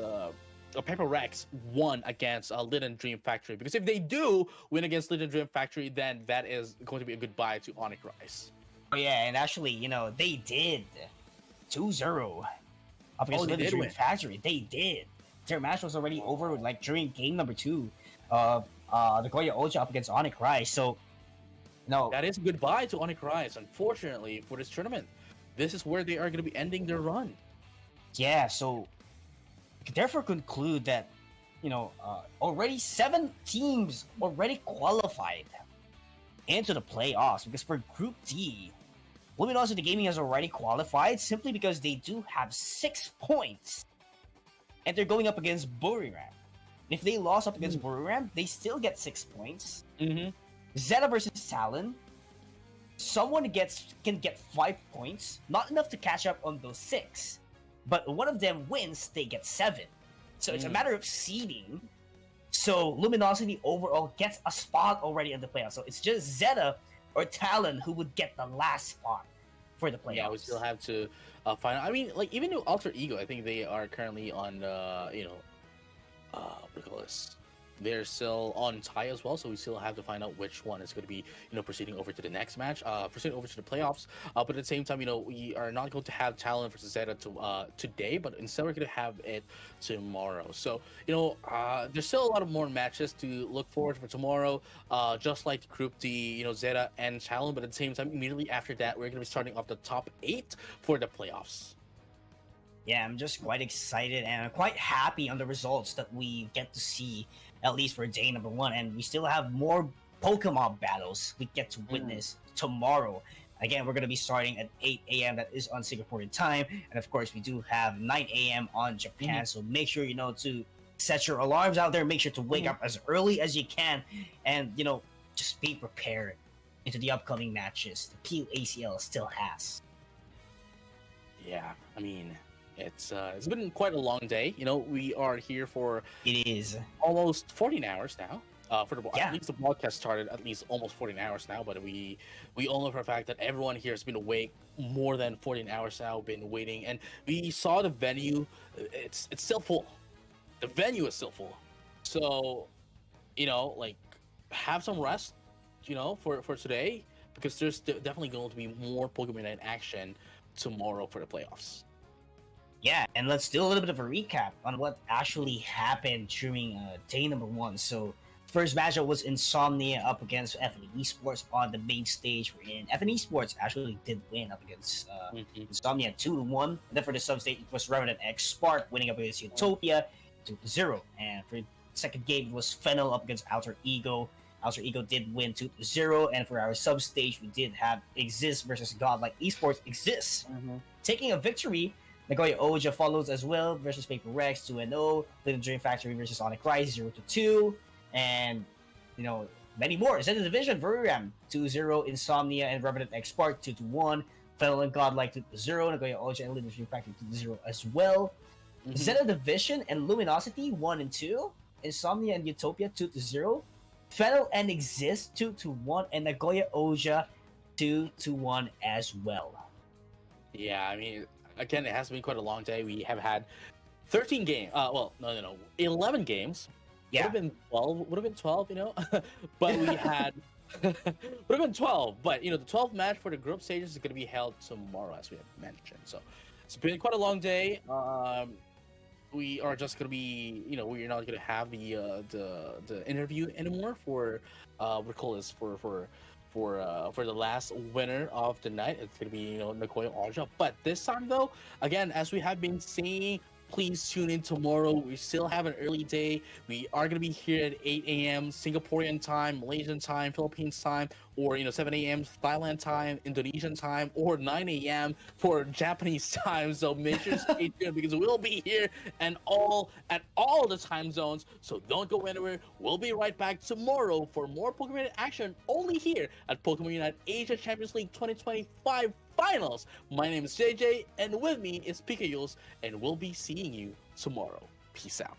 Paper Rex won against Liten Dream Factory, because if they do win against Liten Dream Factory, then that is going to be a goodbye to Onic Rise. Oh yeah, and actually, they did 2-0 up against Liten Dream Factory. They did. Their match was already over like during game number 2 of Nagoya Oja up against Onic Rise. So no, that is a goodbye to Onic Rise, unfortunately, for this tournament. This is where they are going to be ending their run. Yeah, so we can therefore conclude that, already 7 teams already qualified into the playoffs, because for Group D, Luminosity Gaming has already qualified simply because they do have 6 points, and they're going up against Buriram. If they lost up against Buriram, they still get 6 points. ZETA versus Talon, someone can get 5 points, not enough to catch up on those 6. But one of them wins, they get 7. So it's a matter of seeding. So Luminosity overall gets a spot already in the playoffs. So it's just ZETA or Talon who would get the last spot for the playoffs. Yeah, we still have to find out. I mean, like, even though Alter Ego, I think they are currently on, what do you call this? They're still on tie as well, so we still have to find out which one is going to be, proceeding over to the next match, proceeding over to the playoffs. But at the same time, we are not going to have Talon versus ZETA today, but instead we're going to have it tomorrow. So, there's still a lot of more matches to look forward for tomorrow, just like Group D, ZETA and Talon. But at the same time, immediately after that, we're going to be starting off the top 8 for the playoffs. Yeah, I'm just quite excited and I'm quite happy on the results that we get to see, at least for day number 1. And we still have more Pokemon battles we get to witness tomorrow. Again, we're going to be starting at 8 a.m. That is on Singaporean time. And of course, we do have 9 a.m. on Japan. So make sure, to set your alarms out there. Make sure to wake up as early as you can. And, just be prepared into the upcoming matches the PUACL still has. Yeah, I mean, it's been quite a long day. We are here for almost 14 hours now. At least the broadcast started at least almost 14 hours now. But we all know for a fact that everyone here has been awake more than 14 hours now, been waiting, and we saw the venue. It's still full. The venue is still full. So, have some rest, for today, because there's definitely going to be more Pokemon Unite action tomorrow for the playoffs. Yeah, and let's do a little bit of a recap on what actually happened during day number 1. So, first matchup was Insomnia up against Fennel Esports on the main stage, wherein Fennel Esports actually did win up against Insomnia 2-1. And then for the sub-stage, it was Revenant XSpark winning up against Utopia 2-0. And for the second game, it was Fennel up against Alter Ego. Alter Ego did win 2-0. And for our sub-stage, we did have Igzist versus Godlike Esports. Igzist taking a victory. Nagoya Oja follows as well versus Paper Rex 2-0. Liten Dream Factory versus Onic Rise 0-2. And, many more. ZETA Division, Buriram 2-0. Insomnia and Revenant XSpark 2-1. Fennel and Godlike 2-0. Nagoya Oja and Liten Dream Factory 2-0 as well. ZETA Division and Luminosity 1-2. Insomnia and Utopia 2-0. Fennel and Igzist 2-1. And Nagoya Oja 2-1 as well. Yeah, I mean, again, it has been quite a long day. We have had 13 games. 11 games. Yeah. Would have been 12, but we had would have been 12. But the 12th match for the group stages is going to be held tomorrow, as we have mentioned. So it's been quite a long day. We are just going to be, we're not going to have the interview anymore for for the last winner of the night. It's going to be, Nagoya Oja. But this time, though, again, as we have been saying, please tune in tomorrow. We still have an early day. We are going to be here at 8 a.m. Singaporean time, Malaysian time, Philippines time, or 7 a.m. Thailand time, Indonesian time, or 9 a.m. for Japanese time. So make sure to stay tuned, because we'll be here at all the time zones. So don't go anywhere. We'll be right back tomorrow for more Pokemon action, only here at Pokemon Unite Asia Champions League 2025 Finals. My name is JJ, and with me is PKUs, and we'll be seeing you tomorrow. Peace out.